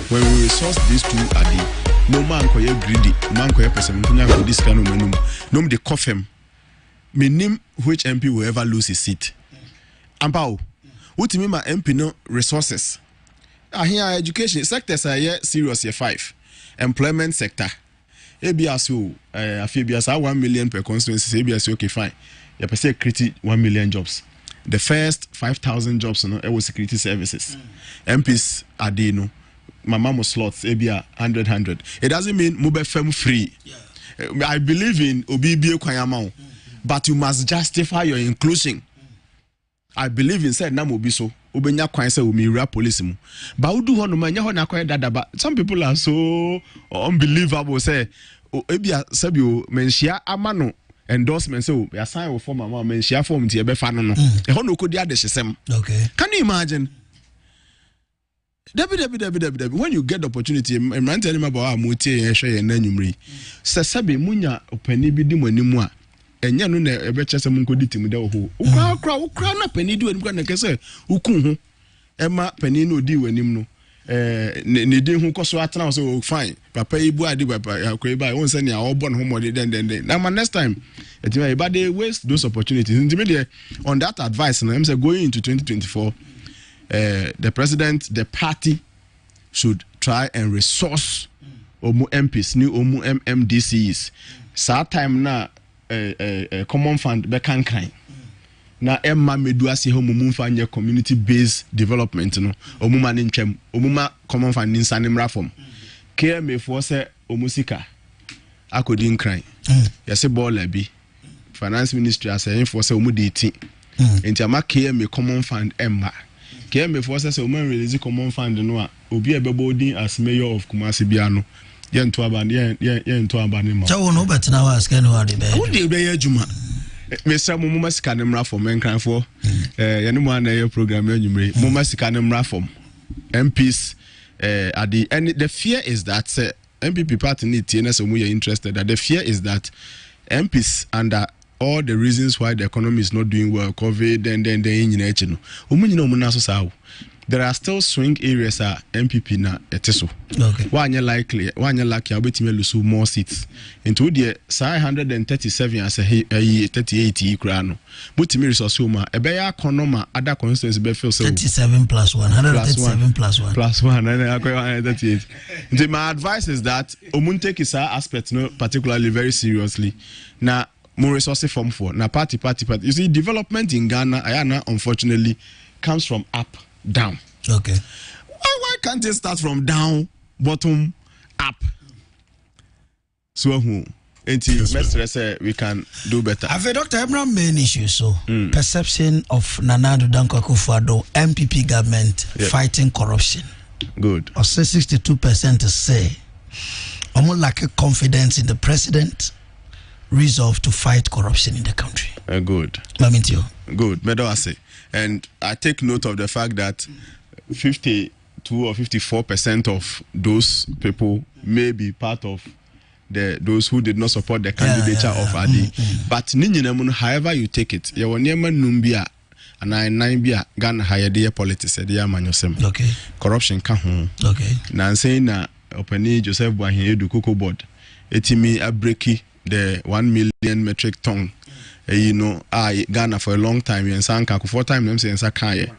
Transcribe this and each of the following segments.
when we resource these two no man ko greedy, man ko person ko this kind of manum. No me the coffee. Me name which MP will ever lose his seat. Ampao. What me my MP no resources. Here education sectors are here serious year 5. Employment sector. ABSO ABS 1 million per constituency. ABS okay fine. You per se create 1 million jobs. The first 5,000 jobs it was security services. MPs are there no. Mama slots ABA 100. It doesn't mean mobile firm free. I believe in OBB Kwayamau, but you must justify your inclusion. I believe in said Namobiso, Ubenya Kwanse Umira police. But who do Honumanya Honakwa Dada? But some people are so unbelievable. Say, Ebia Sabio Menshia Amano endorsement. So, a sign of former Menshia form to a befano. A Hono could the other. Okay. Can you imagine? When you get the opportunity, I'm telling you about Muti and Shay and Nenumri. Sasabi Munya Penny Bidim when you more. And ya no na ebeche se munko diti mu de ho ukra na pani di wani kwa na kese ukun ho ema pani no di wani mu no ne di ho koso atena so fine papa ibu adi papa akwa iba won se ne a obo no mo de den na ma next time etima iba dey waste those opportunities intime on that advice na am say going into 2024 the president, the party should try and resource omu MPs new omu MMDCs sa time na common fund be kan na emma medu ase ho mumu fa nye community based development no omuma ne ntwam omuma common fund ni nsanem reform KMA for say omusika akodi nkran yese ball bi finance ministry ase for say omu de ti enti ama KMA common fund emma KMA for say omu release common fund no a obi ebebodin as mayor of Kumasi Biano yentu abani ma chawo no betina wa aska no ade be wode be adwuma mesa mumma sika ne mra for menkran for yene mo na program anyumre mumma sika ne mra for MPs at the end the fear is that MPP party need TNS so we are interested that the fear is that MPs under all the reasons why the economy is not doing well COVID then nyina echi no omunyina omuna so sawo. There are still swing areas MPP na eteso. Okay. Why likely? Why lucky? I'll bet you lose more seats. Into the 137 as a 38 krano. But me resource homa. Ebeya konoma other constituencies be feel so. 37 plus 1. 137 plus 1. Plus 1. And I 138. My advice is that omuntake is our aspect no particularly very seriously. Now more resources form for. Now party. You see development in Ghana, Ayana unfortunately comes from up. Down. Okay. Why can't it start from down, bottom, up? So who? Say we can do better. I've a Dr. Abraham main issue so perception of Nana Addo Dankwa Akufo-Addo MPP government fighting corruption. Good. Or say 62% say almost like a confidence in the president resolve to fight corruption in the country. Good. Mamintio. Good. Medawase. And I take note of the fact that 52 or 54% of those people may be part of those who did not support the candidature of Adi. But however you take it, you will never numbia and I nine bia Ghana higher dear politics okay. Corruption can okay. Now saying na open Joseph Boahen Edu Cocoa Board. Etimi a breaky the 1 million metric ton. I Ghana for a long time and Sanka 4 times them say Sakaya.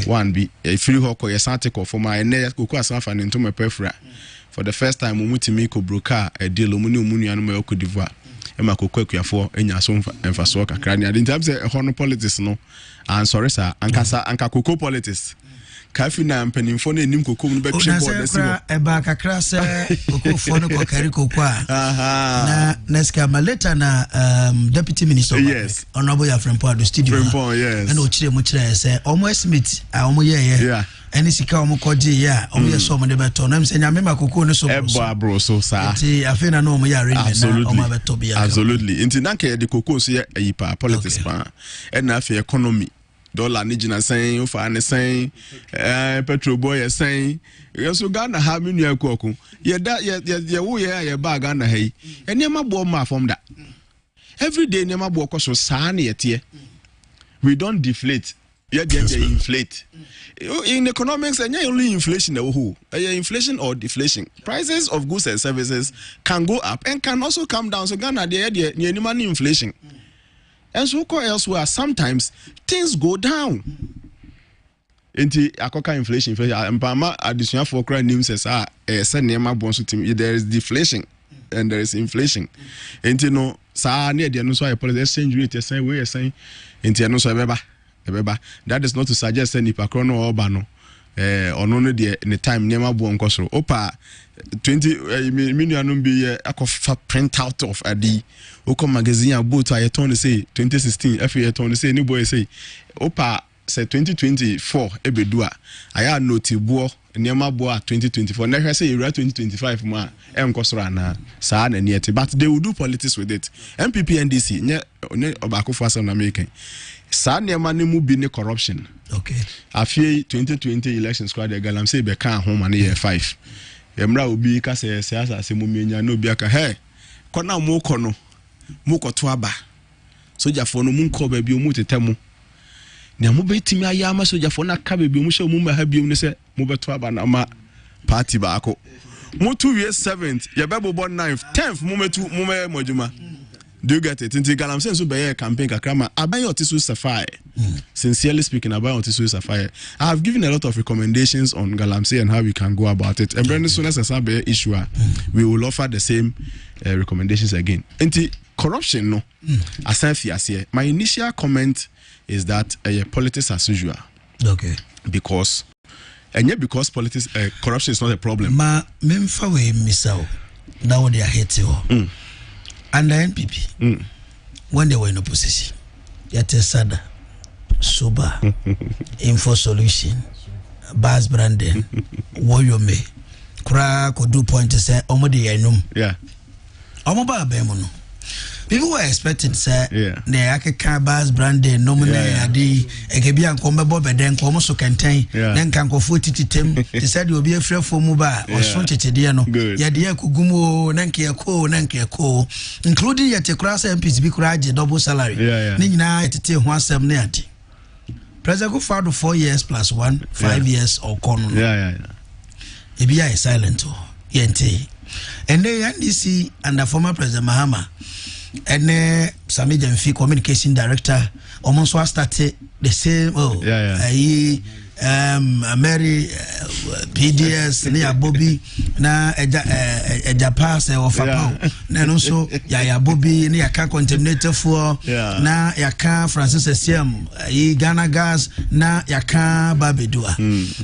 One be a free hawk or a santico for my neck and into my perfra. For the first time Mutimi broker a deal Muni and Cote d'Ivoire. And my coquia for any assume and for soccer cranny. I didn't have a honor politics no. And sorry sir, and Cocoa politics. Kafina and Penifone Nim Cocoa back a back a crass Cocoa for Carry Cocoa. Na Nesca Maleta na Deputy Minister. Yes. Honorable from Port Studio. Yes. And Ochire Mutre say almost meet yeah. And it's a Kamukoji, yeah, only a sum of the baton. I'm saying, I remember Cocoa so bro, so sir. I feel I know me absolutely. Intinanke the Cocoa here a politics and I economy. Dollar nijina saying, Ufane saying, Petro boy saying, so Ghana have in your cocoa. Yeah, bag under hay. And Nema Boma from that. Every day, Nema Boko so sunny at here. We don't deflate yeah, they inflate. In economics, and only inflation, inflation or deflation. Prices of goods and services can go up and can also come down. So Ghana, the money inflation. And so elsewhere, sometimes things go down. Into Akuoko inflation, Mpama additional for crime news says, there is deflation and there is inflation. And you know, near the no policy exchange rate, you're saying, we're saying, into no so that is not to suggest any Pacrono or Bano, or no, the time near my bone cost. Opa 20 million be a print out of a D. Oko magazine, boot, I told to say 2016, FA told to say, new boy say, Opa. Say 2024 ebedua aya notibuo niema boa 2024 na say you 2025 ma enkosoro na saa na niete but they will do politics with it. MPP NDC nye obako for some American saa niema ne mu bi ne corruption. Okay, afie 2020 election squad de galam say be kan ho ma ne year 5 emra obi ka say siasa se mu mienya na obi aka hey kona mu kono mu koto aba soja fo no mu nko ba bi o mu tetemu na mo betimi ayama soja fo na ka bebi mo hye mo ma ha biom ne se mo beto aba na ma party ba ako mo 2 years 7th ye bebo 9th 10th mo metu mo me modjuma. Do you get it? Inti galam sense be campaign kakrama aban otisu safai. Sincerely speaking, aban otisu safai. I have given a lot of recommendations on Galamsey and how we can go about it. And Brandon soon as a issue, we will offer the same recommendations again. Inti corruption no. Asanfiase. My initial comment is that politics as usual. Okay. Because because politics corruption is not a problem. Ma memfa we misao. That what they are hating. Under NPP, when they were in opposition, Yate Sada, Soba, Info Solution, Bas Branden, Woyome, Kra could do point to say, Omodi Yanum. Yeah. Omoba Bemono. People were expecting, sir, the Aka Bas Branden, nominate Adi, Egebian Combo, but then Comoso Cantain, then can go 40 Tim. They said you'll be a friend for Muba or Sonte Diano. Yadia Kugumo, Nankia Ko, including yet a class MPs be cried double salary. Nina to take 170. President go for 4 years plus 5 years or corner. Ebia is silent. Yente. And they NDC and the former President Mahama. And Sami Demfi communication director almost started the same Mary PDS near Bobby na eja pass of and also ya Bobby near can contaminator for na ya can Francis SM Ghana gas na ya can Babedua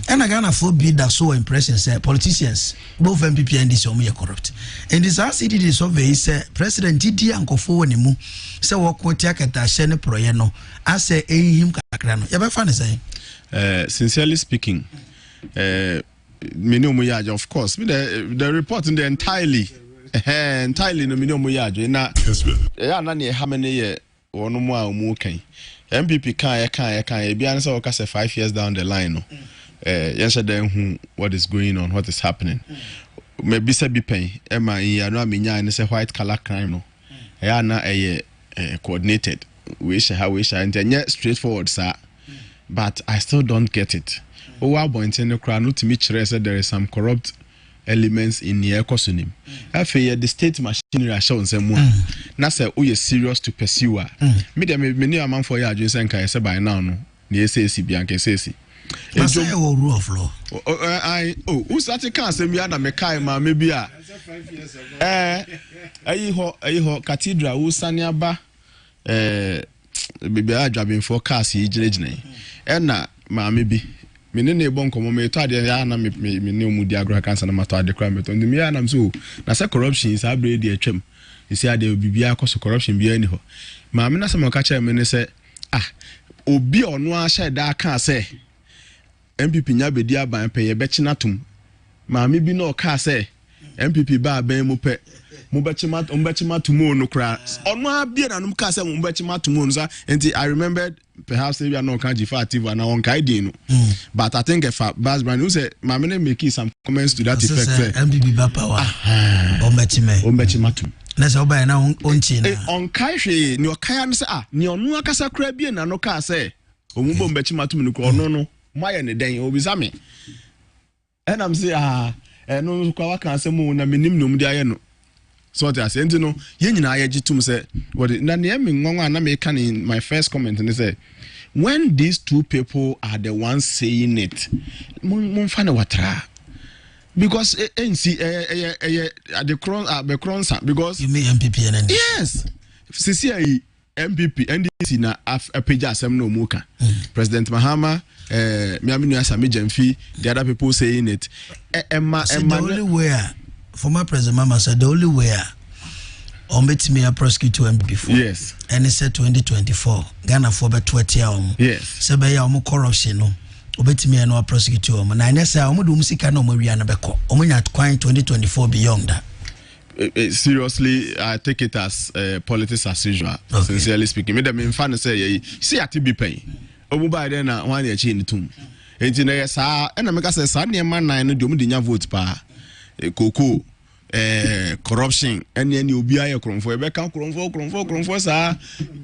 and a Ghana for be that so impression say politicians both MPP and this are corrupt and this RCD survey say President Didi Anko for ni mu say wo ko tiakata hye ne proye no ase ehim kakra no ya be fa ne say sincerely speaking, of course, the report in the entirely no minimum yajo na nani how many year or no more muken MPP can be answer or 5 years down the line no yesterday what is going on, what is happening. Maybe say be pain Emma ya no minya and say white collar crime no na coordinated wish and yet straightforward sir. But I still don't get it. Owa bointen kra no to me said there is some corrupt elements in the ecosystems. After the state machinery show nsem na say we are serious to pursue me dem many amount for ya adwin say kan say by now no na say bi anke say but say rule of law who start can say me na me kai ma me bi a ayi ho cathedral wo saniaba baby I driving for cars yi gine na maame bi me ne na bon komo me to ade ya na me ne omudi agro cancer na mato ade kra me to ndimi ya na so na say corruption is abre de atwam isi ade bibia akoso corruption bia ni ho maame na say mo ka kire me ne say obi ono a hye da aka say MPP nya bedi aban pe ye be chinatum maame bi na o ka say MPP ba aban mu pe Mbechima tumo no kra ono abia na num ka se mbechima tumo no sa enti I remembered perhaps we are not kan jifa active na on kai din no but I think if Bas Brand who say ma me make some comments to that effect say MPP ba power mbechima tum na se oba na onchi na on kai hwe ni o kai no say ni onu akasa kra bia na no ka say omumbo mbechi matum no kro no maye ne den obisa me and I'm say no kwa waka asemu na menim no mudi aye no so that say enti no ye nyina aye gitum say what na ne me ngonwa na me can in my first comment and say when these two people are the ones saying it mon fa na watra because NC the crown because you mean MPP and yes CCI MPP NDC na apeja asem no muka President Mahama Miaminu Asami Jemfi the other people saying it the only way former President Mahama said the only way me a prosecute MPP yes and he said 2024 Ghana for be 20 yes se be ya corruption no obetimi no prosecute na nyese omudu musika na omawia na beko omunya kwan 2024 beyond that. Seriously, I take it as politics as usual. Okay. Sincerely speaking, me dem fan say see ati be pay. Omu ba dey na wan e chi ni tum. Enti na yes ah na me ka say sa ne man nan no de omu de nya vote pa. Koko corruption any obi aye kronfo e be kan kronfo sa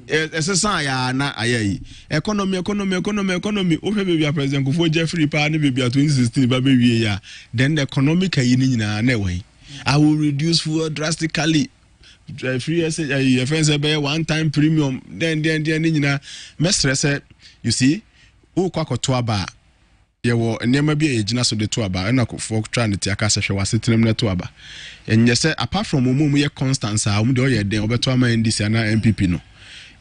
esesa ya na ayi economy o hwe be bia president Kofo Jeffrey pa ne be bia 2016 ba be wie ya then the economic ayi ni nyina na e I will reduce fuel drastically. Free offense be one time premium. Then mestre you see, who kwakoto aba. Yewo nneema bi ejina so de to aba na folk trying to aka sehwe wasetrem na to aba. Enye se apart from omo ye Constance a omo de oye den obeto ama NDC na MPP no.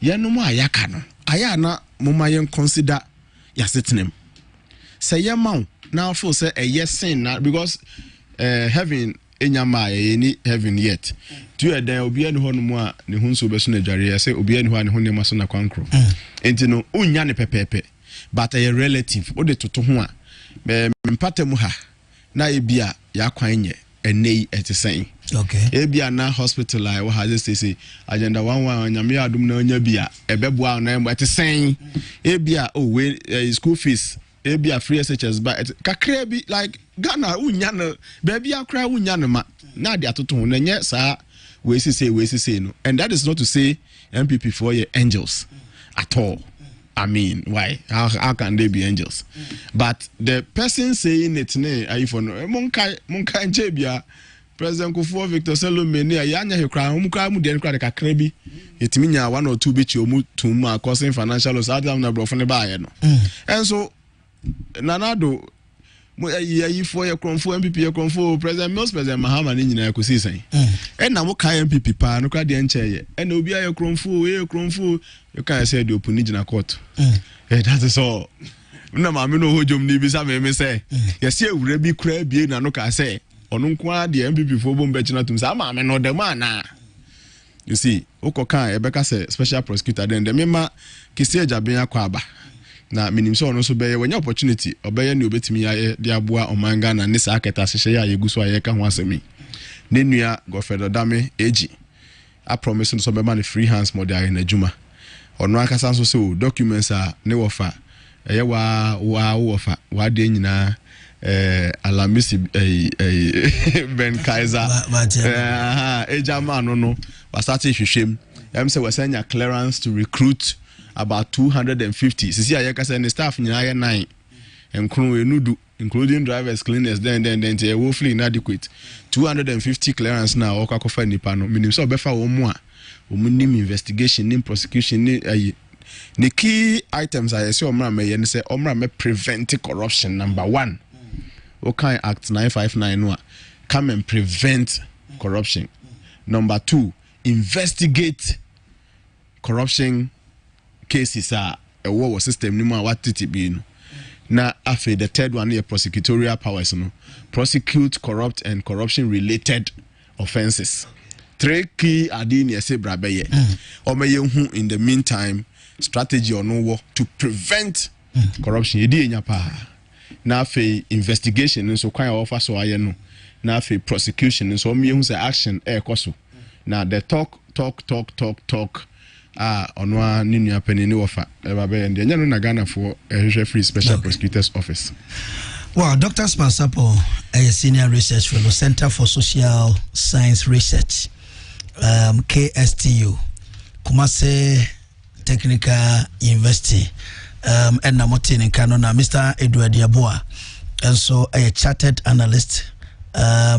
Ye no mo ayaka no. Aya na mo ma ye consider yasetrem. Say ye ma now feel say a yes sin na because heaven enyama any heaven yet to den obi ani ho no mu a ne hunso be so na dware ya say obi ani ho ne ho ne maso na kwankro enti no unya ne pepepe but a relative o de toto ho a mpatemu ha na ebia ya kwan nye enei etisen okay ebia na hospital I wa ha say agenda 11 nyame adum na onya bia ebeboa na etisen ebia we school fees ebia free SHS ba kakra bi like Ghana unya no baby akra unya no ma na de atoto ho na nye sa we say no and that is not to say MPP for your angels at all. I mean, why? How can they be angels? But the person saying it ne for no monka njebia President Kofo Victor Salome ne ayanya he kra mu kra mu de kra de kakra bi etimi nya 1 or 2 bi chi omu tum causing financial loss adam na brofo ne ba ye no and so nanado yi for your kronfo MPP your kronfo President Mahama ni nyina yakosi san and na mo kan MPP pa no kra de enche and obi aye kronfo you can say the open nyina court that is all na ma me no hojom ni bi sa me say yes e wura bi kra bi na no ka say onu nko de MPP fo bom be china tum sa ma me no de ma na you see okokan ebeka say special prosecutor then de mema kisi ajaben akwa aba na minim so no so be wanya opportunity obeye ne obetimi ya de aboa omanga na ne sa aketa hye ya yeguso aye ka ho asemi ne nua Godfrey Dame eji a promise no so be man free hands mo de na adwuma ono akasa so so documents a ne wofa eye wa wofa wa de nyina alamisi Ben Kaiser ejama no wasate hwehwem em se wasanya clearance to recruit about 250 sisi ayeka say staff nyina ye 9 enkru enudu including drivers cleaners then they woefully inadequate 250 clearance na okakofa nipa no minim so obefa wo mu a omunim investigation nim prosecution ni key items I say omra me ye ne say omra me prevent corruption number 1 okay act 959 no come and prevent corruption number 2 investigate corruption cases are a war system ni ma watiti bi no na afi the third one is prosecutorial powers no prosecute corrupt and corruption related offenses 3 key adini ese brabeye omeye hu in the meantime strategy or no war to prevent corruption yedi enya pa na afi investigation so kwan offer so aye no na afi prosecution so omeye hu say action ekoso na the talk onwa ninu apeni ni wofa babe ndi nya no na Ghana for free special prosecutors office. Well, Dr. Spansapo, a senior research fellow, Center for Social Science Research, KSTU, Kumasi Technical University, and Namotin in Canona, Mr. Edward Yaboa, and so a chartered analyst.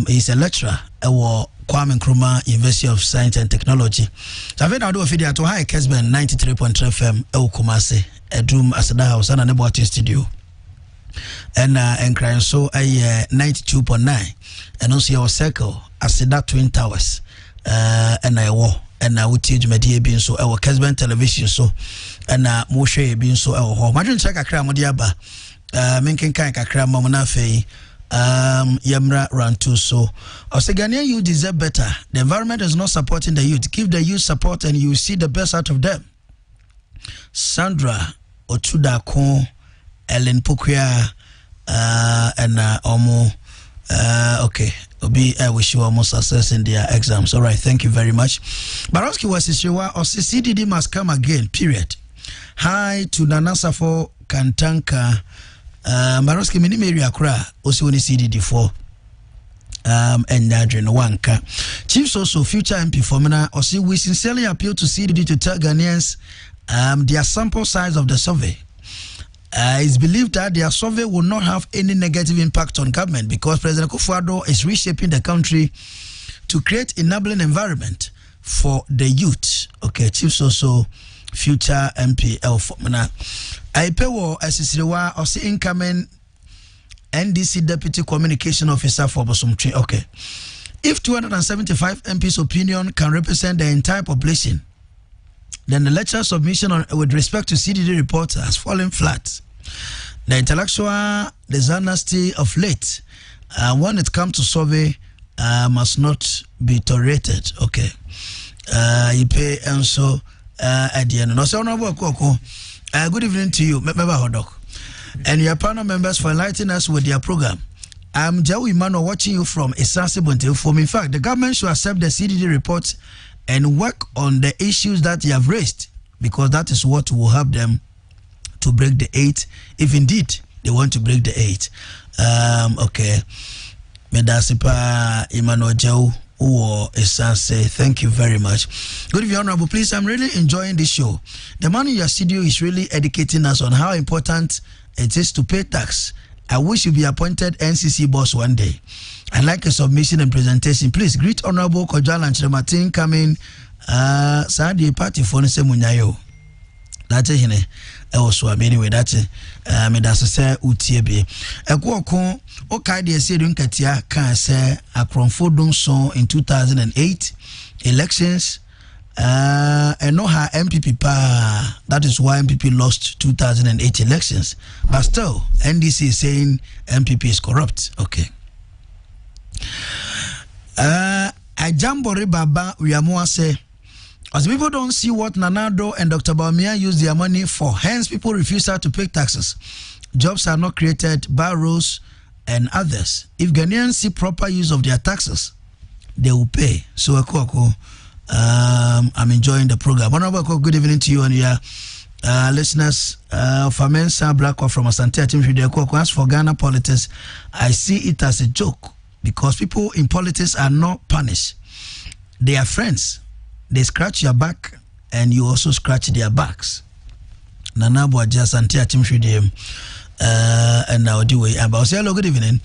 He's a lecturer at Kwame Nkrumah University of Science and Technology. So I've do a video to high Kessben 93.3 FM Kumasi, a room as a house and a botting studio. And crying so a 92.9 and also your circle as that Twin Towers and I war and I would teach media being so our Kessben television so and Moshe being so our home. I don't check a cram diaba minkin kind of cram mamma fay Yamra Rantu so I say Ghanaian you deserve better. The environment is not supporting the youth. Give the youth support and you see the best out of them. Sandra Otuda Kon Ellen Pukia and Omo okay. I wish you almost success in their exams. All right, thank you very much. Baroski was Ishiwa or CDD must come again, period. Hi to Nanasafo Kantanka. Baroski Minimeri Akra, also only CDD4. And Nadrin Wanka. Chiefs also future MP Formina or see we sincerely appeal to CDD to tell Ghanaians their sample size of the survey. It's believed that their survey will not have any negative impact on government because President Akufo-Addo is reshaping the country to create enabling environment for the youth. Okay, Chiefs also future MP El Formina. Aipewo Asisirewa or see incoming NDC Deputy Communication Officer for Bosumtri. Okay. If 275 MPs' opinion can represent the entire population, then the lecture submission with respect to CDD report has fallen flat. The intellectual dishonesty of late, when it comes to survey, must not be tolerated. Okay. You pay and so at the end. No, so good evening to you, Member Hodok, and your panel members for enlightening us with their program. I'm Joe Emmanuel watching you from Esase Bonte. In fact, the government should accept the CDD report and work on the issues that they have raised, because that is what will help them to break the 8, if indeed they want to break the 8. Okay. Medasipa Emmanuel Joe or Esase, thank you very much. Good evening, Honorable. Please, I'm really enjoying this show. The man in your studio is really educating us on how important it is to pay tax. I wish you be appointed NCC boss one day. I like a submission and presentation. Please greet Honorable Kojal and Chiramatin coming Saturday party for Munyayo. That's it. Also, anyway, that's it. Medasa Utiebe. Akuoko Kwarteng said Katia can say a Cronfordon song in 2008 elections. And no her MPP pa. That is why MPP lost 2008 elections. But still, NDC is saying MPP is corrupt. Okay. Ajambore Baba Uyamua say, as people don't see what Nanado and Dr. Bawumia use their money for, hence people refuse to pay taxes. Jobs are not created, barrows and others. If Ghanaians see proper use of their taxes, they will pay. So Akuoko, I'm enjoying the program. Honorable, good evening to you and your listeners. Famensa Blackwell from Asante Team Video. As for Ghana politics, I see it as a joke because people in politics are not punished. They are friends. They scratch your back and you also scratch their backs. Nanabu Asante Team Video. And now do we about say hello, good evening.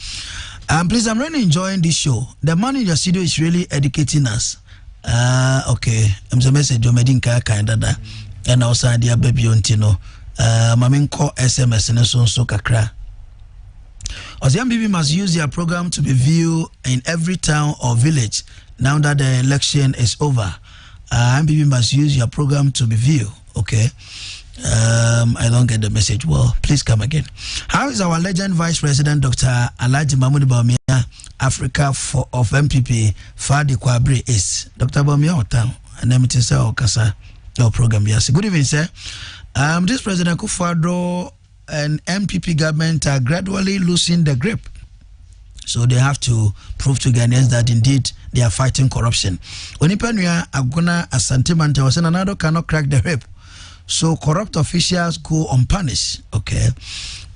Please, I'm really enjoying this show. The man in your studio is really educating us. Okay, I'm the message you made in Canada, and also the baby Ontino. Mamin call SMS and so kakra. As young people must use their program to be viewed in every town or village. Now that the election is over, MPP must use your program to be viewed. Okay. I don't get the message. Well, please come again. How is our legend Vice President Dr. Alhaji Mahmoud Bawumia, Africa of MPP, Fadi Kwabre is Dr. Bawumia Otan, and then it is Okasa, your program. Yes. Good evening, sir. This President Akufo-Addo and MPP government are gradually losing the grip. So they have to prove to Ghanaians that indeed they are fighting corruption. Onipanuya Aguna Asante Mante was another cannot crack the whip. So corrupt officials go unpunished. Okay.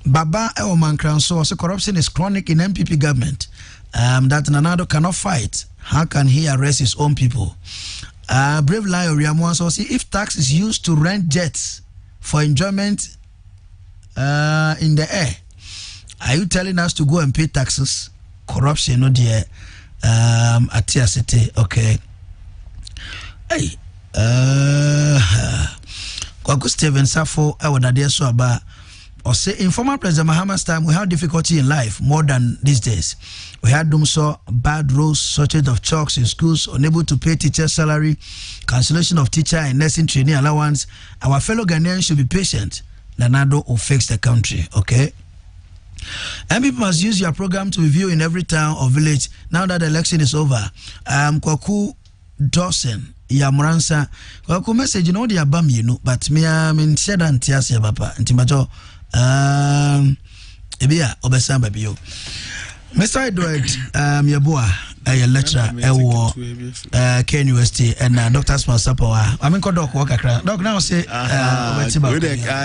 Baba Eoman so also corruption is chronic in MPP government. That Nanado cannot fight. How can he arrest his own people? Brave Lion Riamwa so see if tax is used to rent jets for enjoyment in the air. Are you telling us to go and pay taxes? Corruption, no dear. Atia City, okay. Hey, Kwaku Steven Safo, I would adhere so about. Or say, in former President Mahama's time, we had difficulty in life more than these days. We had dumso, bad roads, shortage of chalks in schools, unable to pay teacher salary, cancellation of teacher and nursing training allowance. Our fellow Ghanaians should be patient. Nanado will fix the country, okay? And people must use your program to review in every town or village now that the election is over. Kwaku Dawson, Yamuransa, Kwaku message, you know, the abam, you know, but me, I mean, said Antiasia, Papa, Antimajo. Ebia obesamba bio Mr. Edward your boy a lecturer Ken University and Dr. Small Sapoa I mean doc work doc now say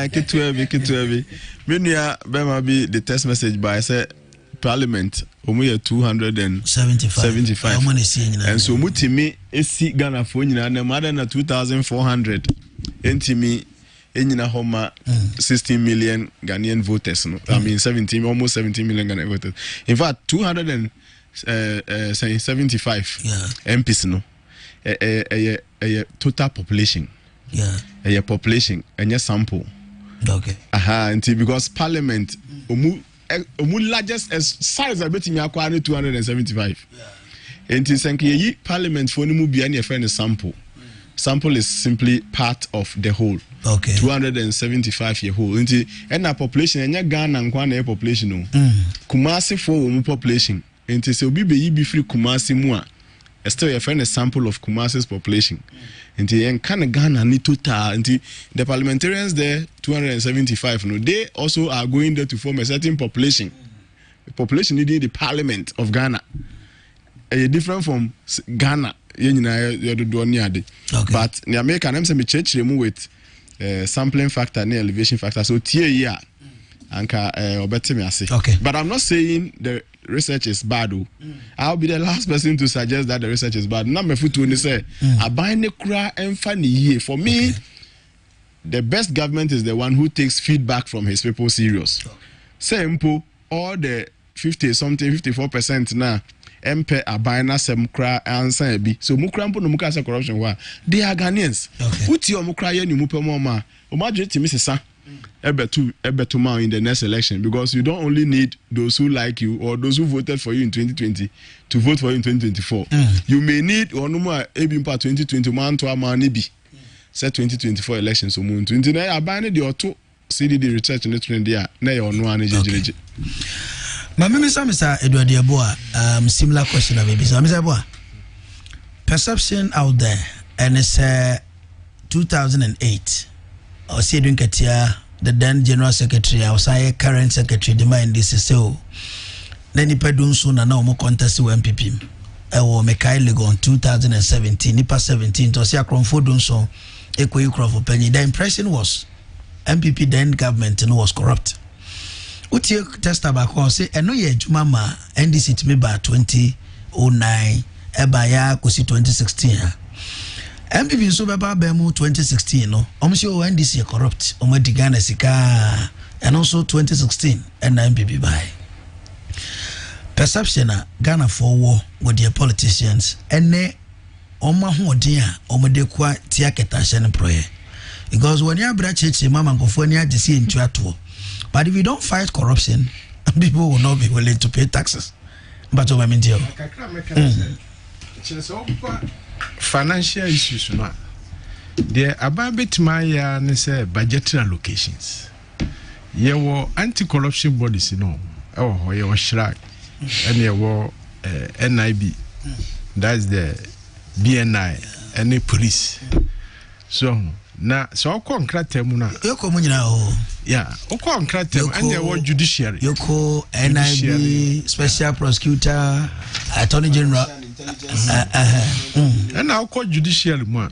kitwe menua bema be the text message by say parliament omu 275 and so mutimi esi Ghana for nyina na more than 2400 entimi enyina homa 16 million Ghanaian voters no I mean 17 million Ghanaian voters in fact 275 MPs no total population population and sample okay until because parliament omu largest size a bit me akwa 275 until sanke parliament for mu bia na friend sample is simply part of the whole. Okay. 275 year whole. And our population, and your Ghana and Kwana population, no. Kumasi for population. And so be free Kumasi mua. Still, your friend a sample of Kumasi's population. And the Ghana need total. And the parliamentarians there, 275. No, they also are going there to form a certain population. The population needing the parliament of Ghana. Different from Ghana. Okay. But in America, I'm saying church remove with sampling factor and elevation factor. So tier anka okay. But I'm not saying the research is bad. I'll be the last person to suggest that the research is bad. Now, my foot to say, I buy the cry and funny year. For me, the best government is the one who takes feedback from his people serious. Simple, all the 54% now. MP abina sem kra ansa bi so mukra mpo no muka say corruption wa they are Ghanaians uti o mukra ye ni mupe mo ma o ma jeti misesa ebetu ma in the next election because you don't only need those who like you or those who voted for you in 2020 to vote for you in 2024 you may need onu ma ebi mpa 2021 to ama ni bi say 2024 election so mu 20 na abina de oto CDD research in the trend there na ye onu ane jejeje. Mr. Edward Yeboah, similar question, baby. So, Mr. Yeboah, perception out there, and it's 2008. I was saying the then General Secretary, I was current Secretary, the mind this is so. Then he pedun soon and now more contest with MPP. I will make illegal on 2017, Nipa 17, to see a crowdfunding so equal for penny. The impression was MPP then government was corrupt. Uti test about say eno ye adwuma ma NDC to me by 2009 eba ya kosi 2016 MPP so beba bemu 2016 no omso NDC corrupt omadi Ghana sika and also 2016 and MPP by perception Ghana for war with their politicians ene oma hoden a omade kwa tia ketashe proye because when you bra cheche mama nkofo ni agisi entu ato. But if you don't fight corruption, people will not be willing to pay taxes. But I mean, financial issues, no. There about bit my say budgetary allocations. There were anti-corruption bodies, you know. Oh, you were SHRAC, and there were NIB. That's the BNI and the police. So. Na so okon kratem na yoko munyina o yeah okon kratem and the word judiciary yoko NIB special prosecutor attorney general and now okon judiciary mo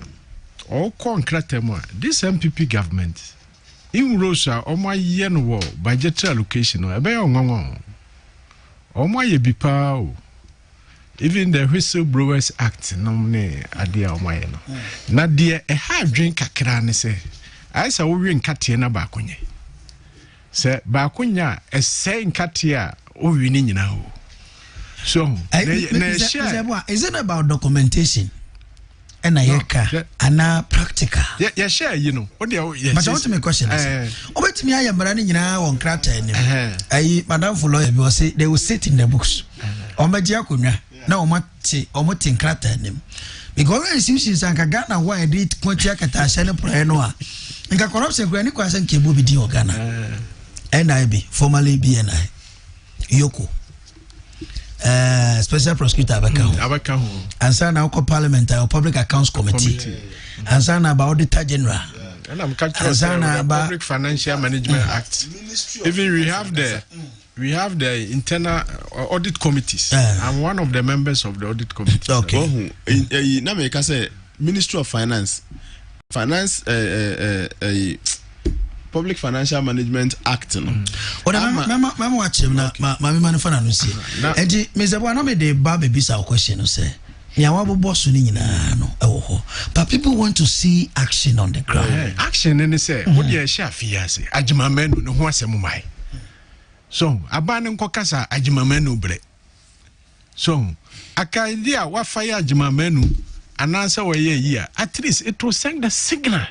okon kratem this MPP government in Russia omo ye no wo budgetary allocation o ebe ongongo omo ye bipa o even the Whistleblowers Act nomne adia omaye no na de e ha dwen kakra ne se ai sa wo wen katie na ba konye se ba kunya ese nkatia o wini nyina ho so is it about documentation and ayeka ana practical yeah share you know what they but I want to make a question obetimi ayamara ni nyina won krata enim ayi madam for lawyer be say they will sit in the books omaji akonwa na omoti krata enim because institutions anka Ghana why did kwati akata ahye ne prayer no a nka corruption kura ni kwase nke bo bi di Ghana NIB formerly BNI Yoko special prosecutor Abaka and sana now parliament or public accounts committee and sana about auditor general and I'm catching about public financial management act even we have the internal audit committees. I'm one of the members of the audit committee. Okay. Now me can say Ministry of Finance, Public Financial Management Act. No. Mama watch him na mama manufana no see. Eji me say na me dey ba be bisa question no say. Ya wa bo boss ni nyina no e wo ho. But people want to see action on the ground. Action ni say what dey share fiase. Ajimamenu no ho asem mai. So abane nkokasa ajimamenu bre. So akaidia wa fire ajimamenu anansa waye yi at least it will send a signal.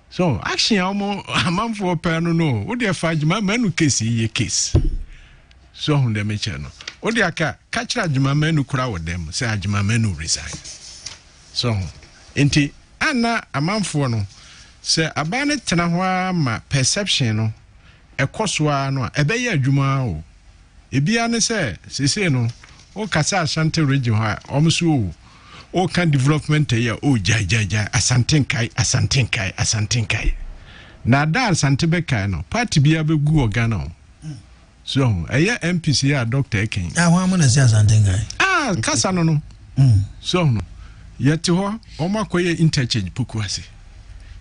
So action amamfo pano no wo dey fa ajimamenu case ye case. So hunde meche no. Wo dey aka catch ajimamenu kura wo dem say ajimamenu resign. So enti ana amamfo no say abane tena ho ma perception no ekoswa no ebeye adwuma o ebia ne se no o kasa Ashanti region ha omso o kan development here o jajaja asantenkai na da Asante bekai no party bia begu Ghana o so eye MPC ya Dr. Eken ho mo na se Asantenkai kasa no so no yete ho o makoye interchange puku ase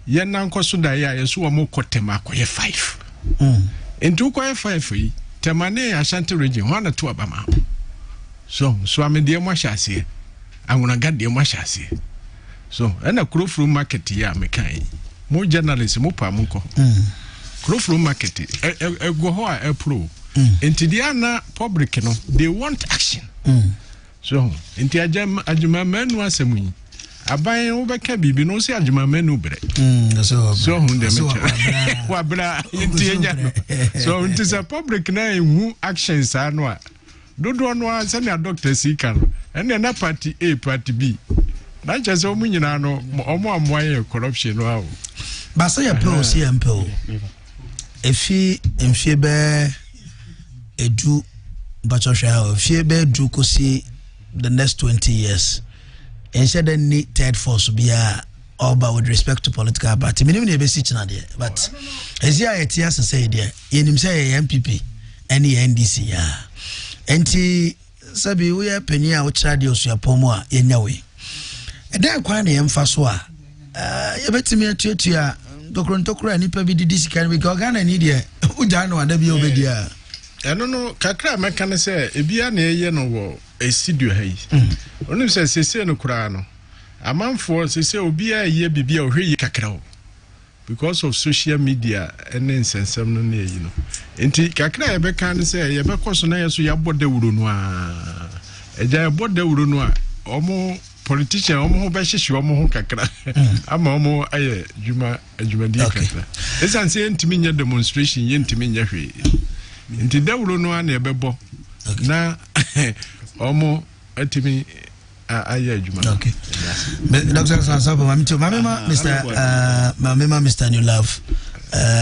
ye na nkoso da ya yeso o mo kotema akoye 5 into kwa 5 yi temane Ashanti region wana to abama so amede mo hyase anguna gade mo hyase so na Kurofuru market ya mekan mo journalist mo pa mo nko Kurofuru market ego ho a pro enti dia na public no they want action so enti ajimamenu asemu aban wo beka bibi no se ajimamenu bre so hunde meche wa bra yentienya so it is a public na hu actions anu a dodo no an se na doctor sika no ene na party A party B na chese o munyina no omo amoye corruption no awo ba say ya pro si empo efi emfie be edu bachohwa efie be edu kosi the next 20 years and said any third force be over with respect to political party. Minimum be sitting there, but as ya etias say there, yenim say MPP, any NDC ya. Enti sabi we penny out radios ya pomo yenyawe. And then kwan emfaso a yebetimi atuatua dokrontokro nipa bi didi sika bi ka Ghana ni de uja no ada bi obedia. Eno no kakra meka ne say ebia na eye no wo esidio hayi onu se sese no kura no amanfo sese obi a ye bibia ohwe kakra o because of social media and nsensem no na yi no enti kakra ye beka ne se ye bekoso na yeso ya bode wuro no a eja bode wuro no a omo politician omo ho be hyehye omo ho kakra ama omo aye adwuma di kakra esan se ntimi nya demonstration ye ntimi nya hwe enti dawuro no a na ebebo na omo atimi aye adwuma okay Dr. Sansabo mamema Mr. New Love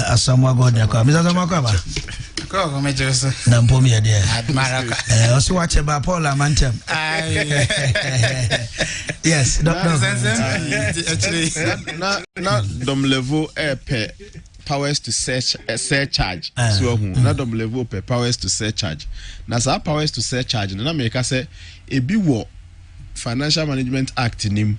asamwa god yakwa Mr. Samakwa ba ko mejeso na mpomi ya dia admaraka osi wache ba Paul Amantem yes actually na dom level pe powers to surcharge so na dom level pe powers to surcharge na sa powers to surcharge na make say ebi wo Financial Management Act nim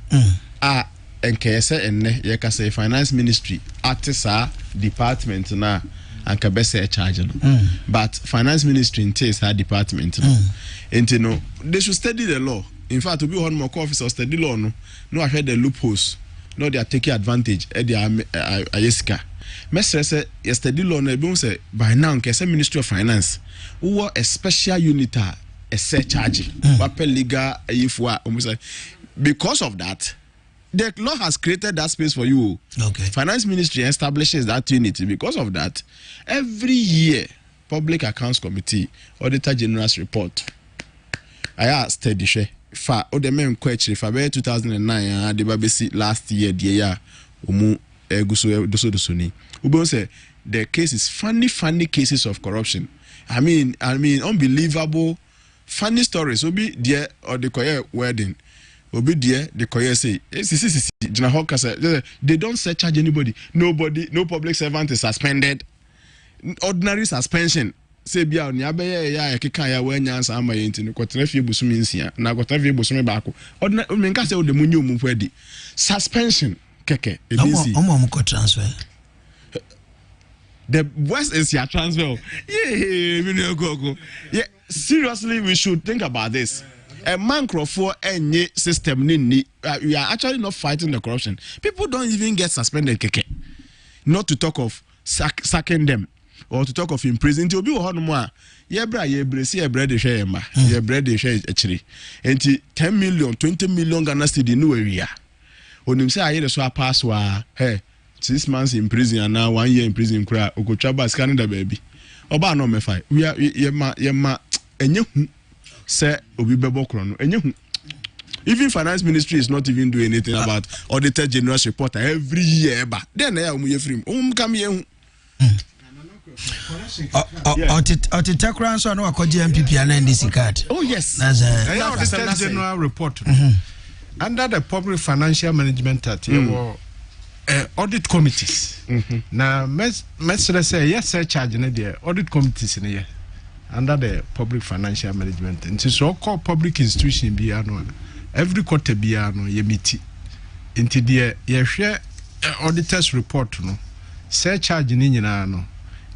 a nkese enne ye ka say finance ministry atisa department na anka be surcharge no but finance ministry entails that department no enti no they should study the law. In fact, to be one more officer study law no I heard the loopholes no they are taking advantage e dia ayesika Mestre say yesterday law na be say by now Kessben Ministry of Finance who a special unit a surcharge wape legal ifwa almost because of that the law has created that space for you. Okay. Finance Ministry establishes that unit. Because of that, every year Public Accounts Committee Auditor General's report I asked steady share fa o the men question fa 2009 the babesi last year the year omu eguso doso ni we say the case is funny cases of corruption. I mean unbelievable funny stories obi there or the choir wedding obi there the choir say they don't surcharge anybody, no public servant is suspended, ordinary suspension say bia oni abeye ya ekeka ya wanya ansa ama yenti no kwotena fie busumi nsia na kwotena fie busumi baako ordinary me nka say o de munye omu fadi suspension keke ebisi omo ko transfer. The worst is your transfer. Yeah, seriously, we should think about this. A man for any system, we are actually not fighting the corruption. People don't even get suspended, keke. Not to talk of sacking them or to talk of imprisoning. To be one more, see a bread de share, your bread de share actually. And 10 million, 20 million Ghana cedi new area. When you say I hear the swap password, hey. 6 months in prison and now 1 year in prison cry Okochaba scanning the baby. Oba no me fight. We are yema enyehu say obi bebo krono enyehu. Even Finance Ministry is not even doing anything about Auditor General's report every year ba. Then ya omu ye free. Come here. Otitakran so no akoje MPP and NDC card. Oh yes. That's a Auditor General report. Under the Public Financial Management Act, audit committees. Now, let's say yes, surcharge in the audit committees in here under the Public Financial Management. And so called public institution be every quarter be ye meet into the ye share auditors report no surcharge in no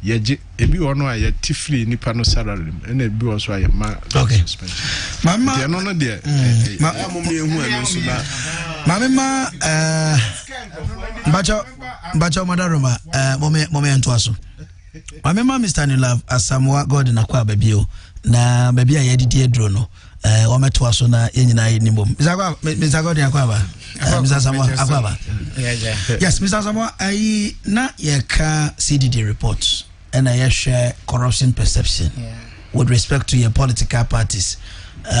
ye ebi ono ye tifli nipa no salary and ebi also ye ma suspension. Mama no there. Mama Bacho Madaroma moment aso. Mama Mr. Nilove Asamoah God na kwa babio na babia ye didi edro no ometo aso na yenyina enimom. Mr. God yakwa ba. Mr. Asamoah akwa ba. Yes, Mr. Asamoah na ye ka CDD reports and I share corruption perception with respect to your political parties.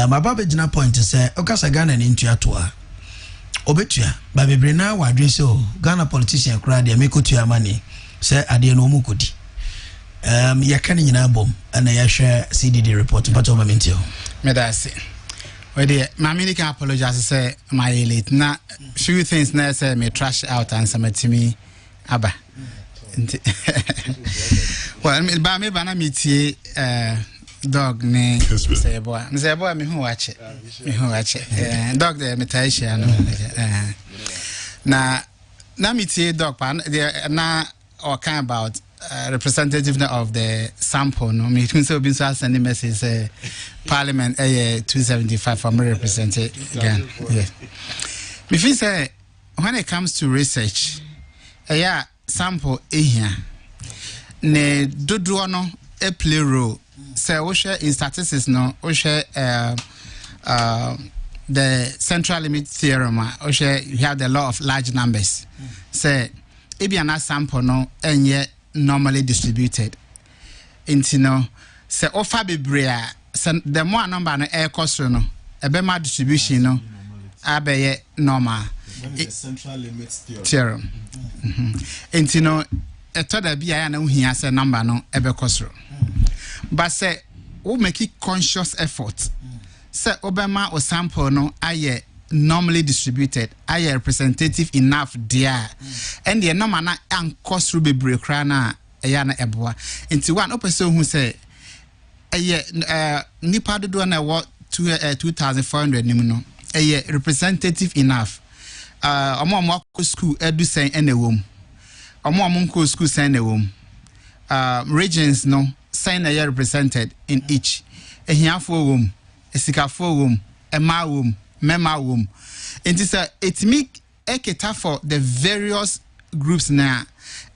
My baba jina point is say okasa Ghana ni ntua toa obetua ba bebre na wadwe so Ghana politician kra de mekotua mani say ade no mu kodi ya kan nyina bom na ya share CDD report but o mamentio me da say we dey mamini can apologize say my late na few things na say me trash out and some timi aba well me ba na metie dog ne say boy me hu wache dog de metation na metie dog pan na or kind about representative of the sample no me tun say so send a message say parliament 275 from represented again me feel say when it comes to research sample here ne dodo no a play role. So we share in statistics no we share the central limit theorem we share you have the law of large numbers. Say if you an sample no and yet normally distributed into no say offer bebrea the more number no air cost no a be more distribution no abe normal central limit theorem into no a toda bia na uhia say number no ebe kosro. But say we make it conscious effort. Say Obama or sample no aye normally distributed, aye representative enough there. And the number na cost be break na ayana eboa. Into one person who say aye nipa do na what 2,400 nimuno. Aye representative enough. Omo school edu sen ene wom. Omo school sen ene wom. Regions no sign a year represented in each. A here for room, a sika for room, a ma room, mema room. And it make a for the various groups now,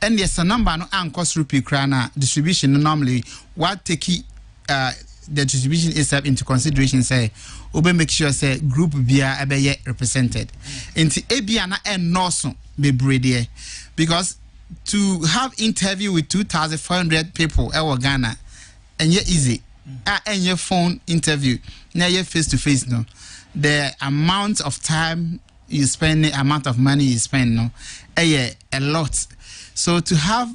and yes, a number no cost rupee crana distribution normally what take the distribution itself into consideration. Say, we make sure say group bia ebe represented. Into ebia na enoso be brede because to have interview with 2,400 people in Ghana and yet easy. And your phone interview, now your face to face no. The amount of time you spend, the amount of money you spend, no, a lot. So to have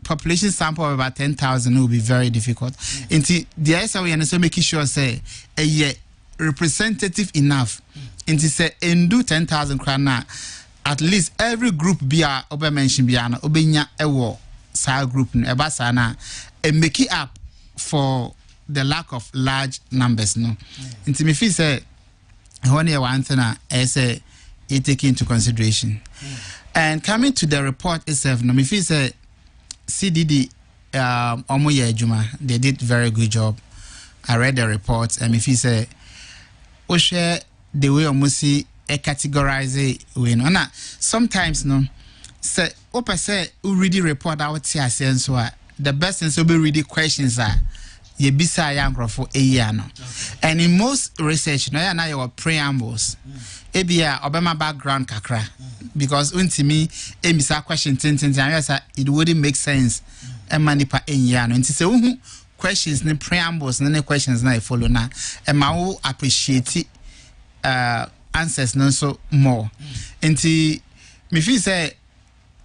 population sample of about 10,000 will be very difficult. Into the ISA we so making sure say a representative enough. Into say do 10,000 krana. At least every group be a obe mention biana obenya ewo sa group ebasana and make it up for the lack of large numbers no. Into me feel say one year one thing I say it take into consideration. And coming to the report itself, no me feel say CDD omoye juma they did very good job. I read the report and me feel say o share the way almost see categorize we no na sometimes no say opa say we read the report out here so the best thing so be read the questions are ye bisa ya nkrofo eya no and in most research no ya na your preambles ebia obema background kakra because untimi emisa question tintin it wouldn't make sense e manipa eya no nti say who questions ne preambles ne questions na follow na e ma wo appreciate answers no so more. Nti me feel say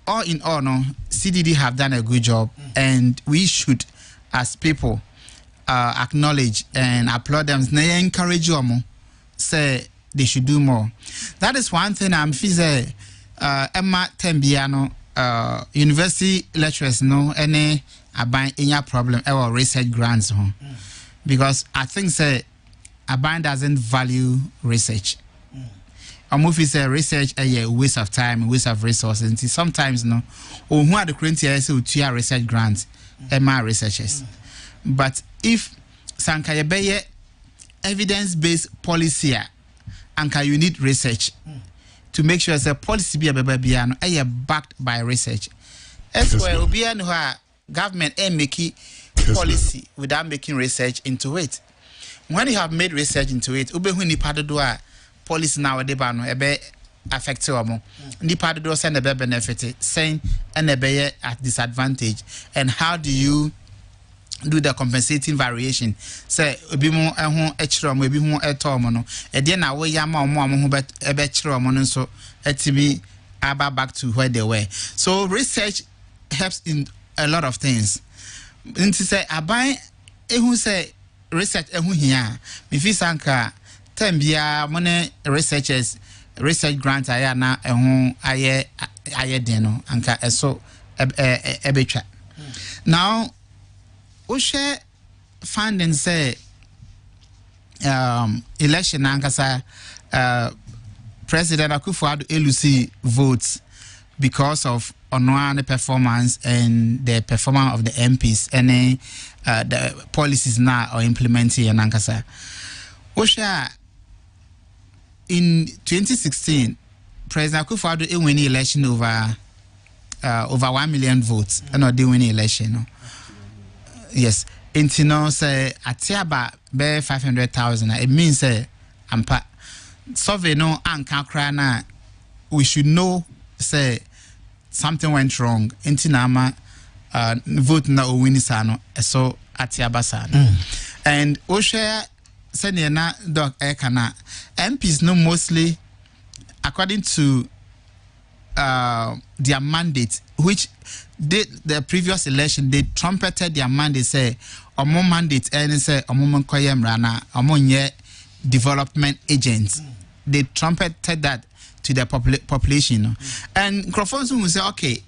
all in all no CDD have done a good job and we should as people acknowledge and applaud them. They encourage them say they should do more. That is one thing I'm feel say Emma Tembiano university lecturers no any aban any problem or research grants because I think say aban doesn't value research. Movie say research a waste of time, waste of resources. And sometimes no, or who are the criteria say to research grants, MR researchers. But if Sankaya evidence-based policy, anka you need research to make sure the policy be a backed by research. As well, be government make policy without making research into it. When you have made research into it, policy now de ba no ebe affect omo nipa do send the benefit saying and ebe at disadvantage and how do you do the compensating variation say obi mo ehun echiro omo ebi hu eto omo no e de na we yama omo hu ebe chiro omo no so etibi aba back to where they were. So research helps in a lot of things. Nti say aban ehun say research ehun hia me fi sanka Tembia money researchers research grant aya na ehun aye den no anka eso ebetwa. Now we share funding say election ankasa President Akufuado Elusi votes because of Onoane performance and the performance of the MPs and the policies now are implementing and ankasa. We share in 2016, President Akufuado won the election over 1 million votes. And not doing the election. No? Yes. Intino say atiaba be 500,000. It means ampa survey no anka krana. We should know say something went wrong. Intinama vote na owinisano so atiaba sana. And Osha Senena Doc Ekana MPs no mostly according to their mandate, which the previous election they trumpeted their mandate say omo mandate and say omo koyem rana omo nye development agents. They trumpeted that to the population. And Crawford will say okay,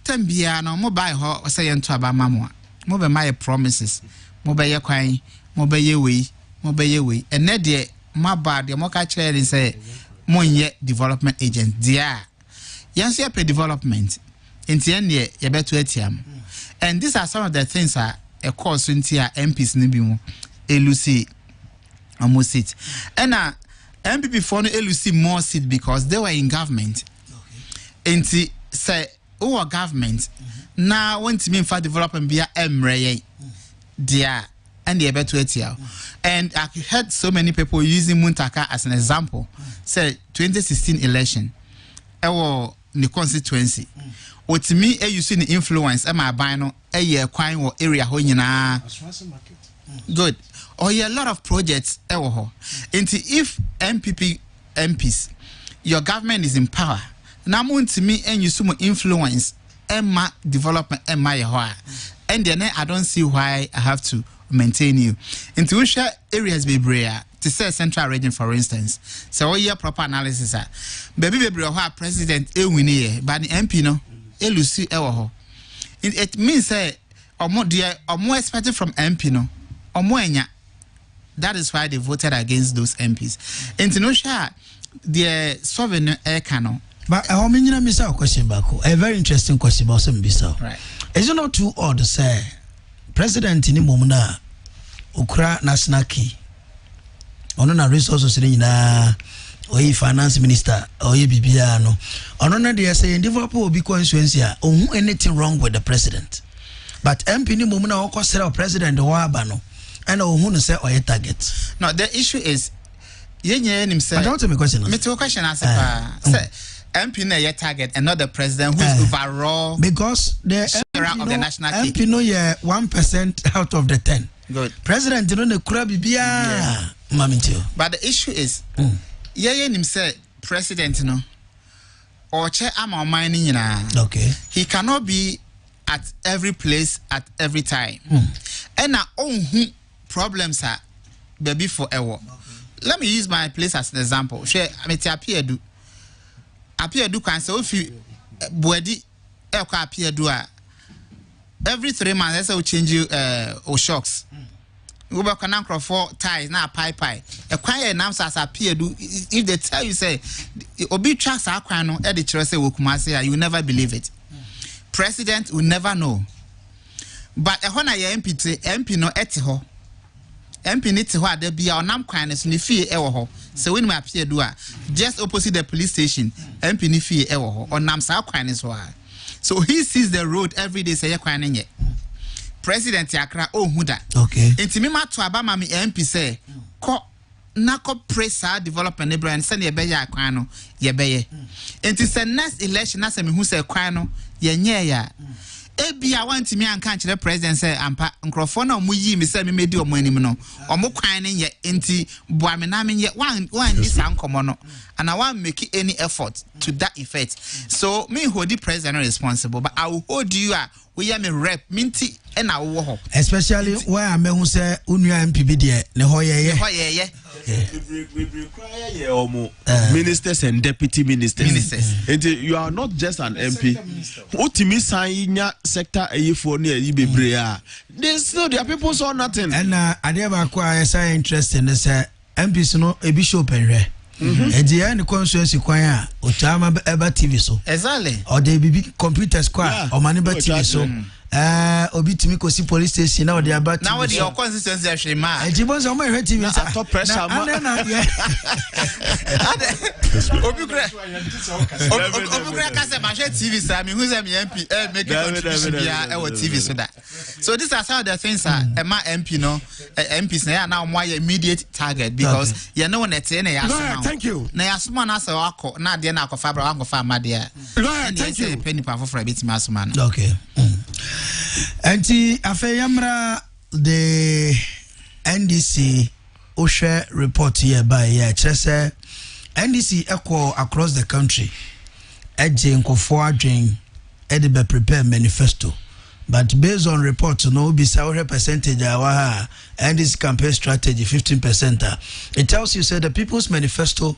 tembia no mo buy ho say ento aba mamwa. Mo be my promises. Mo be ye kwan, mo be ye we. And that day, my bad, the Moka chair say, Monye development agent, dear. Yancy pay development. In the end, you better ATM. And these are some of the things that a course in tia MPs Nibimu, Elusi, almost it. And MPP for Elusi more seat because they were in government. And say, our government now want to mean for development be a emre dia and the better to and I heard so many people using Muntaka as an example. Say 2016 election, our the constituency. What me you see the influence am I buying a year quine or area hoina good or a lot of projects into if MPs your government is in power now to me and you some influence Emma development and my and then I don't see why I have to maintain you into which areas be brea to say central region for instance so all your proper analysis baby president winnie but the MP no elusi ewo it means say or more expected from MP no or more that is why they voted against those MPs into no share the sovereign air canal. But how many miss our question back? A very interesting question about some bisa. Right. Is it not too odd to say President in Mumuna Ukra Nasnaki on a resources in or finance minister or Bibiano on they are saying Liverpool be constituency or anything wrong with the president. But MP ni Mumuna or Costa president or Abano and who say or a target. No, the issue is himself. I don't have a question. Me to question answer. MP na your target and not the president who is overall because the MP of the national MP no 1% out of the 10. Good. President you know the krabi bia mamintio. But the issue is himself president no or chair am mining okay. He cannot be at every place at every time. And now who problems are baby for ever. Let me use my place as an example. Share appear do can say if you body appear do every 3 months that's how change you or shocks. We work on anchor for ties now pie a quiet announcers appear do if they tell you say obi tracks are kwano editor say wokumase you will never believe it. President will never know. But when I MP no etiho MP need to what there be our nam kindness ni fee ewo. So when we appear do just opposite the police station, MP ni fee ewo or nam sa kindness wa. So he sees the road every day say kwanye. President Yakra huda. Okay. Inti me to abama mi MP say ko nako presa development ne brand send ye be ya kwano ye beye. Inti say next election na say me hu say kwano ye nye ya. Ebi I want me and can't the president say ampa nkrofo na omuyi me say me medi omo anim no omo kwan ne ye enti boame na me ye one this ankomo no and I want make any effort to that effect. So me hold the president responsible but I will hold you we am a rep minti and I wo especially where I mean say unua MPB de ne ho ye we require omo ministers and deputy ministers. And you are not just an MP. Utimi sanya sector ayifo ne ayi bebre they still their people saw nothing. And ade ba ko say interest in say MPs no e bishop enwe. And the end constituency kwanya otama eba TV so. Exactly. Or they be computers kwa or maniba TV so. Obi timi ko si police station now they about now what your constituency actually ma ejibon so my TV na top pressure ma obi kra ka say ma share TV sir me who say me MP make contribution bia e wo TV so that so these are some of the things are ma MP no MPs na now mo immediate target because you know when it's na ya so thank you na ya so na say akọ na de na akọfa bra akọfa amade a thank you penny pa for bit ma so man okay. Anti afeyamra the NDC Osha report here by Chese NDC echo across the country. Edging Kofo Adwin Edibe prepare manifesto. But based on reports, no be our percentage our NDC campaign strategy 15%. It tells you say the People's Manifesto,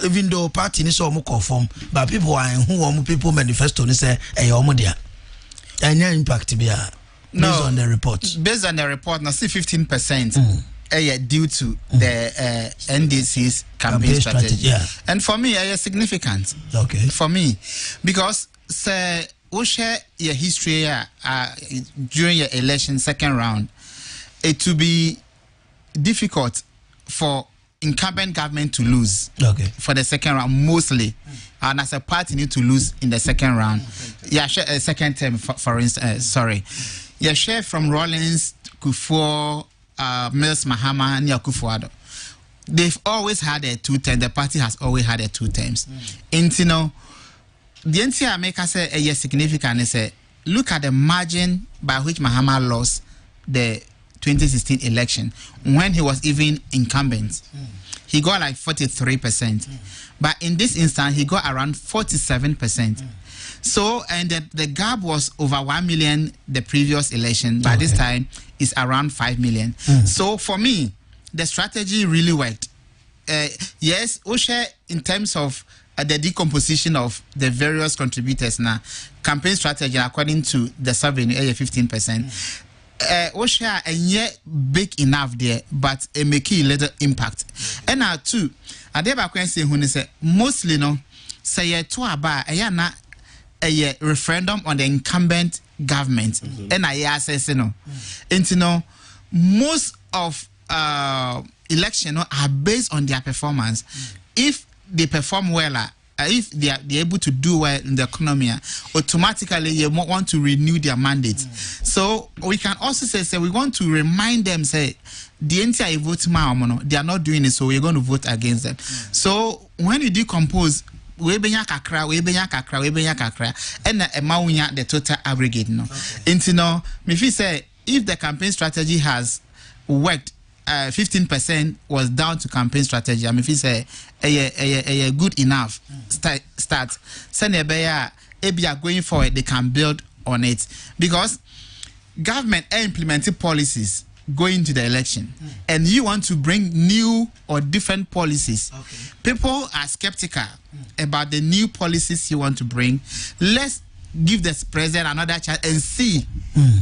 even though party is all conform, but people are who people manifesto ni say dia. Any impact be based on the report. Based on the report, now see 15% due to the NDC's campaign strategy. Yeah. And for me, significant. Okay. For me, because say we share your history during your election second round, it to be difficult for incumbent government to lose for the second round mostly, and as a party need to lose in the second round. Yeah, second term for instance. Sorry, yeah, share from Rawlings, Kufuor, Mills Mahama, and Akufo-Addo. They've always had a 2 terms. The party has always had a 2 terms. And you know, the NTI make us say a significant is look at the margin by which Mahama lost the 2016 election when he was even incumbent. He got like 43%. But in this instance, he got around 47%. So, and the gap was over 1 million the previous election. By this time, it's around 5 million. So for me, the strategy really worked. Yes, Osha, in terms of the decomposition of the various contributors now, campaign strategy according to the survey, 15%. Osha and yet big enough there, but it make a little impact. And now too, I deba kwensi when say mostly no say to aba a referendum on the incumbent government. And I say no. And you know, most of election are based on their performance. If they perform well, if they are able to do well in the economy, automatically you want to renew their mandate. So we can also say we want to remind them, say, the entire vote they are not doing it, so we're going to vote against them. So when you decompose, we benya kakra, and the total aggregate. No, and you know, if you say if the campaign strategy has worked, 15% was down to campaign strategy. I mean, if you say a good enough start, send a going forward, they can build on it because government implementing policies going to the election, and you want to bring new or different policies. People are skeptical about the new policies you want to bring. Let's give the president another chance and see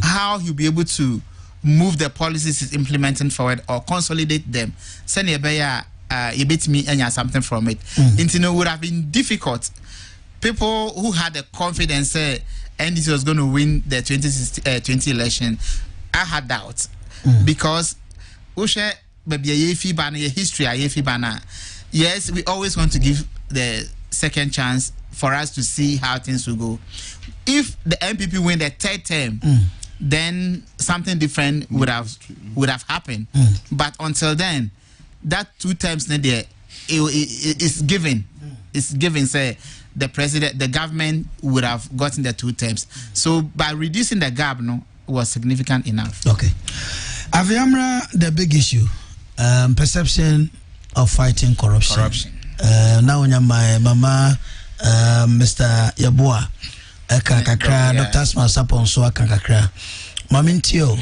how he'll be able to move the policies is implementing forward or consolidate them. Send you beat me and something from it. It would have been difficult. People who had the confidence NDC was going to win the 2020 election, I had doubts because Usha maybe a history yes, we always want to give the second chance for us to see how things will go. If the MPP win the 3rd term, then something different would have happened. But until then, that 2 terms there is given. It's given. Say the president, the government would have gotten the 2 terms. So by reducing the gap, was significant enough. Okay. Aviamra, the big issue, perception of fighting corruption. Now my mama, Mr. Yabua. Kakra, Dr. Smasapon so kakra. Mamintio,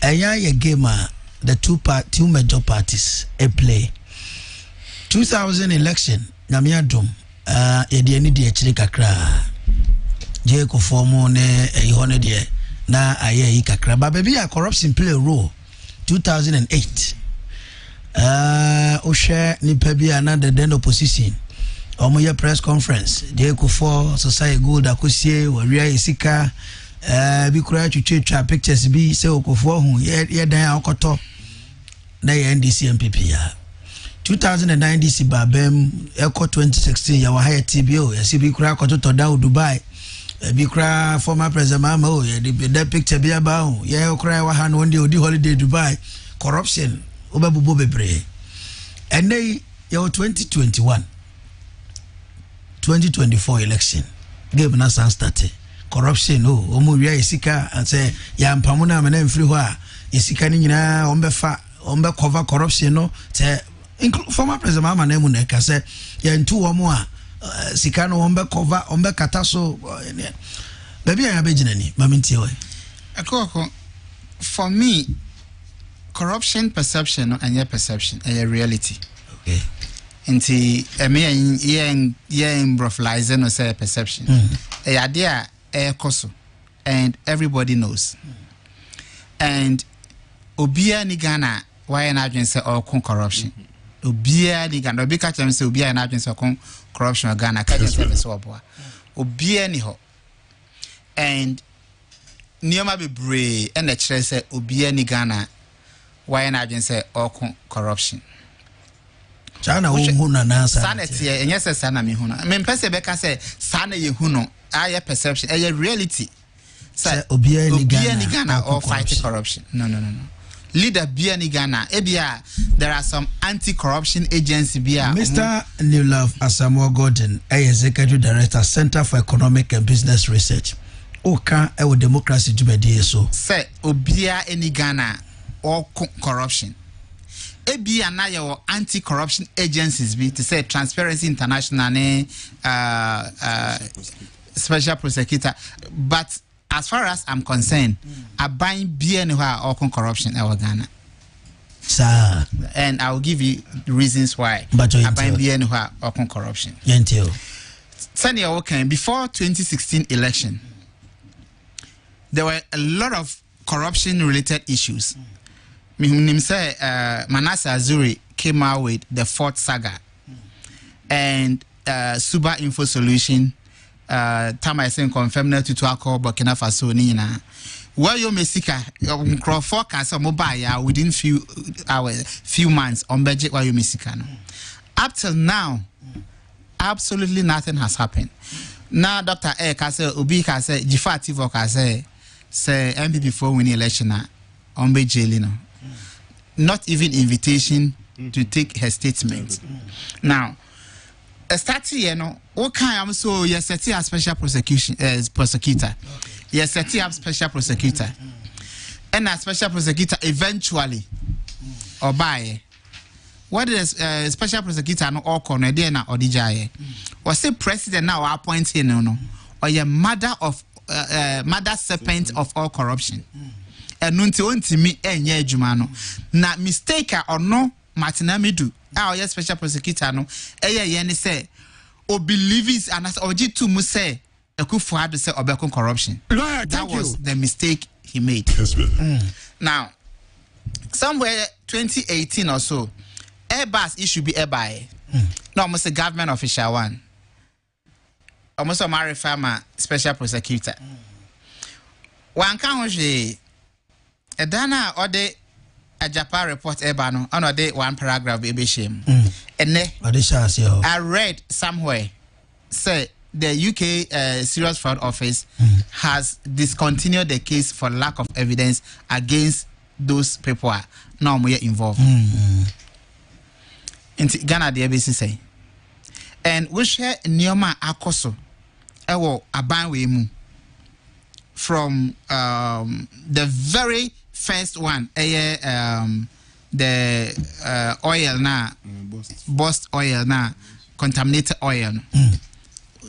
a game the two major parties a play. 2000 election, Namiadum, Ediani de Chirikakra. Jeko Formo ne a honor na aye kakra. But baby, a corruption play a role. 2008. Osha Nipebi another den opposition. Omoya press conference de Kufuor society gold akosie waria isika bi kura twetwa pictures bi se Kufuor hu ye dan akoto na ye NDC MPP ya 2009 DC babem eko 2016 ya wa high TBO ya si bi kura akoto to down Dubai bi kura former president mama o ye the picture bi aba hu ye kura wa han one day odi holiday Dubai corruption obabubo bebre and they yo 2024 election game na san start corruption omo wia isika and say ya mpamuna amena mfiri ho a isika ni nyina ombe cover corruption no say former president mama na mu na ka say ya ntu omo a sika no ombe cover ombe kata so baby ya beginani mamintie we Akuoko, for me corruption perception and your perception a reality. Okay. Inti yen broflize no say perception. A idea a koso and everybody knows. And obia ni Ghana why an agency or corruption. Obia ni Ghana obi catch them say obia an agency or corruption or Ghana catch them so boa. Obia ni ho. And nioma be brave and the church say obia ni Ghana why an agency or corruption. Obia ni Ghana why an agency or corruption. And nioma be brave and the church say obia ni Ghana why an agency or corruption. And nioma be brave and the church say obia ni Ghana why an agency or corruption. And nioma be brave and the church say obia ni Ghana why an agency or corruption. And Chana huna na sana tie enye se sana me huna me mpese beka se sana ye huno aye perception aye reality say obia ni Ghana or fight corruption no leader bia ni Ghana ebia there are some anti-corruption agency bia Mr. New Love Asamoah Gordon executive director Center for Economic and Business Research oka e democracy jubedi so say obia ni Ghana or corruption ebia na your anti-corruption agencies be to say Transparency International ne special prosecutor but as far as I'm concerned I buy bia ni wa or corruption in Ghana sir and I'll give you reasons why I buy bia ni wa or corruption yentio Sanya okay before 2016 election there were a lot of corruption related issues. Say Manasseh Azuri came out with the fourth saga and Suba Info Solution time I say confirm na to alcohol Burkina Faso ni na where you mesika Crawford can some mobile within few months on budget where you mesika no up till now absolutely nothing has happened. Now Dr. A can say Obi can say Jifati can say MP before winning election on be jail not even invitation to take her statement. Now, a starting what kind of so yes, set up special prosecutor. Yes, set up special prosecutor. And a special prosecutor eventually or by what is special prosecutor no all corner there na odijay. Or say president now appointed no or your mother serpent of all corruption. And nunti onti mi enye adwuma no na mistake or no Martina Midu our special prosecutor no ye ne say o believes and as oji mu say Akufuado say obekon corruption. That was the mistake he made. Now somewhere 2018 or so Airbus issue be Airbus no almost a government official one almost a married farmer special prosecutor one can Edana or the a Japan report ebano on day one paragraph baby shame. And I read somewhere say the UK Serious Fraud Office has discontinued the case for lack of evidence against those people now we are involved. In Ghana the ABC say. And we share Nyoma Akoso ewo abanwe mu from the very first one the oil na burst oil na contaminated oil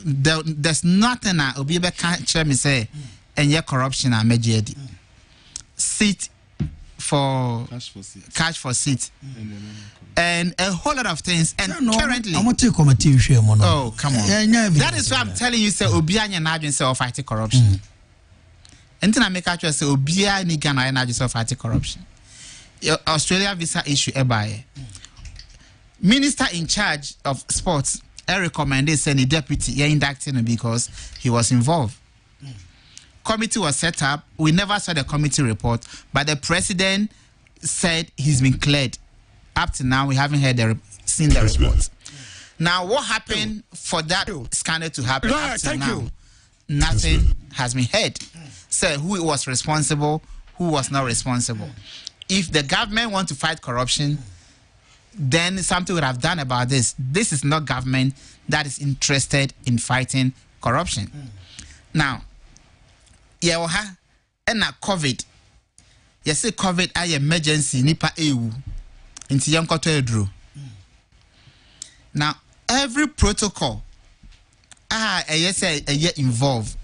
there's nothing na obi be can me say enye corruption na majedi seat for cash for seat and a whole lot of things and currently I'm take committee oh come on that is why I'm telling you say obi anya na adwen say fight corruption Entina make actually say obia ni Ghana na just fight corruption. Australia visa issue ebaye. Minister in charge of sports recommended send the deputy inducting him because he was involved. Committee was set up. We never saw the committee report, but the president said he's been cleared. Up to now, we haven't seen the report. Now, what happened for that scandal to happen up to now? Nothing has been heard. Say who was responsible, who was not responsible. If the government want to fight corruption, then something would have done about this. This is not government that is interested in fighting corruption. Now, yewaha ena COVID. Yese COVID ay emergency nipa ewu. Inti yankoto edru. Now, every protocol involved.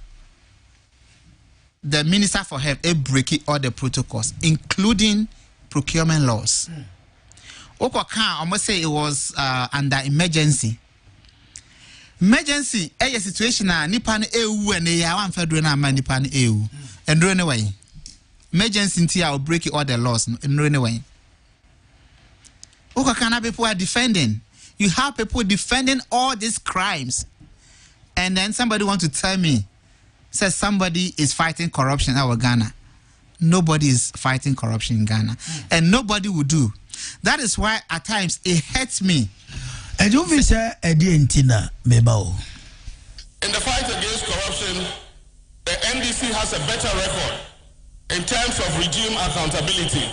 The Minister for Health breaking all the protocols, including procurement laws. Okwaka almost say it was under emergency. Emergency, a situation na nipan EU and ya wan federal na man nipan EU. And run away. Emergency ntia will break all the laws and run away. Okwaka people are defending. You have people defending all these crimes. And then somebody want to tell me says somebody is fighting corruption in our Ghana. Nobody is fighting corruption in Ghana. And nobody will do. That is why at times it hurts me And you will say Edientina Mebao. In the fight against corruption, the NDC has a better record in terms of regime accountability.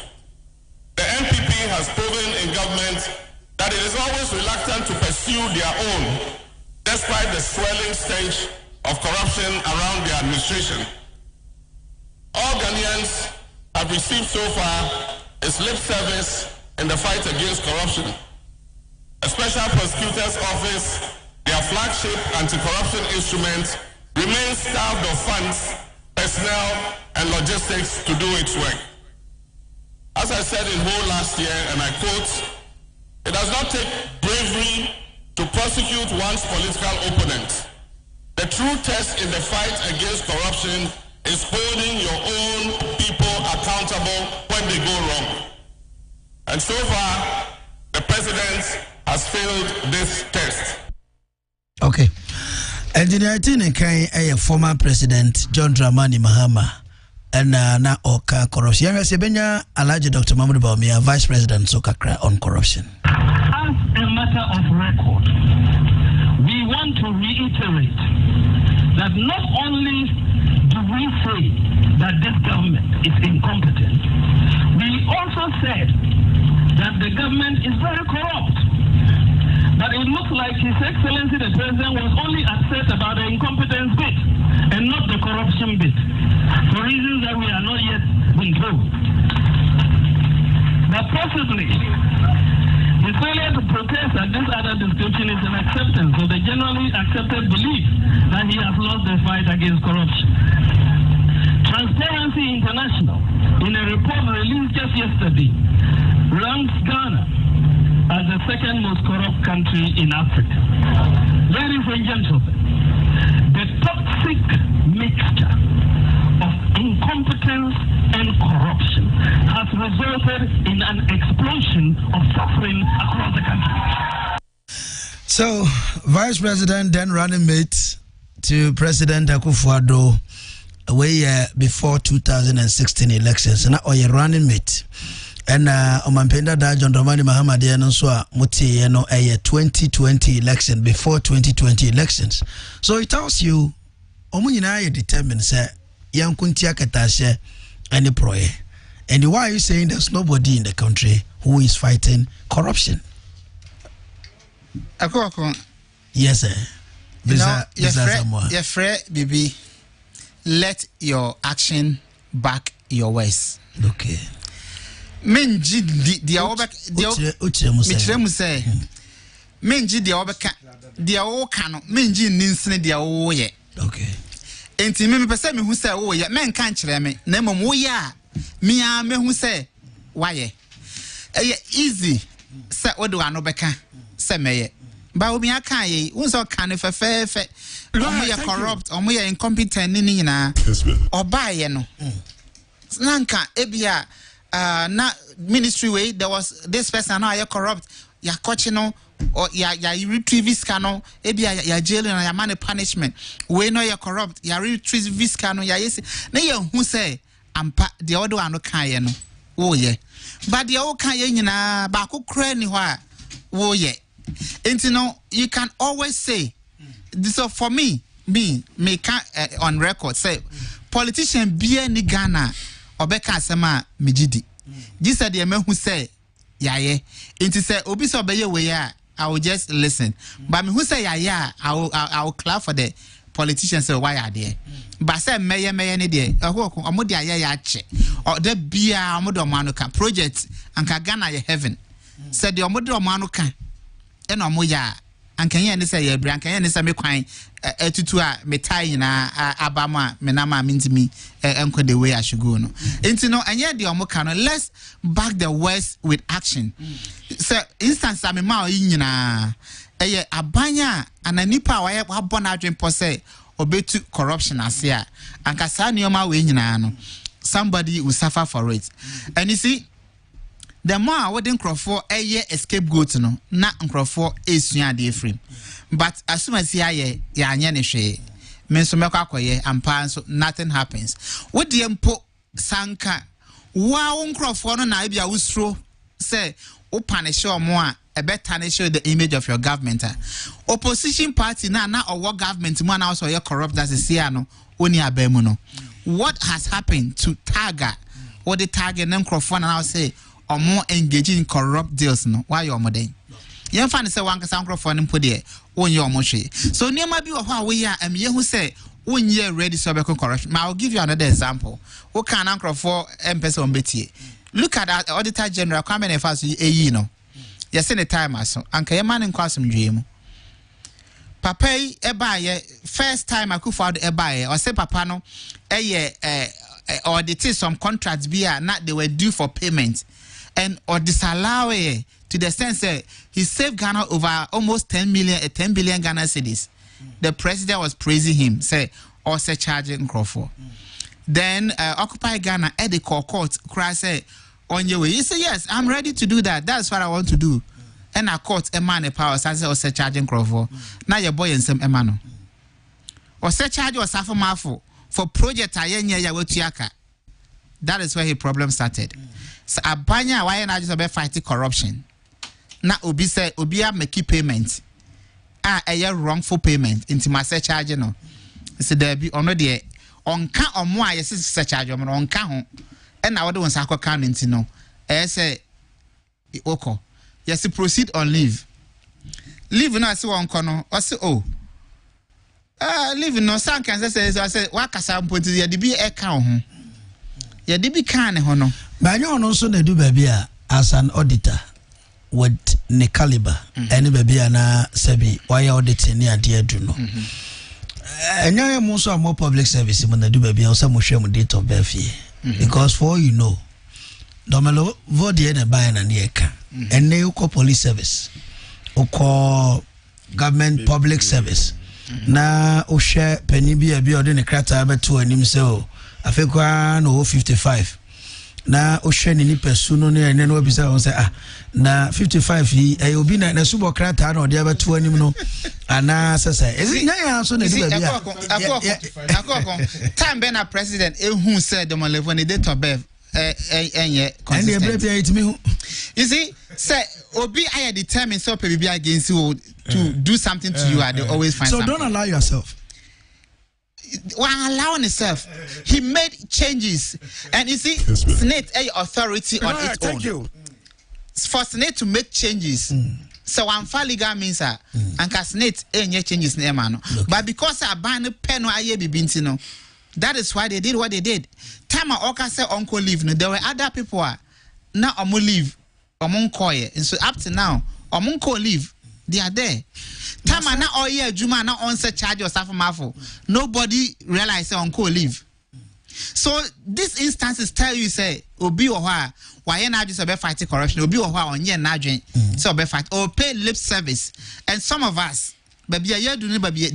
The NPP has proven in government that it is always reluctant to pursue their own, despite the swelling stench of corruption around the administration. All Ghanaians have received so far is lip service in the fight against corruption. A special prosecutor's office, their flagship anti-corruption instrument, remains starved of funds, personnel, and logistics to do its work. As I said in whole last year, and I quote, "It does not take bravery to prosecute one's political opponent. The true test in the fight against corruption is holding your own people accountable when they go wrong." And so far, the president has failed this test. Okay. Engineer Tine Kai, a former president John Dramani Mahama, and na Oka corruption. Yes, Sebenya Alaji Dr. Mahmoud Bawumia, vice president Sokakra on corruption. As a matter of record, we want to reiterate that not only do we say that this government is incompetent, we also said that the government is very corrupt. But it looks like His Excellency the President was only upset about the incompetence bit and not the corruption bit, for reasons that we are not yet been told. But possibly, his failure to protest at this other description is an acceptance of the generally accepted belief that he has lost the fight against corruption. Transparency International, in a report released just yesterday, ranks Ghana as the second most corrupt country in Africa. Ladies and gentlemen, the toxic mixture of incompetence and corruption has resulted in an explosion of suffering across the country. So, Vice President, then running mate to President Akuoko Kwarteng, way before 2016 elections, and now you're running mate. And Omampenda da John Dramani Mahama de no so muti no 2020 election before 2020 elections. So it tells you omunyina ye determined say yankunti akatashe any proye. And why are you saying there's nobody in the country who is fighting corruption? Akuoko. Yes, sir. Your friend Bibi, let your action back your ways. Okay. Menji dia mitremu say menji dia obeka dia wo ka no menji ninsene dia wo ye. Okay. Enti me pese me hu say wo ye men kan kire me na mom wo ye a me a me hu say wa ye easy say odo ano beka say me ye ba obi aka ye won so kan fefefe omo ye corrupt omo ye incompetent ni nyina oba ye no nanka ebia na ministry way there was this person now corrupt ya coach no or ya retrieve scano ebia ya jail na ya man punishment we no ya corrupt ya retrieve scano ya yes na ya hu say ampa de odo ano kan ye no wo ye but de o kan ye nyina ba ko kra ni ho a wo ye enti no you can always say so for me can on record say politician bia ni Ghana obeka asema mejidi gisa de mehu say yaye enti say obi so obeye we ya I will just listen but me who say yaye I will clap for the politicians say why are there but say meye ne de ehoko omode aye ya che o da bia omode omano kan project anka Ghana ye heaven say de omode omano kan e no omoya anka ye ne say ye bra anka ye ne say me kwan etutu a metai na abama menama mintimi enko the way I should go no enti no anya de omoka no let's back the words with action so instance am ma nyina eye abanya ananipa wa abona adwen po say obetu corruption ase a anka sa nioma we nyina no somebody will suffer for it and you see the more wedding crofo eye scapegoat no na crofo esua de frame but as soon as ya anya ne hwe me so mekọ akoye ampa so nothing happens what the empo sanka wa crofo no na bia usro say o punish omo a a better show the image of your government. Opposition party na or what government man also you corrupt as a Siano, only a bemuno. What has happened to Targa or the Target microphone and I'll say or more engaging in corrupt deals no? Why you more then? You find say one microphone and put there on your moshi. So near my be how we are and you who say 1 year ready so corruption. I'll give you another example. What can uncle for M-Pesa on BT? Look at that Auditor General coming and fast a no. Yes, in the time I saw Uncle man in Quasum dream. Papa e buy first time I could find a buyer or say papa no a year or they take some contracts be not they were due for payment and or disallow to the sense that he saved Ghana over almost 10 billion Ghana cedis. The president was praising him, say, or say charging Crawford. Then Occupy Ghana at the court cry say on your way. He say, yes, I'm ready to do that. That's what I want to do. And I caught a man a power say or say charging Crawford. Now your boy and some emano. Or say charge or suffer marfo for project ayenya ya wetiaka. That is where his problem started. So abanya why not just about fighting corruption. Now obi say obi make payment. A wrongful payment into my charge no. So there be on there on count or more yes charge on count and now the ones I count into no. Say oko. Yes, proceed on leave. Leave no say one corner or say oh. Leave no some can say I say waka some point ya be account. Ya be can hono. But you also do baby as an auditor. With ne caliber any baby na sebi why auditing near dear do no and I am also more public service when they do baby also mo share mo date of birth because for all you know domelo vote the buy and near ka and they call police service or call government public service na o share penny be a or the crata be to him so I think no 55 na o share ni person no and then we be say na 55 yi e obi na subo krata na ode abeto anim no ana sese is it na so na de ba Akuoko time be na president ehun said dem level ni date of birth enye consistent you see say obi I determined so pe be against you to do something to you they always find so something. Don't allow yourself. While allowing himself, he made changes, and you see, Senate authority on its own. Thank you. For Senate to make changes, so one legal means and Senate any changes in Emano. But because I ban a pen or I be bintino, that is why they did what they did. Time I Oka said uncle leave, no, there were other people now omu leave, omu koye, and so up to now, omu ko leave. They are there. Time na all year Juma na onset charge or suffer marfo. Nobody realize on call leave. So these instances tell you say obi or why na just about fighting corruption, obi or on year na join so be fight or pay lip service. And some of us baby do baby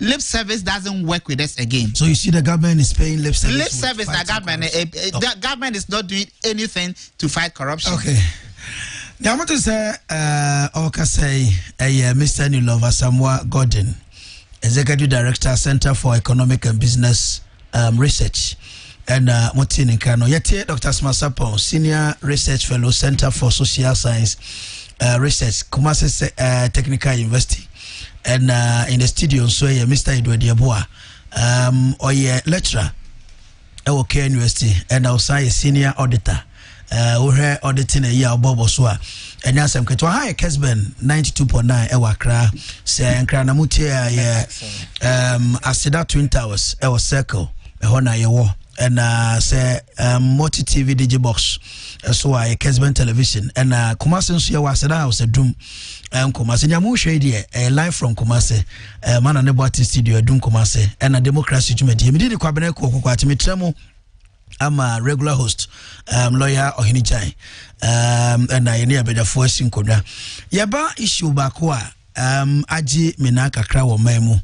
lip service doesn't work with us again. So you see the government is paying lip service. Lip service the government is not doing anything to fight corruption. Okay. Now, I want to say, Mr. Nilova Samoa Gordon, Executive Director, Center for Economic and Business Research, and Motini Kano. Yet, Dr. Smasapon, Senior Research Fellow, Center for Social Science Research, Kumasi Technical University, and in the studio, so Mr. Edward Yabua, lecturer, OK University, and also a senior auditor. We hear auditing a year Bobo Swa and Yasam Ketwa High Kessben 92.9 Ewakra say and Kranamutia Asida Twin Towers Ewa Circle Hona Yawo and say multi TV Digibox so I Kessben television and Kumasin Suya Wasada was a doom Kumasi Yamu Shady a live from Kumasi man and the studio Doom Kumasi and a democracy to me did the cabinet Kwatimitremo. I'm a regular host, lawyer Ohinijai, and I near better force in Koda. Yaba issue bakwa, Aji Minaka Kraw Memo,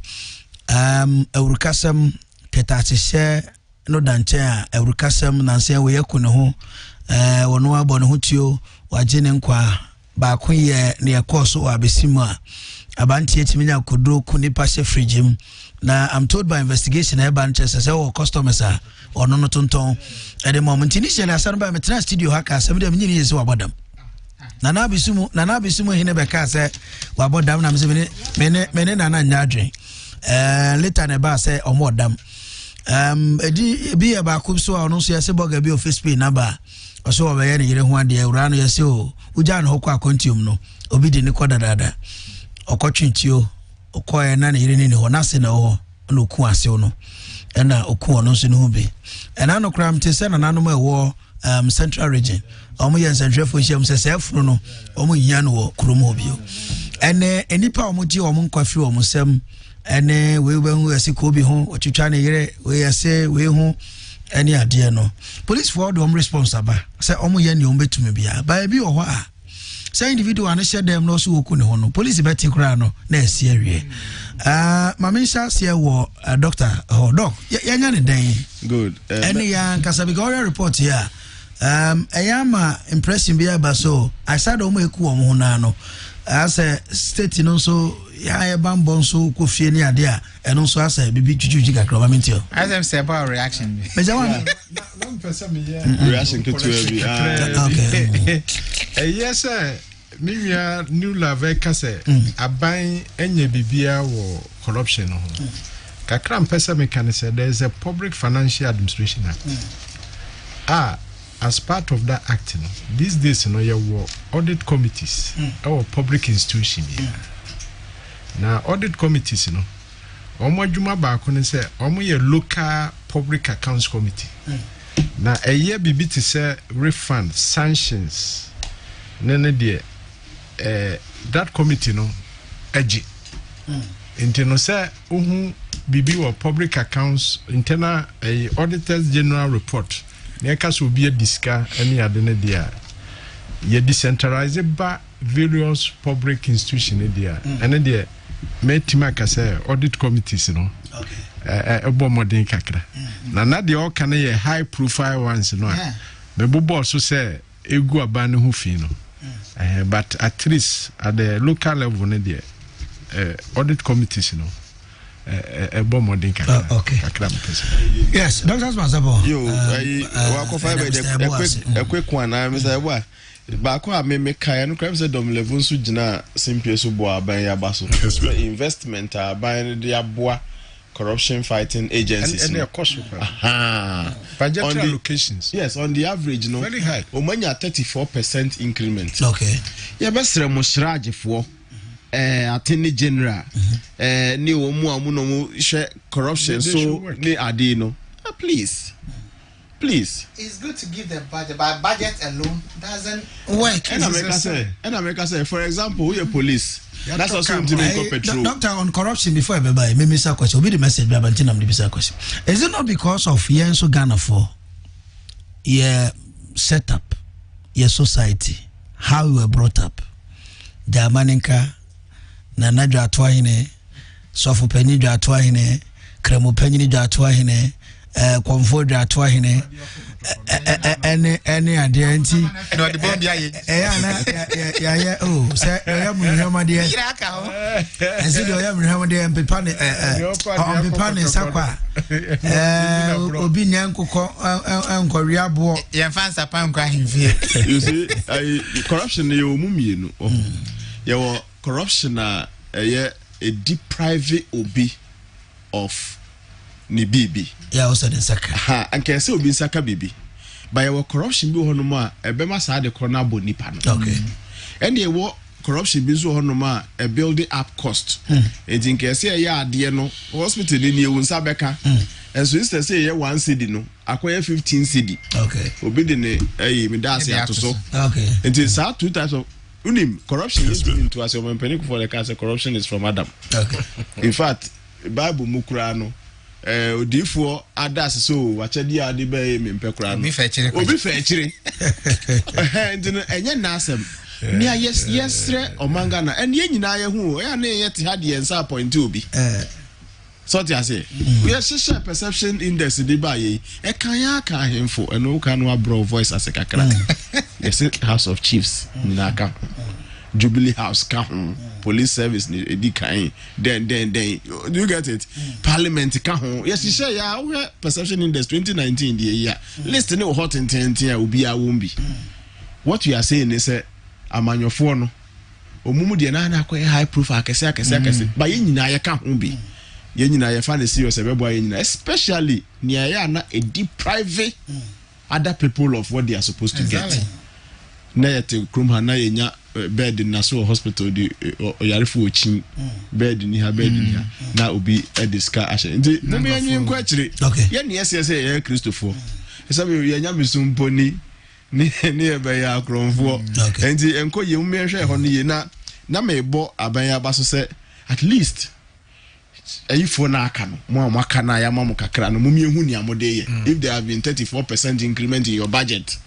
Eurukasam Ketati share no dantea, Eurukasam Nancy Wayakuno, Wanoa Bonhutio, Wajinenkwa, Bakuye near Koso or Abisima, Abanti Mina Kudu Kunipashe Frijim. Now I'm told by investigation branches as our customers are or no tonton at the moment initially I started by my studio hacker 7 years about them. Nana bisumu hine beka say wabo dam na me mene nana nyadwen later ne ba say omodam edi bi e ba ko so ono so yase boga bi office pay number so obaye ne yire ho ade ewura no yase o uja no hokwa kontium no obi de ne kodadada okotwentio okoye na ne yire ne ho na se na ho na oku ase no na oku ono so ne ho be ena no kram te se na nanom ewo central region omo yen central for sham se sefro no omo hia no wo kromo obio ene enipa omo ji omo nkwafi omo sem ene we hu asiko bi ho otwitwa ne yire we yase we hu ene ade no police for the responsible say omo ye ne omo betumi bia ba bi oho a say individual an share dem no so woku ne ho no police beti kra no na esi awie mama sha se wo doctor doc yanya ne dan good ene ya nkasa bi go report here ayama impression bia ba so I said omo eku omo ho na no as a state no so ya bambon so ko fie ni ade a eno so asa bibi twitwi kakra ma mentio as am say about reaction me jawan non person me reaction to every okay yes mimia new lave kase aban enye bibia wo corruption ho kakra mpesa me kan say there is a public financial administration act as part of that act these days you know audit committees or public institutions now audit committees omo adwuma ba ko ne say omo ye local public accounts committee na eye bibi ti say refund sanctions nene de that committee agi intino say uhu bibi wa public accounts internal auditors general report neka so be a diska any adene dia ye decentralize ba various public institutions dia and dia metima ka say audit committees ebo modern kakra na dia o kan ye high profile ones me bobo so say egu aba ne ho fi but at least at the local level ne dia audit committees ebo modern kakra kakra yes Dr. Masabo yo wa ko fa be a quick one na me say boy ba ko a me kai no kram say dom level so gina simple so bo aban ya ba so investment aban de aboa corruption fighting agencies and their cost budget allocations yes on the average very high o manya 34% increment okay ya besre mo shragefo attorney general ni wo mu amu no mu hwe corruption so ni ade no please it's good to give them budget but budget alone doesn't work and America say for example we police that's also to make petrol doctor on corruption before everybody me miss a question be the message be abanti nam the bisa question is it not because of yenso Ghana for your setup your society how you were brought up Jamaninka na nadwa atwa hine sofu penyi dwa atwa hine kremo penyi ni dwa atwa hine konfo dwa atwa hine ene ade anti no the bomb ya ya oh say ya munhama de iraka ho ensi de ya munhama de mpepa ne mpepa ne sakwa obi nyankoko enkori abo ye fansa pan kwa himfie you see corruption ye omumienu ye corruption a deprive obi of ni bibi ya also the saka ha anke say obi saka bibi by your corruption bi hono ma ebema sa de corona boni pa no okay and ye wo corruption bi so hono ma a building up cost enti nke say ya ade no hospital ni ewu nsa beka and so instead say ye 1 cedi no akoye 15 cedi okay obi de ne me da say atoso okay enti sa two types of corruption is into as your panic for the case corruption is from Adam. Okay. In fact, Bible mukura no odifo adas so wachedi ade be mempe kura no. Obi fe chire. Ntino enye na asem. Nia yesre omanga na ene nyina ye hu ya na ye te hade ensa point obi. So ti ase. We share perception index de ba ye. E kan ya kan hemfo eno kan no abro voice as kakra. Yes, House of Chiefs naka. Jubilee House ka police service ni edi kan then do you get it parliament ka yes you share ya perception index 2019 the year list no hot intent ya obi a won bi what you are saying is amanyofo no omumu de na akọ high profile akese ba ye nyina ye ka ho bi ye nyina ye fa ne serious ebebo ye nyina especially near ya na a deep private other people of what they are supposed to get na yet krum ha na ye nya bed in Nassau hospital di oyarefo ochi bed ni ha na obi ediska ashe nti no me anyi nkwa chire ye ne yesese ye Christopher esabe ye nya misumpo ni ebe ya akromfo enti enko ye mmehwe ho no ye na mebo aban ya baso se at least ayifo na aka no mo amaka na ya mamu kakra no mumie hu ni amode ye if there have been 34% increment in your budget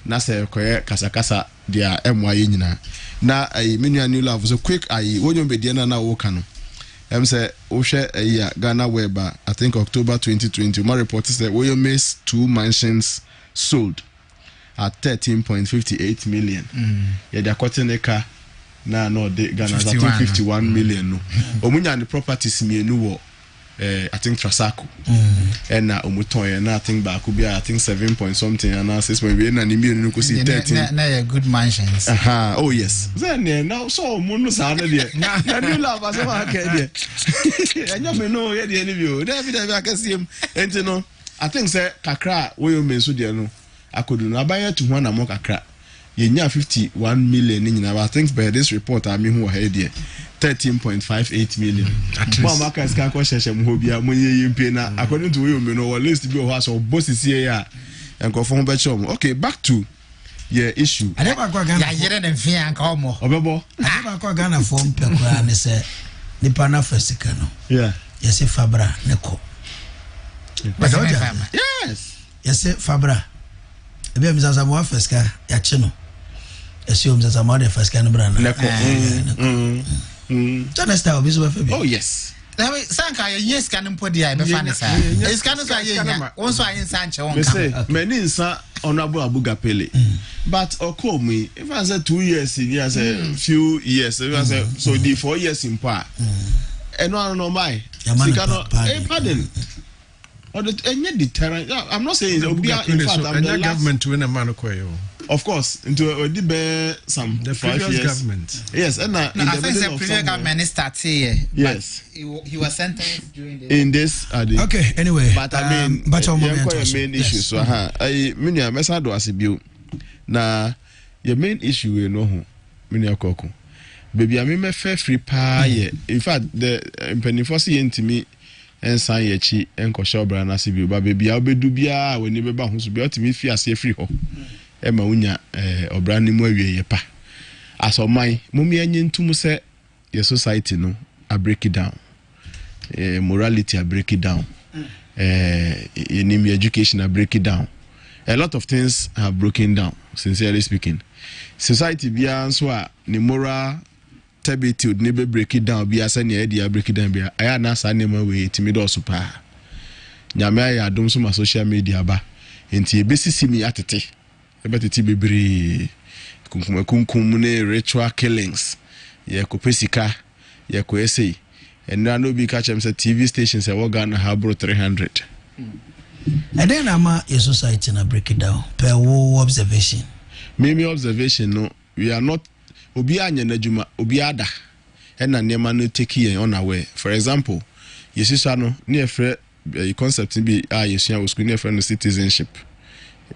na se koye kasakasa dia emwa ye nyina na menu new love so quick wonyo bedie na wo ka no say wo hwe Ghana Weba I think October 2020 my report said we miss 2 mansions sold at 13.58 million. Yeah, they're cutting a car. No, they Ghana 51 million. No, Omunya the properties me no I think Trasaco. And now Omutoy, I think back could be I think 7 point something and now 6 point and you could see 13. Now good mansions. Oh yes. Then now so Muno sound there. Now you love us okay there. And you know yeah the interview. David I can see him. And you know I think say kakra we mean so there no. Akodu na buy to one among kakra. Ye nya 51 million ni nyina. I think by this report I mean who ahead there 13.58 million. Mama ka ska ko hyehyem ho bia monye yimpe na according to we no list bi o ha so boss sie ya enkofo ho be chom. Okay, back to your issue. I never go Ghana. Ya yere na mfia anka omo. Obebo. I never go Ghana for mpekura ne se nipa na fasika no. Yeah. Yes Fabra ne ko. Yes. Yes Fabra. Ebe mzaza mo fasika ya che no. Esi o mzaza mo de fasika no bra na. Ne ko. Oh yes. Sanka yes can podi ai be fane sa. Is can so ayenya. Won so ayin sanche won ka. Many nsa honorable Abugapele. But okomi if I say 2 years in here say few years if I say so the 4 years in pa. No my. Pardon. Or the any deterrent. I'm not saying in fact I'm the government to win a man of course, into some the previous government. Yes, and I think the previous government started here. Yes, he was sentenced during the in this. Okay, anyway, but I mean, but your main issue. So, I mean, your message was a na your main issue, you know, many Akuoko. Baby, I mean, my fair free pie. In fact, the penny into me. And sign ye chi and Koshabra and Asibu, but baby, I'll be dubia when you be bound to be out to me fear say free ho. Emma Unya or brandy more ye pa. As of my mummy and to say your society no, I break it down. Morality I break it down. You name your education I break it down. A lot of things have broken down, sincerely speaking. Society beyond swa ni moral to never break it down be as any idea break it down be I na sa name we timido super nyame ya dom so ma social media ba enti ebesisi mi atete ebetete bebre kunkum ne ritual killings ye ko pesika ye ko essay and no be catch them say TV stations e wo Ghana ha bro 300 and then ama your society na break it down per observation me observation no we are not obi anya na djuma obi ada na nema no take yen on away. For example, yesisa no na efre concept bi yesua wo school na efre no citizenship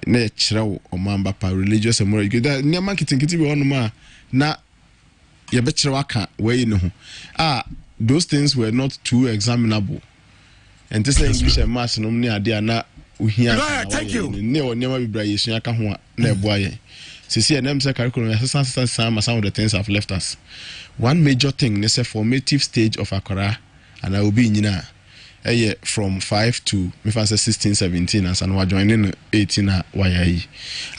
na chirawo omamba pa religious and moral that nema kitinkiti bi onuma na ye be chirawo aka we no ho those things were not too examinable and this English and maths no ne ade na ohia thank you ne nema bi bra yesua ka ho na eboa ye see and curriculum some of the things have left us. One major thing is a formative stage of Akara and I will be in from 5 to 16, 17 and some joining 18 YIE.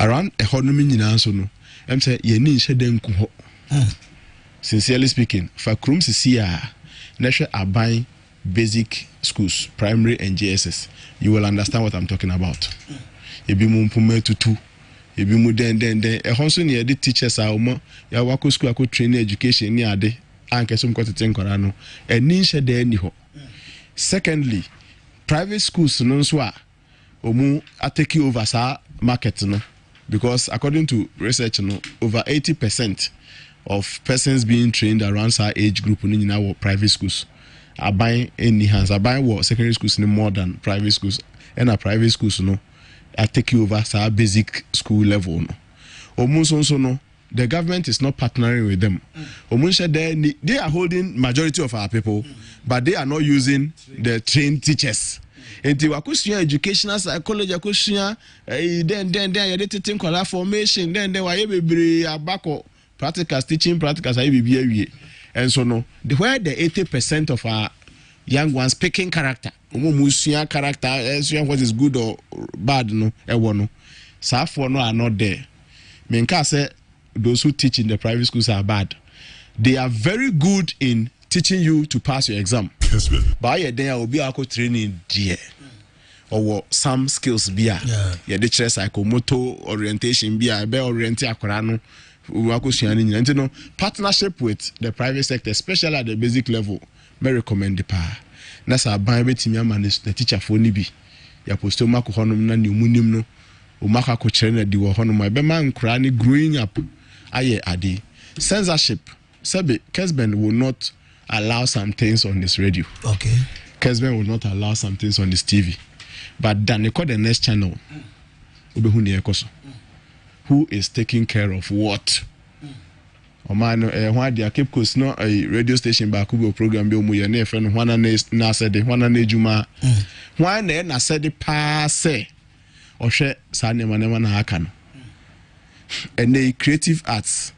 Around a honeymoon in answer no. I'm saying ye need shedden kuho. Sincerely speaking, for Krums is here, Nesha are buying basic schools, primary and JSS. You will understand what I'm talking about. You be mumpume to 2. Ebi mu den ehonso ne the teachers are omo ya wako school ako training education ni ade ankeso mkotete nkora no eni nhye de ni ho. Secondly, private schools no nso a omu atake over sa market no because according to research, over 80% of persons being trained around our age group in our private schools are buying any hands, are buying what secondary schools more than private schools, and our private schools are taking over our basic school level. Almost also the government is not partnering with them. They are holding majority of our people, but they are not using the trained teachers. And the educational psychology, then you're taking formation, then why be back practicals, teaching practicals, and so where the 80% of our young ones picking character, what is good or bad, Safo are not there. Menka say those who teach in the private schools are bad. They are very good in teaching you to pass your exam. Kessben. But there will be alcohol training there. Or some skills be yeah the chess psychomotor orientation be oriented akorano partnership with the private sector, especially at the basic level, may recommend the power. That's our Bible team manage the teacher for nibi. Ya posto mako honum na ni umunim no umaka ko chere di wo honum ebe man kra ni growing up aye ade. Censorship sabe Kessben will not allow some things on this radio. Okay. Kessben will not allow some things on this TV. But then they call the next channel. Who is taking care of what? Man, why they keep close no a radio station back who program be mu your friend one na said the one na juma. Why na said the pass or share sane manema na aka no. And the creative arts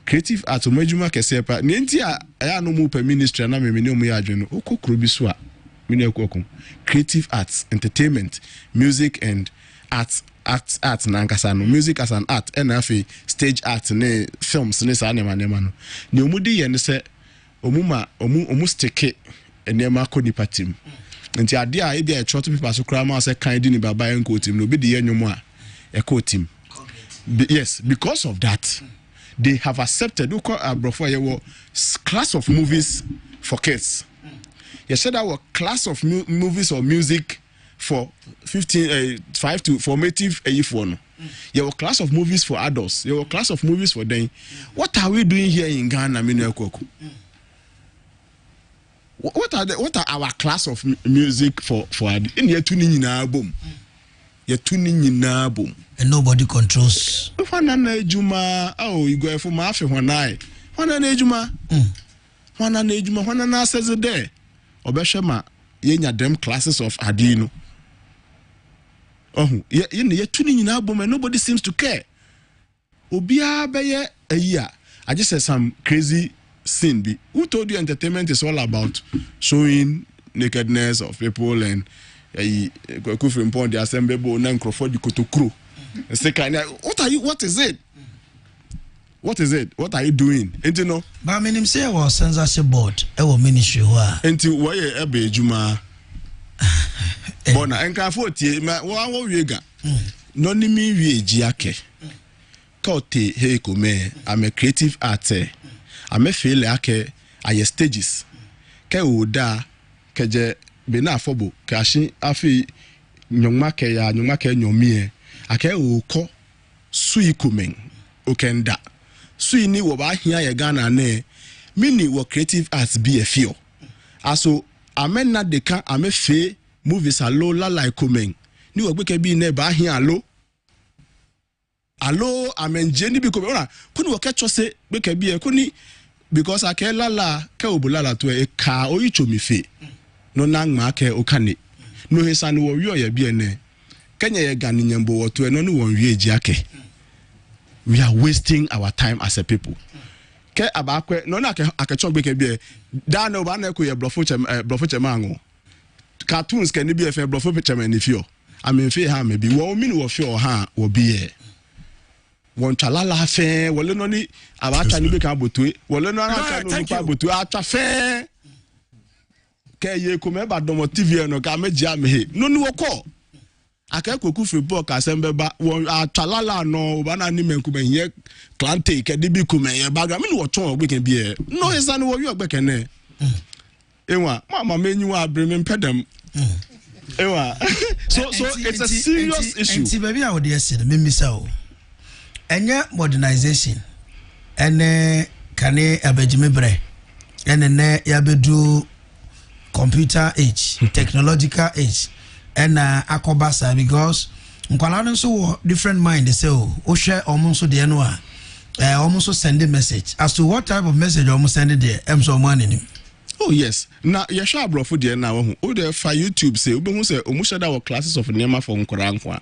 omejuma kese pa ni nti a no mu per ministry na me ni omu ya adweno okokro bi so a creative arts, entertainment, music and arts nankasa no music as an art and afi stage art ne films ne sa nema no ne omudi ye ne se omu stick enema ko nipa team nti ade a e bia short people so kra ma se kan di ni baba en ko team no bi de ye nwomo a e ko team. Yes, because of that they have accepted class of movies for kids. You said our class of movies or music for 5 to formative age one. Your class of movies for adults. Your class of movies for them. What are we doing here in Ghana, Akuoko? What are our class of music for in your tuning in album? You're tuning in album. And nobody controls. Juma, oh, you go for Mafi one eye. Juma. One says it there. Obeshama, yenya them classes of Adino. Oh, you're tuning in album and nobody seems to care. Obia beye a year. I just said some crazy scene. Who told you entertainment is all about showing nakedness of people and Kufrin Pond, the assembly board, Nancroford, the Kotokro. What is it? What is it? What are you doing? And you know, but I mean, say was censorship board, ministry. And to why a Juma Bona and Carforti, my wega. Nonimi we jiake. Kote he come. I'm a creative artist. I'm a feel like I stages. Ke uda keje bena fobo kashi afi nyomake ya nyomie. Ake uko sui kumeng okenda. Sui ni waba hiya ya Ghana ne mini wa creative arts be a feel. Aso amen na deka ame fe movies alo la like kumeng. Ni wabeke bi ne ba hiya alo amen jeni bi kumeng. Ona kuni wakacho se beke bi kuni because ake la ke obulala to e ka oyicho mi fe. No nang ma ke okane. No hesa ni wo wi oye bi ene. Kenya ye Ghana nyambo wo to e no won wi eji ake. We are wasting our time as a people. Ke abakwe no na akechon gbeke bi da na oba na ko ye blofo chemango. Cartoons can be a fair blofo cheman if you. I mean fe ha me bi wo mi no fe o ha wo bi e. Won chalala fe wo le no ni abacha ni be kan botu wo le no aka no pa botu acha fe. Ke ye ko me ba domo TV no ka meji ame no ni wo ko. Akuoko football ka sembe ba won atalala no ba na ni menku be ye klante ke de bi ku men ye baga me no won ogbe kan bi e no esa no wo wi ogbe kan ne enwa mama menyu abrem pedam enwa so it's a serious issue enti baby a wo de ese me misa o enya modernization ene kane abejime bre ene ne yabedu computer age technological age ena akobasa because nkwala no so different mind say o share almost de no a almost send a message as to what type of message almost send there am so money. Oh yes. Now you share brofo there now who there for YouTube say we say almost that classes of nema for nkora nkwa.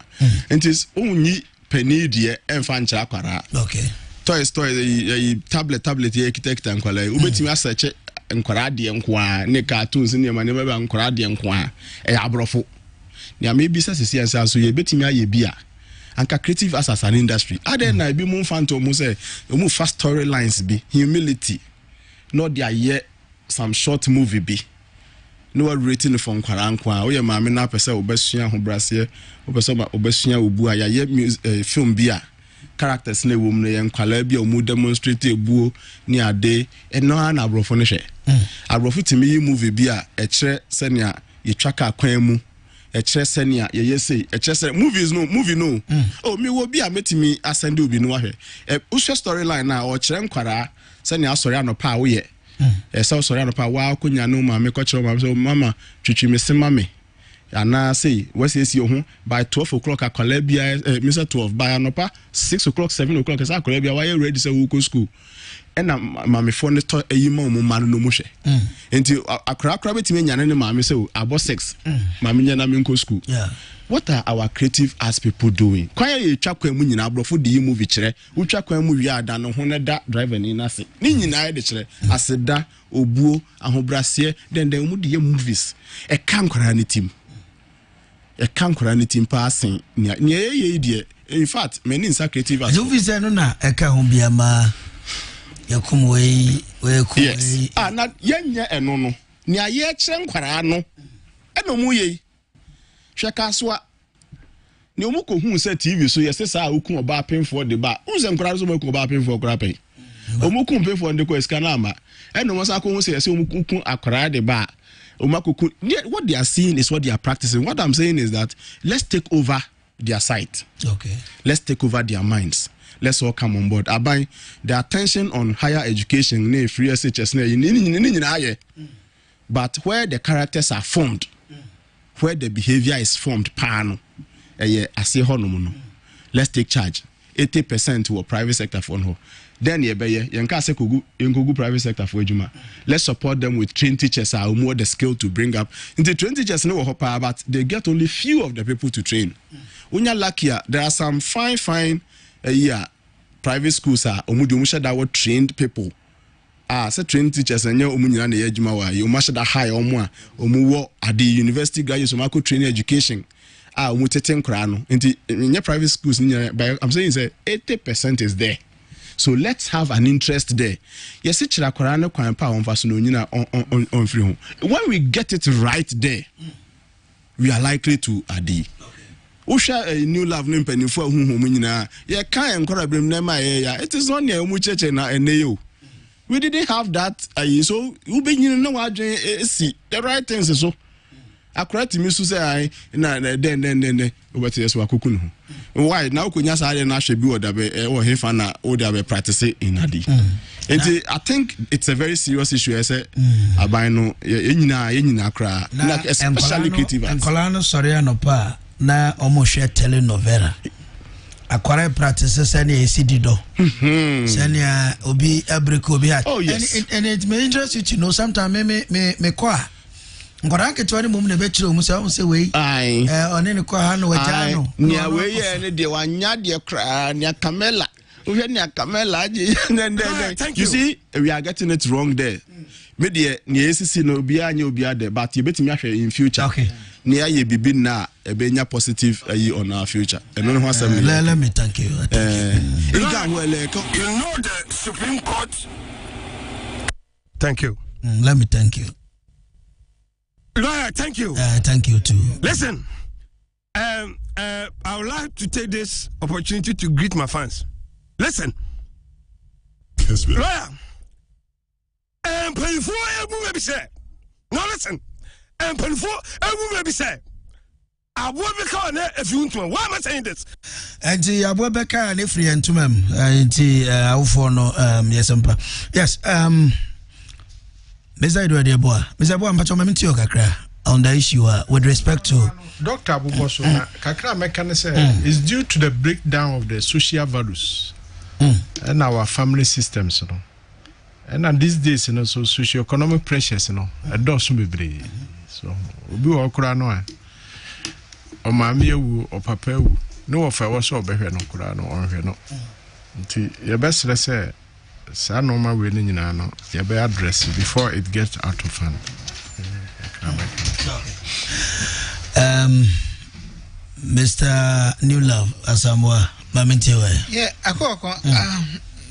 It is only penny there emfa ncha akwara. Okay. Toys tablet ye architect nkwala ubetimi asearch nkwara de nkwa ne cartoons ne ma ne ba nkwara de nkwa abrofo. Nya maybe say so ye betimi aye bia anka creative as an industry. Other na be mo fanto mo say mo fast storylines be humility not their year some short movie be no rating from kwarankwa o ye maame na pese obesua ho brase obesua obu aya ye film bia characters na wo mne ye nkwala bia o mu demonstrate ebuo ni ade eno na abrofo ne hwe abrofo timi yi movie bia e kire senia ye twaka kwan mu e kire senia ye yese e kire se movie no oh me wo bia metimi asende obi no ahwe usho storyline na o kire nkwara senia asori anopa wo ye so sorry no pa wa akunya no ma me kochiro ma so mama twitwi me sema me ana say we say ho by 12 o'clock akola bia Mr 12 by no pa 6 o'clock 7 o'clock say akola bia why ready say we go school ena ma me phone to eyima mo ma no mo hwe enti akra betime nyane ne ma me say abo 6 ma me nyana me go school. Yeah. What are our creative as people doing? Kwaya ye twa kwan mu nyina abrofo de movie kire. Wo twa kwan mu wi ada no ho ne da driver ni na se. Ni nyina de kire. Aseda obuo ahobrase den mu de movies. E kan kwara ni team. E kan kwara ni team passing. Ni ye de. In fact, many insa creative as. Movies no na e ka ho bia ma yakum we kum. Yes. Na yenya eno no. Ni aye kire nkwara no. Eno mu ye. Shekaswa ni omuko hu se TV so yese sa okun oba penfo de ba unse nkura so mako oba penfo okura pen omuko penfo de ko eskana ama eno mo sa ko hu se yese omuko akura de ba omako what they are seeing is what they are practicing. What I'm saying is that let's take over their sight. Okay, let's take over their minds. Let's all come on board. Abai the attention on higher education ne free SHS ne but where the characters are formed, where the behavior is formed, let's take charge. 80% were private sector for no. Then yenka private sector for ejuma. Let's support them with trained teachers who more the skill to bring up. Into trained teachers no hopa, but they get only few of the people to train. Unya lucky, there are some fine private schools are that were trained people. So trained teachers and your umunyana ne ejuma wa you must that high omu at the university graduates so training education umutete nkra no in your private schools I'm saying say 80% is there, so let's have an interest there. Yes chira kwara ne kwan pa on faso no nyina on free home. When we get it right there, we are likely to adi Usha a new love no mpanifo hu nyina ye kan nkra brem na ma ya it is not near umu cheche na eneyo. We didn't have that, so you be see the right things. So I cried to me to say, then, over to Akuoko. Why now? Could you say na should be or hefana or they practicing in Adi? And I think it's a very serious issue. I say, Abino, yenina cry, especially creative. And Colano, sorry, anopa na almost share telenovela. Acquire practices any ACD do. Senia obi abriko bi. Oh yes. And it may interest you to know sometimes me kwa. Ngora ke twani mum ne be chiro mu say we. Aye. Oni ne kwa ha no waja no. Nia we ye ne de wanya de kra nia camela. We nia camela you see we are getting it wrong there. Me de nia ACC no obi anya obi ade but you betimi ahwe in future. Okay. Near ye bibi na ebenya positive on our future. And let me thank you. You know the Supreme Court. Thank you. Let me thank you. Lawyer, thank you. Thank you too. Listen, I would like to take this opportunity to greet my fans. Listen, Kessben. lawyer, pay for every say. Now listen. And for every say, if you want, why am I saying this? And the Abubakar and Ifri and Tumem, and the Aufono, yes, Mr. Edward Boa, Mr. Boa, but I'm Kakra on the issue with respect to Dr. Abuboso, Kakra mechanism is due to the breakdown of the social values and our family systems, you know. And these days, you know, so socio-economic pressures, you know, a dozen be so we will cry no. Or mammy or papa, no affair was so better no kurano or no. Your best let's say, son, no, my winning in ano, your be address before it gets out of hand. Mr. New Love, Asamoah, Mamintiwe. Yeah, Akuoko,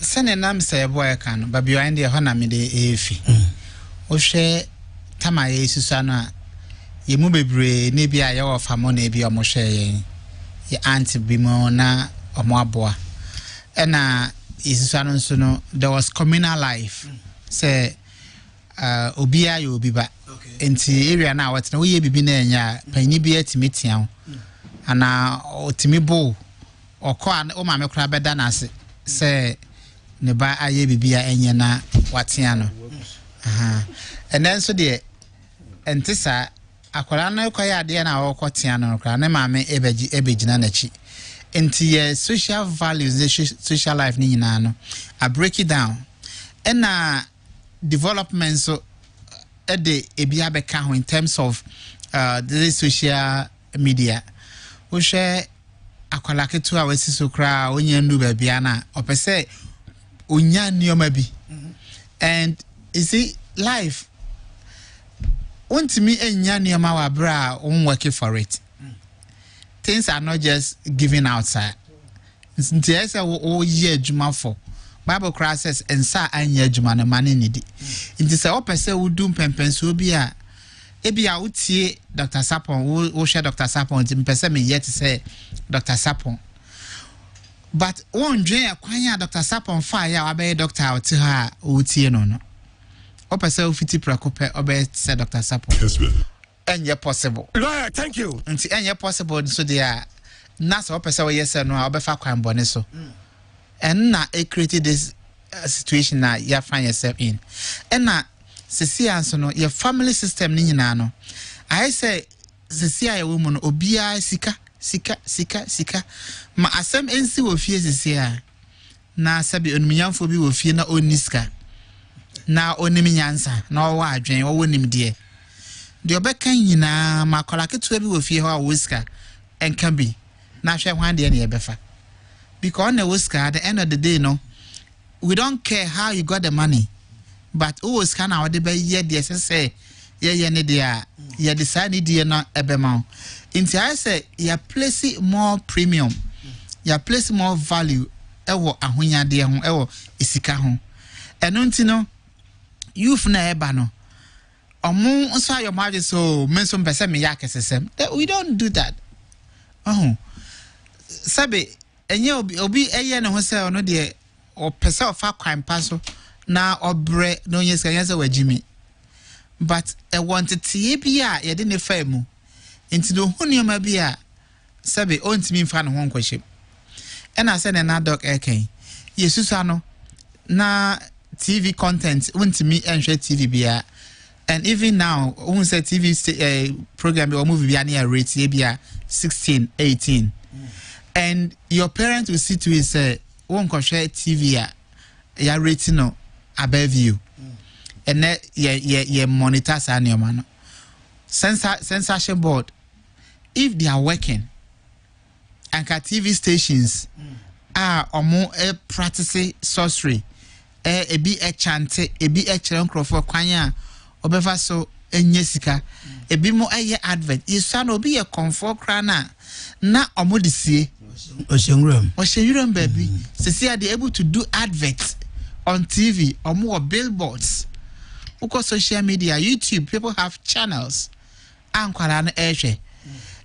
send a name say a boy can, but behind the Honami de Efi. Oshe Tamaye Susana. Ye mube bre nebi a yawo famo na ebi omo hwe ye auntie bi mo na omo aboa na isusu no nso no there was communal life say obi ayo obi ba enti area na what na we bibi na enya panyi bi atimi tia ana otimi bo okọ o ma me kura beda na ase say ne ba aye bibi a enya na watia no and then so the entisa akwara na ekoya ade na awokotia no kra na maame ebegina na chi enti social values the social life ni nyina no I break it down and development so de ebia beka ho in terms of the social media wo hwe akwala ketu a wasi so kra onya ndu ba bia na opese onya nioma bi and you see life me enya nioma wa bra working for it. Things are not just given outside. Nti ese wo ye adwuma for. Bible says ensa anya adwuma na mane nidi. Nti se opese wo dum pempenso bi a ebia utie Dr. Sapon wo share Dr. Sapon nti mpese me yet say Dr. Sapon. But one dwen akwanya Dr. Sapon fa ya wa be doctor out ha utie no. Opese ofiti prakope obe say Dr. Sapon. Kessben. Enye possible. Lawyer, thank you. Nti enye possible so there na so opese we yes no obefa kwan bone so. And na it created this situation na you find yourself in. And na sisi anso no your family system ni nyina no. I say sisi aye wo mu no obia sika ma asem ensi wo fie sisi a na sabi onumnyamfo bi wo fie na oniska na oniminyansa na owa adwen wo nimde de obeka nyina makola ketu bi wo fie ho a woska enka bi na hwe hwan de na yebefa because na woska at the end of the day no we don't care how you got the money but who was can our de be ye de say ye ne de a ye decide ni de na ebema inti I say you place more premium you place more value ewo ahonyade ho ewo isika ho eno nti no youth na eba no omo nso ayo maje so menso mpese me yakesesem we don't do that sabe enye obi eye ne ho se ono de o pese ofa kwan paso na obre no nyesa nyesa wagimi but e want tie bia ye de ne fa mu enti do hunioma bia sabe ontimi mfa ne ho nkwahye ena se ne na doc eken yesusa no na TV content ontimi enhwe TV bia and even now who say TV program or movie bia na rate bia 16 18 and your parents will see to it say won ko share TV ya rate no above you and ye monitor sa ne ma no censorship board if they are working and TV stations are omo practice sorcery ebi chante ebi chere nkrofo kwanya obefa so enye sika ebi mo advert isa no obi ye comfort krana na omodisie oshengram baby sisi are they able to do adverts on TV or more billboards uko social media YouTube people have channels ankwala na ehwe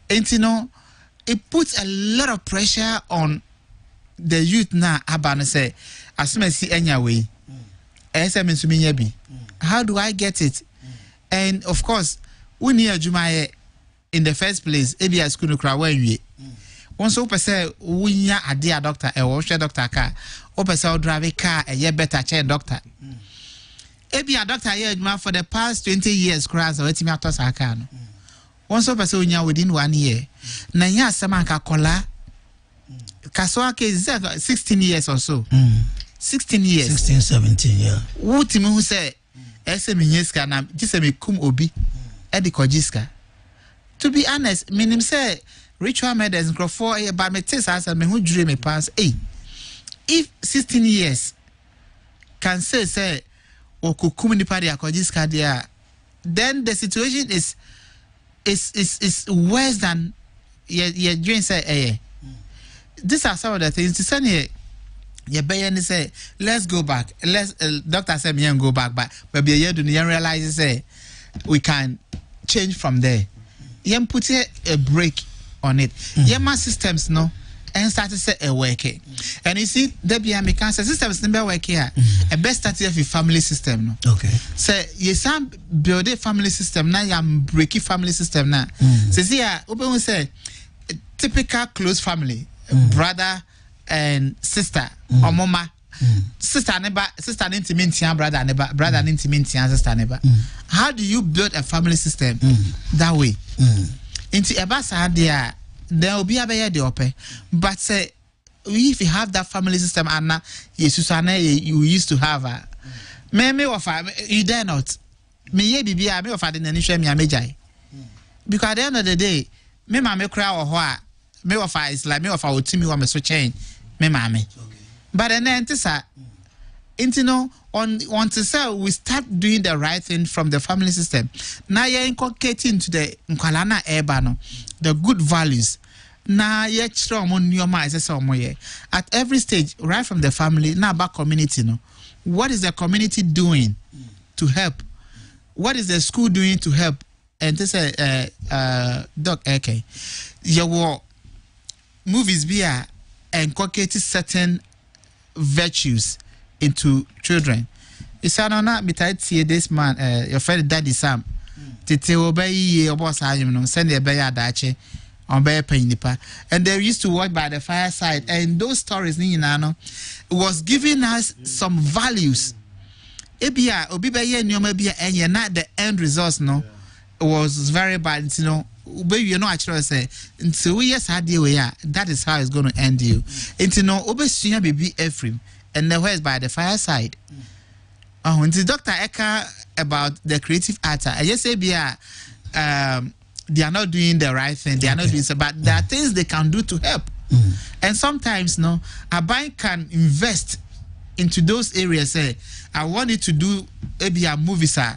enti no it puts a lot of pressure on the youth na abano say asumasi enya we bi how do I get it and of course uni adwuma ye in the first place ebi a school no kra wan wie wonso pese wunya ade a doctor e wo hwe doctor car o pese o drive car e ye better chair doctor ebi a doctor here for the past 20 years kra so etimi atos aka no wonso pese unya within 1 year na nya asema ka kola kaso ke 16 years or so 16 years 16 17 yeah wutimi hu say ese minyeska na jise me kum obi e de kojiska. To be honest, meaning say ritual medicine grow for but me test as me who dream me pass. Hey, if 16 years can say o kukum ni party akojiska there, then the situation is worse than your dream say These are some of the things to say here. Your bayan say let's go back. Let's doctor say me go back, but maybe you do not realize say we can change from there. You put a break on it. Yema systems no and start to say a working. And you see there be a cancer systems never work here. A best start with family system no. Okay. Say you some build a family system now you breaky family system now. Say here open say typical close family, brother and sister or mama. Sister intimate brother neighbor, brother intimate sister neighbor. How do you build a family system that way? Into a basa there will be a better open. But say if you have that family system and now you used to have me of you dare not. Me be me of the initial me amejai. Because at the end of the day, me mama cry or what me of is like me of our team me so change me mama. But then on to say we start doing the right thing from the family system. Now you're inculcating to the Nkwalana Ebano, the good values. Now you're at every stage, right from the family, now about community. No, what is the community doing to help? What is the school doing to help? And this Doc okay, your movies be inculcating certain virtues into children. It's not be tight see this man, your friend Daddy Sam. Tite obey your boss, send a bear dache on bear penipa. And they used to walk by the fireside, and those stories, Ninano, was giving us some values. Ebia, Obibaye, Nyomabia, and you're not the end result, no, was very bad, you know. Baby, you know, actually say, so yes, that is how it's going to end you. And you know, Obesunya baby Ephraim, and the where's by the fireside. Oh, and the Dr. Eka about the creative arts, I just say, they are not doing the right thing, they are not doing so, but there are things they can do to help. And sometimes, no, a bank can invest into those areas. Say, I want you to do maybe a movie, sir,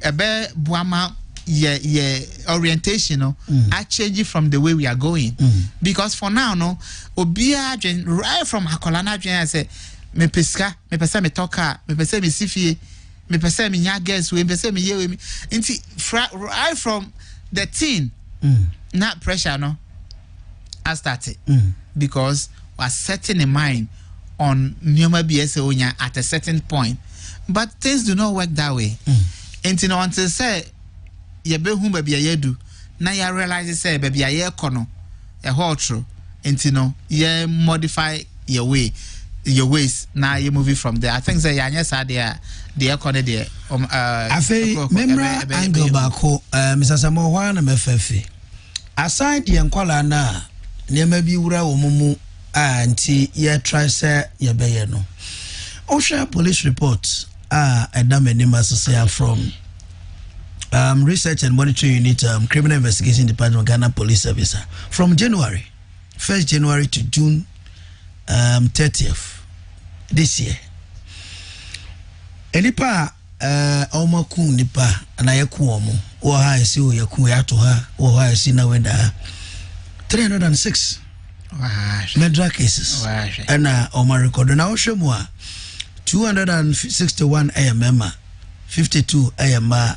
a bear buama. Orientation are changing from the way we are going because for now no obia right from Hakolana I say me pesca me pesa me toka me pesa me sifie me pesa me nya girls we pesa me ye we right from the teen not pressure no I started because we are setting a mind on nyoma BSA onya at a certain point but things do not work that way until until say ye be hu baby yedu na ya realize say baby ye kono e ho true enti ye modify your ways na you moving from there. I think say ya nya sa there the kono there afi memra angle bako Mr. Samoa na mefafi aside ye nkwala na nema bi wura wo mumu anti ye try say ye be ye no Osha police report edamenima say from Research and Monitoring Unit, Criminal Investigation Department, Ghana Police Service, from January, 1st January to June 30th this year. Enipa omakun nipa anayeku omo o ha esi o yaku yato ha o ha esi na wenda 306 murder cases and oma record na o hwemu a 261 AMM 52 AMM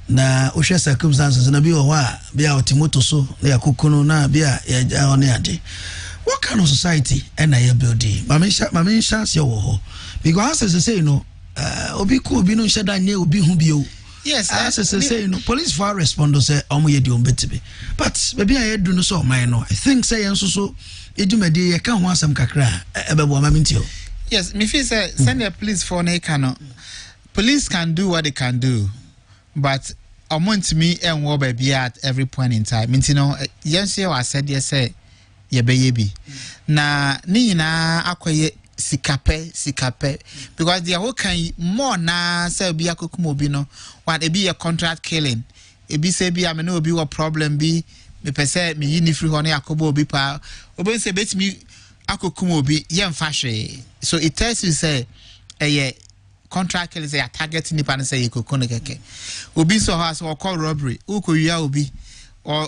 na ohwe circumstances na bi o ha bia otimoto so na yakokono na bia ya one ade. What kind of society and I building? Mamisha se wo ho because as I say obi ko obi no sheda nye obi hu bio Yes, as I say, police far respond say omo di ombetibe. But maybe I do no so my no. I think say so edumedi e kan ho asem kakra ebebo amamintio. Yes, me feel say send the police for na cannot. Police can do what they can do, but to me and wo baby at every point in time. You know, yes, I said yes, say ye baby. Na ni na akoye sikape because they are can more na say be akukumobi no what it be a contract killing it be say be I no be what problem be me per se me yini free honey akobo obi pa obi say bet me akukumobi yem fashe so it tells you say contract killing say a target nipa and say yekokone keke obi so has or call robbery ukoya obi or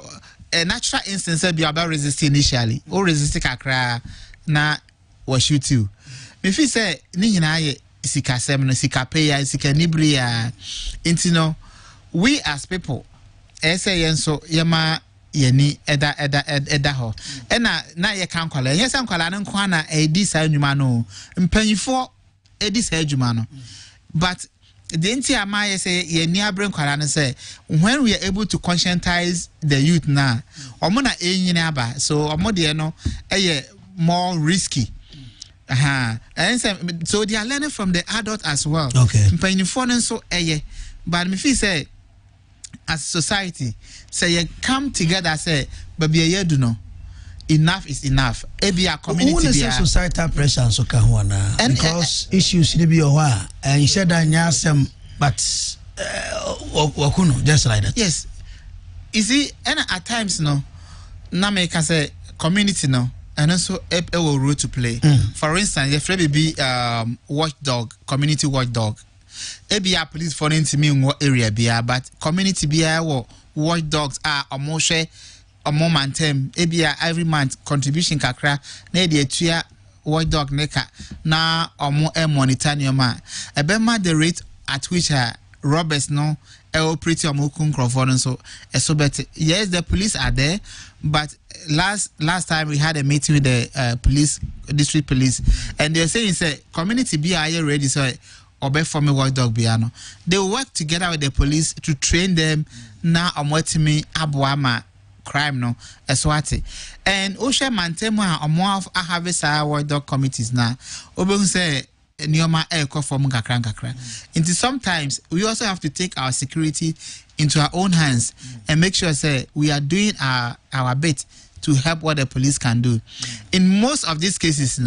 a natural instance be about resisting initially or resisting kakra na or shoot you. If you say ni nyina ye sika sem no sika pay ya sika nibri ya intino we as people say yenso yema yeni eda ho na ye kan kwala ye san kwala no kwa na edi sa nwuma no mpanyifo edi sa adwuma no but the entire amaye say ye ni abren kwala no say when we are able to conscientize the youth now omo na enyine aba so omo de no more risky. And so they are learning from the adult as well. Okay. But if you say as society, say you come together, say, but you do know. Enough is enough. Ebi a community be societal pressure so kahuana because issues need be owa and you said that nyasem but wakuno just like that. Yes. You see, and at times no, na make say community no. And also a role to play. For instance, if there be watchdog, community watchdog, be a police for to me in what area be but community be watchdogs are a more share a moment term. Be every month contribution kakra. Ne de tuya watchdog neka na or more monitor your man. A bema the rate at which robbers no pretty or more so so better. Yes, the police are there, but last time we had a meeting with the police, district police, and they're saying say community be are ready so obey for me watchdog biano. They work together with the police to train them now on what me abuama crime no eswati and osha mantemo or more of I have a watchdog committees now obe say Nioma from kakra. Into sometimes we also have to take our security into our own hands and make sure say we are doing our bit to help what the police can do. In most of these cases,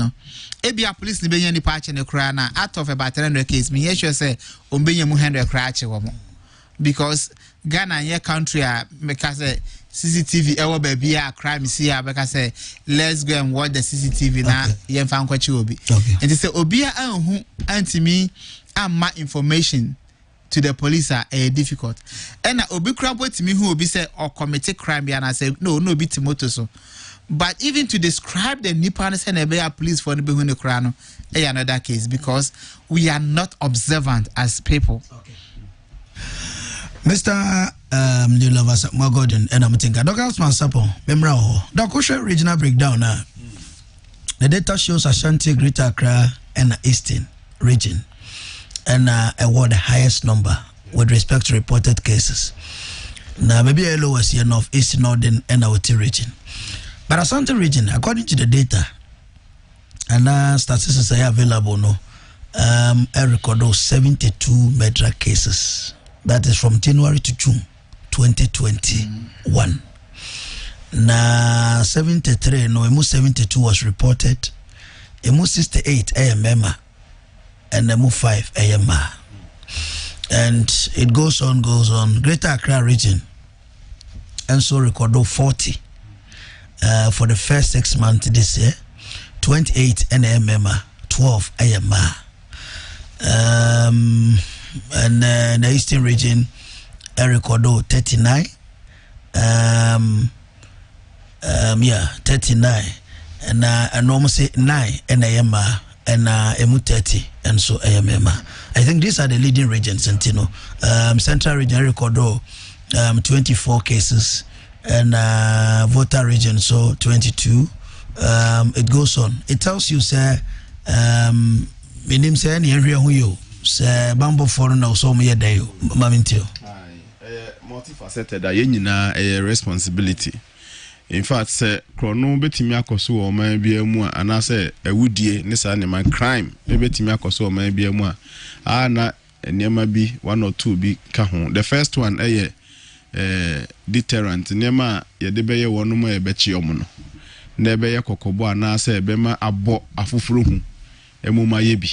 ABR police ni benye ni patch ne kra na out of about 300 cases, me sure say ombenye mu 100 kra ache wo mo. Because Ghana ye country because CCTV ewo baby a crime see because say let's go and watch the CCTV na ye fa nkwachi obi. And they say obi a anhu antimi amma information to the police are difficult. And obi crabo to me who obi say or commit crime and I say no be timoto so. But even to describe the Nippons and a police for the behind the crown, another case because we are not observant as people. Okay. Mr. Nilovas Magordon and I'm thinking Dr. Osman Sapo, Memra Dr. regional breakdown now. The data shows Ashanti, Greater Accra, and Eastern region, and award the highest number with respect to reported cases. Now maybe a lowest here North, East, Northern, and Awoti region. But Ashanti region, according to the data, and statistics are available, I record 72 murder cases. That is from January to June 2021. Na 73, emu 72 was reported. Emu 68 AMMA and emu 5 AMMA. And it goes on. Greater Accra region and so record 40 for the first 6 months this year. 28 NMMA, 12 AMMA. And the Eastern region, I record 39. 39. And I normally say 9 NAMA and emu 30 and so AMMA. I think these are the leading regions, and Central region I record 24 cases, and Volta region so 22. It goes on. It tells you, sir, minim say any area who you say bambo foreign or so me day, mamintio. multifaceted a responsibility. In fact, say chrono betimi akoso o man bia mu a ana say awudie ne sa ne man crime betimi akoso o man bia mu a na enema bi 1 or 2 bi ka ho. The first one deterrent nema ye de beye wono mo e bechi omo no na beye kokobo ana say be ma abo afufuru hu emuma ye bi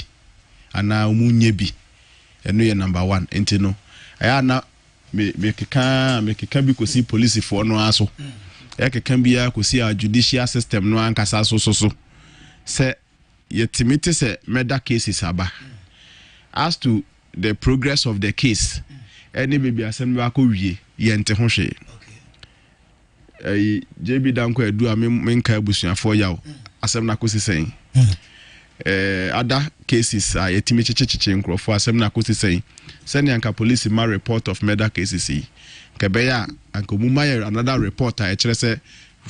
ana omunye bi eno ye number 1 enti no aya na me keka bi kosi police for no aso can be a judicial system no ankasa so say yetimite say murder cases aba. As to the progress of the case any baby asem ba ko wie yente ho hwe JB danko edu a menka abusuafo yawo asem na kosi sen other cases a yetimi chichichi nkrofo asem na kosi sen send yanka police ma report of murder cases kebeya anko mumaya another reporter e kire say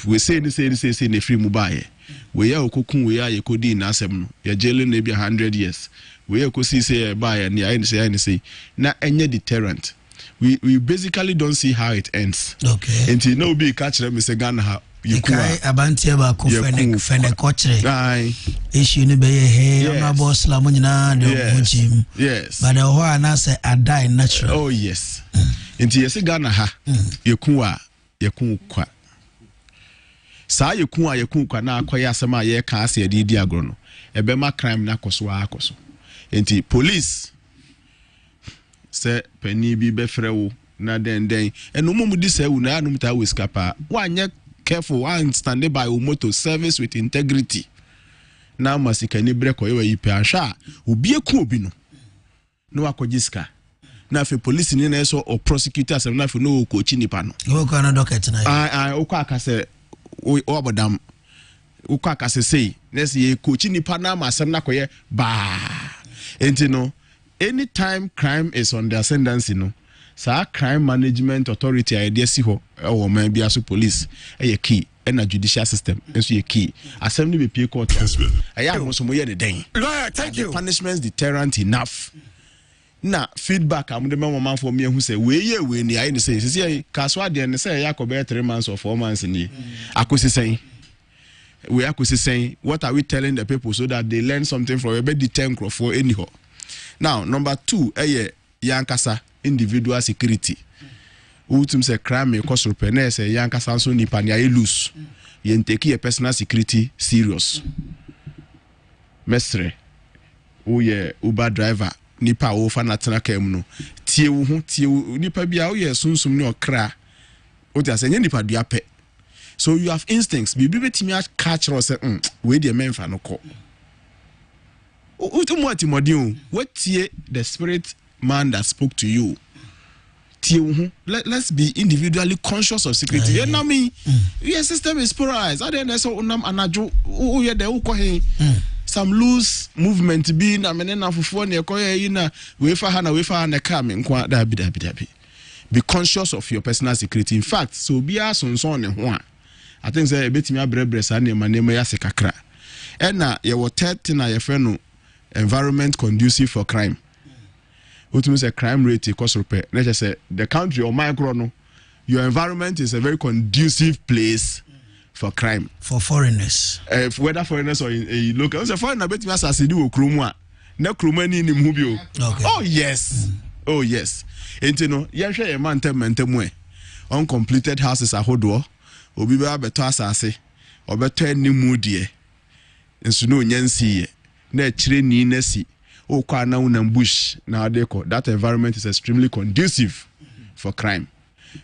we say ne free mubaye we ya okokun we ya yekodi na asem no ya jailing na be 100 years we ya kosi say baye na I say na enye deterrent. We basically don't see how it ends. Okay. Until no be catch them say Ghana you kai abanti ba ko fene kochre issue ni be he na boss la munyina de mujim. Yes. But the whole na say I die natural. Oh yes. Until you say Ghana ha yekun kwa sa yekun kwa na akoya asema ye ka ase di agro no ebe ma crime na koso akoso. Until police say penny bi be frewo na den eno mumu di say una anum ta we scapa wanye careful one stand by motor service with integrity na masikani break o ye yipe ahwa obi eku obi no akojiska na fe police ni na so or prosecutor asem na fe no ko chi nipa no o ko na docket na o ko akase o abodam o ko akase sei na se ye ko chi nipa na ma asem na koye ba enti no anytime crime is on the ascendancy no sa crime management authority idea si ho o man bia so police e key and a judicial system enso ye key assembly be pay court aya mo so mo ye den thank you punishments deterrent enough na feedback am de man for me hu say we ni ayi say kaswa de ne say yakobe 3 months or 4 months ni akosi say we akosi say what are we telling the people so that they learn something from be deter for anyhow. Now, number 2, yankasa individual security. Utum say crime may cause repene say yankasa so nipa ni aye loose. Yen take your personal security serious. Mestre, Uber driver, nipa o fa na tena kem no. Tie nipa bia o ye sunsum ni okra. O ti ase nipa dua pe. So you have instincts. Bibi betimi catch us say we dey menfa no ko. What the spirit man that spoke to you. Let's be individually conscious of security. You know me. Your system is polarized. I don't know some loose movement be na menena fufu na ekoye na wefa ha na come da bi. Be conscious of your personal security. In fact, so be sonson ne ho a. I think say betimi abrebre sa na ma ya sekakra. And na ye wo 30 na ye fe no environment conducive for crime. What means a crime rate because let's just say the country or micro no, your environment is a very conducive place for crime. For foreigners. Whether foreigners or in local. It's a foreigner bet me as do krumwa. Na krumani ni mubio. Oh yes. Oh yes. And you know, yenshe ye man tem uncompleted houses are hodo. Obi be beto asase. Obeto ni mudie. Nso no nyansi na chire ni nasi o kwa na unambush na adeko. That environment is extremely conducive for crime.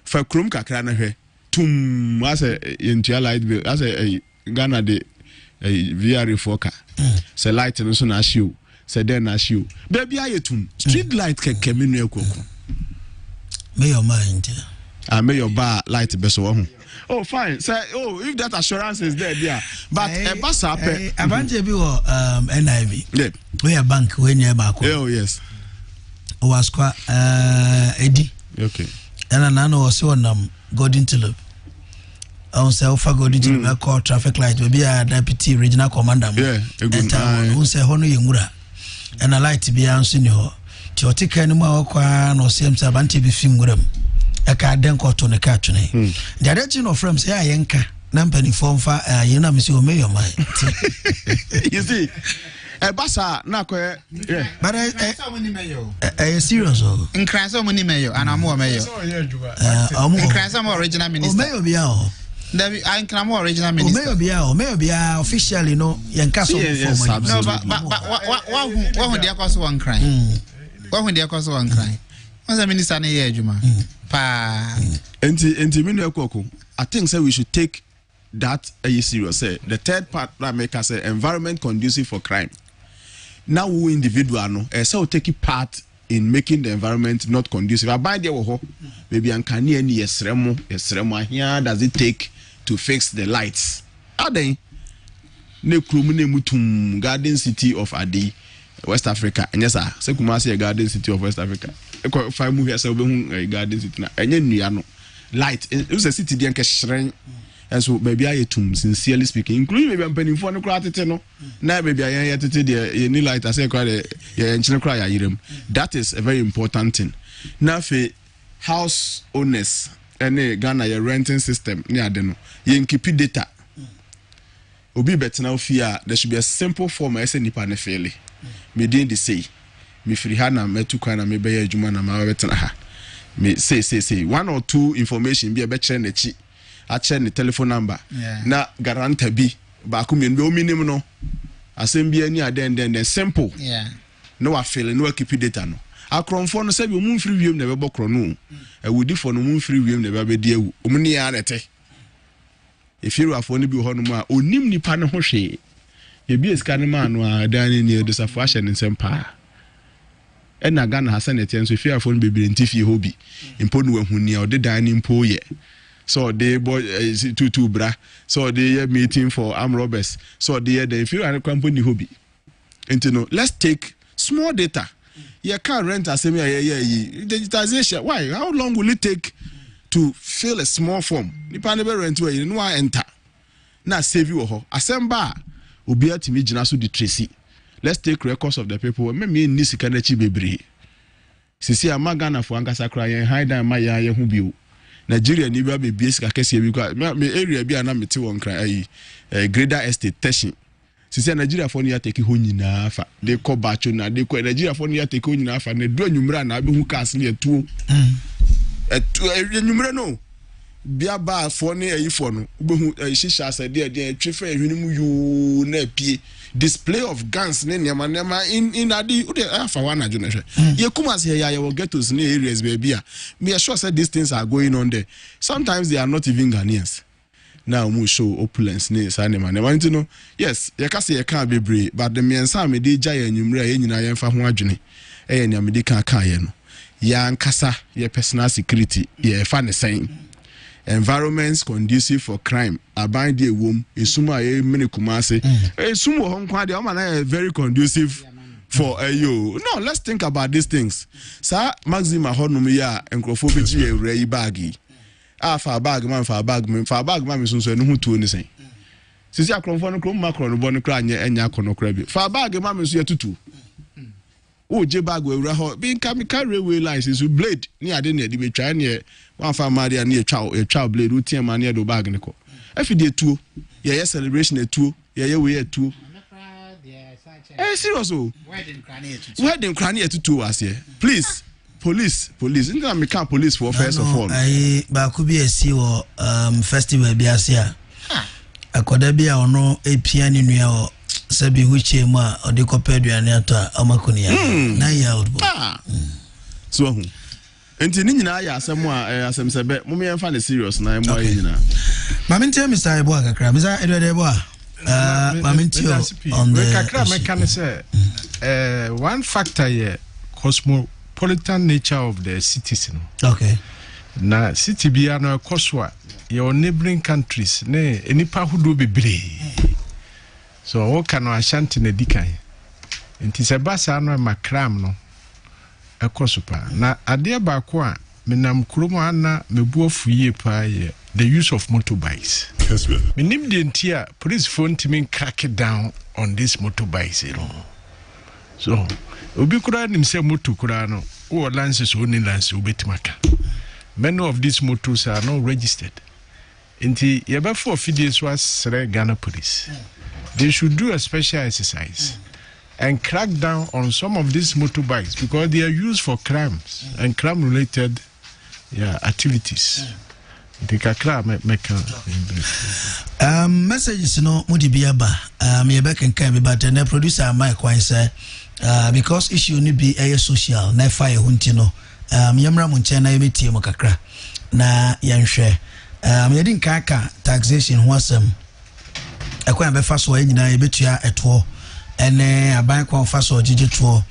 For krum kakra na hwe tum as a intia light bill as a Ghana de VR foka say light no so na show say then na show baby ayetum street light keke menu ekoko may your mind may your bar light beso ho. Oh fine. So if that assurance is there, but a bus up Avante bi wo NIV. Yeah. We a bank we near back. Oh yes. Was kwa Eddie. Okay. And nano was so Golden Tulip. On say ofa Golden Tulip call traffic light we be a deputy regional commander. Yeah, a good man. Who say hono yengura. And a light be answer ni ho. Ti otika ni ma kwa no sem Avante bi fingurem. a card then caught on a catch. The other of friends, yeah, yanka, Nampany form for you know, Monsieur Mayor, my. You see, a bassa, not quite, but I serious. In Crasso Money Mayo, and I'm more Mayo. Crasso original minister. Mayo Biao. I can more original minister. Mayo Biao, officially, no, Yankaso. No, but what would there cost one crime? What would there cost one crime? What's the minister in here, Juma? Pa. And Akuoko, I think we should take that serious. The third part that make us say environment conducive for crime. Now we individual no, so take part in making the environment not conducive. Abide there wo maybe ankani any yesremo here does it take to fix the lights? Aden ne krum ne mutum garden city of Adi, West Africa. And yes sir, say Kumasi a garden city of West Africa. If I move here so be garden city na enye nua no light it was a city dey nke shrine. And so maybe I tum sincerely speaking, including maybe I'm penning for no crowd no. Now maybe I am to the new light I say that is a very important thing. Now for house owners and Ghana your renting system near the no. You keep data. Obi better now fear there should be a simple form I say nipa ne fairly. Me didn't say me free hana me tu kana me be juma na ma better ha. Me say 1 or 2 information be a better na chi. I check the telephone number. Na guarantee be back me no minimum no. Assembly any then simple. No I feel no keep data no. Akron for no say we moon free wiem never bokro no. E would for no moon free wiem never be dear. Omni arete. If you are for no be ho no ma onim nipa no ho hwe. E bi escan man no dan ni do safashion nsem pa. E na Ghana Hassan etian so if you are for no be ntifi hobby. Impo no ehuni o de dan ni mpo ye. So they boy two bra. So they meeting for armed robbers. So they if you are a company hobby. And you know, let's take small data. You can't rent a semi digitization. Why? How long will it take to fill a small form? You can't never rent where you know enter. Now save you ho. Assemble Ubia to me Jinasu di Tracy. Let's take records of the people. Me nisi kanechi bebre. Sisi amagana for ankasa crying high down my ya hubiu. Nigeria ni be BS ka kese bi kwa me area bi ana mete won kran Greater Estate Teshin sisi Nigeria for no ya take ho nyina afa de ko bacho na de ko Nigeria for no ya take ho nyina afa na do anwumra na be hu cars ne etuo anwumra no bia ba for ne ayifo no be hu shisha asade de twefa ehwenimu yu na pie display of guns ne nema in adi ude afa wana jo na hwe ye kuma se ya will get to ne areas baby me sure say these things are going on there. Sometimes they are not even Ghanaians. Now we show opulence ne sa ne man you know yes ye ka say ye kan bebre but the mensa me dey gya ye nwumra ye nyina ye mfa ho adwene ye nya me dey kan ye no ya nkasa ye personal security ye fa ne sen environments conducive for crime aban de wom esuma ye mini kumase esumo ho nkwa de o na very conducive for you. No, let's think about these things. Sir Maxima honum ya enkrofo bi ji ewura yi bag fa bag man so no hu tuo ni sen sisi akromfo no krom makro no bo no kra anya akono kra bi fa bag man so ya tutu o je bag ewura ho bi nka me carry railway lines so blade ni ade na edi be twa ne wan fa maria na twa blade o tie man ne do bag ne ko afide tuo ye celebration etuo ye we etuo serious o wedding crane etuo was here please police nda me can police for first of all ba ku bi esi wo festival bi asia akoda bi a ono epia ni nua o sabi huche mu a ode kopeduane ato amakoni ya na ya outbo so hu enti ni nyina ya asem a asem sebe mo me yemfa ne serious na mo ayi nyina ma mente Mr. Ebo akakra Mr. Edward ma mente on the kakra me kan say one factor here cosmopolitan nature of the cities no. Okay. Na city bia no koswa your neighboring countries ne enipa hudo bebre. So o kanu ashanti na dikan. Enti se basa no makram no ekosopa. Na ade ba ko a menam kromo ana mebu afuye pa ye the use of motorbikes. Kessben. Menim de ntia police phone team crack down on this motorbikes you know. So obi kura nim se moto kura no o lances o ni lance obetimaka many of these motors are not registered. Inti yaba for days was Ghana police. They should do a special exercise and crack down on some of these motorbikes because they are used for crimes and crime-related activities. Messages no mudi biaba me be kan be but the producer Mike why say because issue ni be social na fire hunti no yamra mu nche na yemetie mu kakra na yenhwe me din kaka taxation ho asem ekwan be fa so anyina yebetua eto ene aban kwa fa so gigeto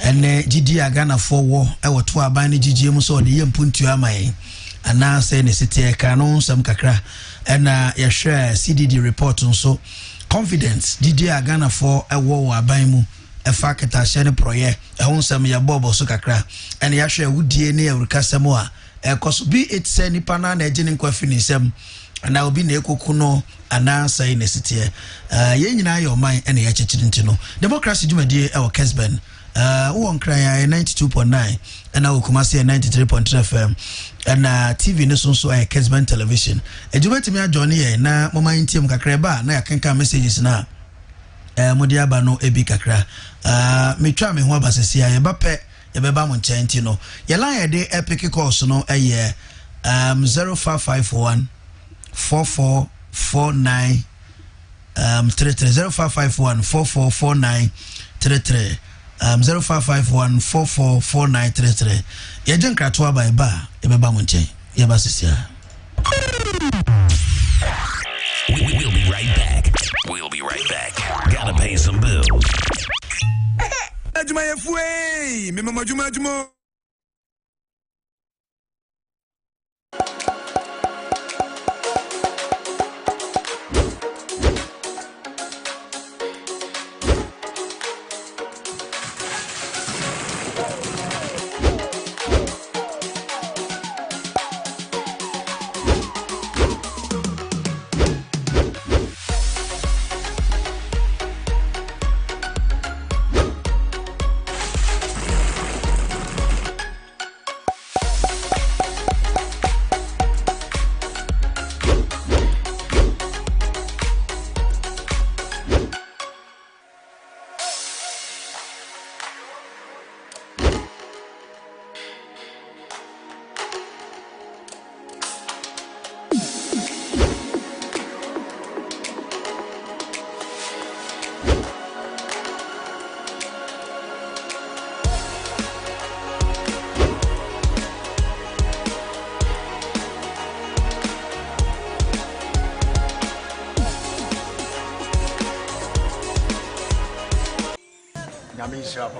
ene gidi agana fo wo e woto aban ni gigi mu so de yempuntu amaye ana say ne city ka no sam kakra ena ya share CDD report nso confidence didi agana for ewo aban mu e faketa share project e ho sam ya bobo so kakra ena ya share wudie ne awurika sam a e koso be it say nipa na na ejini nkwa fini sam ana obi na ekoku no ana say ne city ye nyina ya oman ena ya chechiri ntino democracy dwumadie e wo Kessben won kran ya 92.9 and now Kumasi 93.3 FM and TV no so Kessben television. Ejubeti me adjoni ye na mama intiem kakra ba na yakenka messages na modi aba no ebi kakra me twa me ho abasesia ye ba pe ye beba mo nchenti no ye line ye de epic course no 0551 4449 33 0551 4449 33 0551 444933. Yejen kratwa ba eba ebeba mo nchen yeba sisia. We'll be right back. We'll be right back. Gotta pay some bills. Ajuma yefue, mema juma.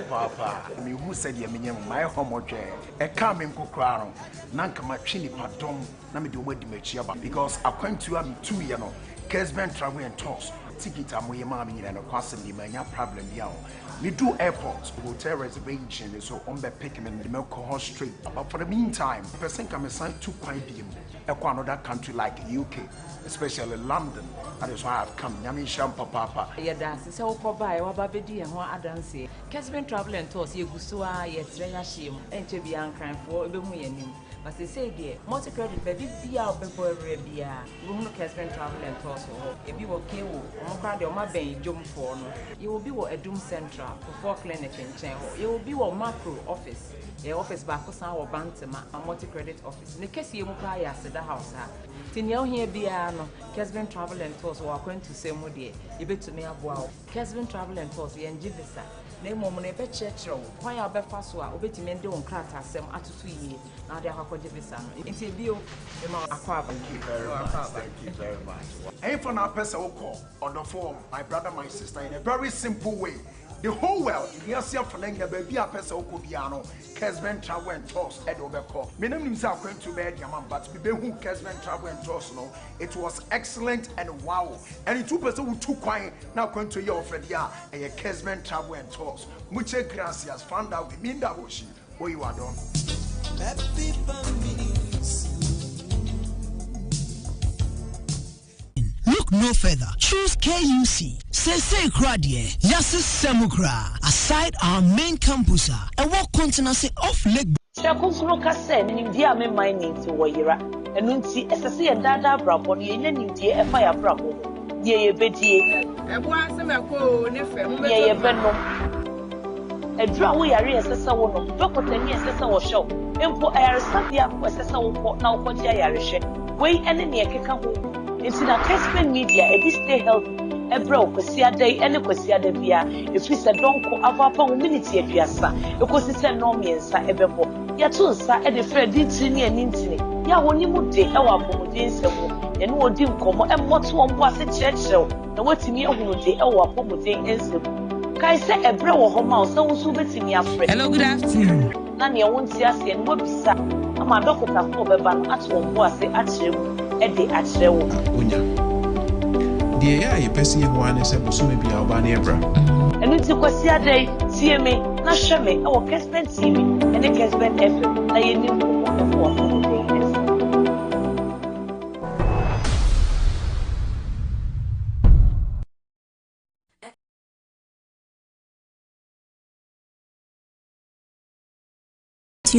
Papa, me who said ye minyam my homework e come in kokra no nanka ma twe nipa dom na me de omadi machi aba because akwantu am 2 year no Kessben travel and tours ticket amoye ma me nyina no kwasem ni manya problem ya me do airport hotel reservation so on be pick me the milk straight but for the meantime person can sign 2 kwan biem e kwa another country like UK especially London. That is why I've come. Nyami sham papa. Yeah, dance. So koba, waba bedi and wa adansi. Kessben travel and tours. Ye gusua, ye treasure shim. Enche bi ankran for ebe mu yenim. But they say there, multi credit baby be out before rebia. We no Kessben travel and tours. If you okay, omo de oma ben jom for no. You will be what a doom central for clinic in Chen. You will be what macro office. The office back or Bantama, a multi credit office. The case you buy us at the house. Tinyo here be Kessben travel and tours or going to say Modi. You bet to me about Kessben travel and tours, and Jivisa. Name woman a bet church. Why are Befaswa, obey men don't crack us some at 2 years. Now they have Jivisa. It's a view. Thank you very much. Thank you very much. And for now, person will call on the phone, my brother, my sister, in a very simple way. The whole world, yes, you're from the baby, a person who could be Kessben travel and tours, Ed Overcall. Many himself going to bed, Yaman, but we who Kessben travel and tours, no, it was excellent and wow. And the 2% who took quiet now going to your friend, and your Kessben travel and tours. Muchas gracias, found out we mean that washi, where you are done. Look no further. Choose KUC. Sese Kradie. Yasis Semukra. Aside our main campus, a walk contingency off Lake Shakunkuru Kase, Nindia, me mining to Wayera, and Nunti, SSC and Dada Brabo, Nindia, a fire brabo. Ye Betty, and once a Mako, Ye Venom. A draw we are SSA, Dr. SSA was show. Empo air Satia was SSA now for Jayarish. Way enemy a kikaho. It's in a Kessben media, a stay healthy. A bro, Quesia day, and a Quesia de Via. If we said don't call our community at Piasa, because it's a normian, Sir Ebebo. Yatu, Sir, and the Fred did Tini and Intini. Ya when you would take our Pomodin, and what do come and what one was a church show, and what to me who would take our Pomodin and Sim. Kai said a bro or house, so was betting me afraid. Hello, good afternoon. None you won't see us and what be sad. I'm a doctor for Beban at one was the actual, and the actual. The AI person who wants to be our banner. And it's a question day, see me, not show me, our Kessben TV, and the Kessben FM. I knew what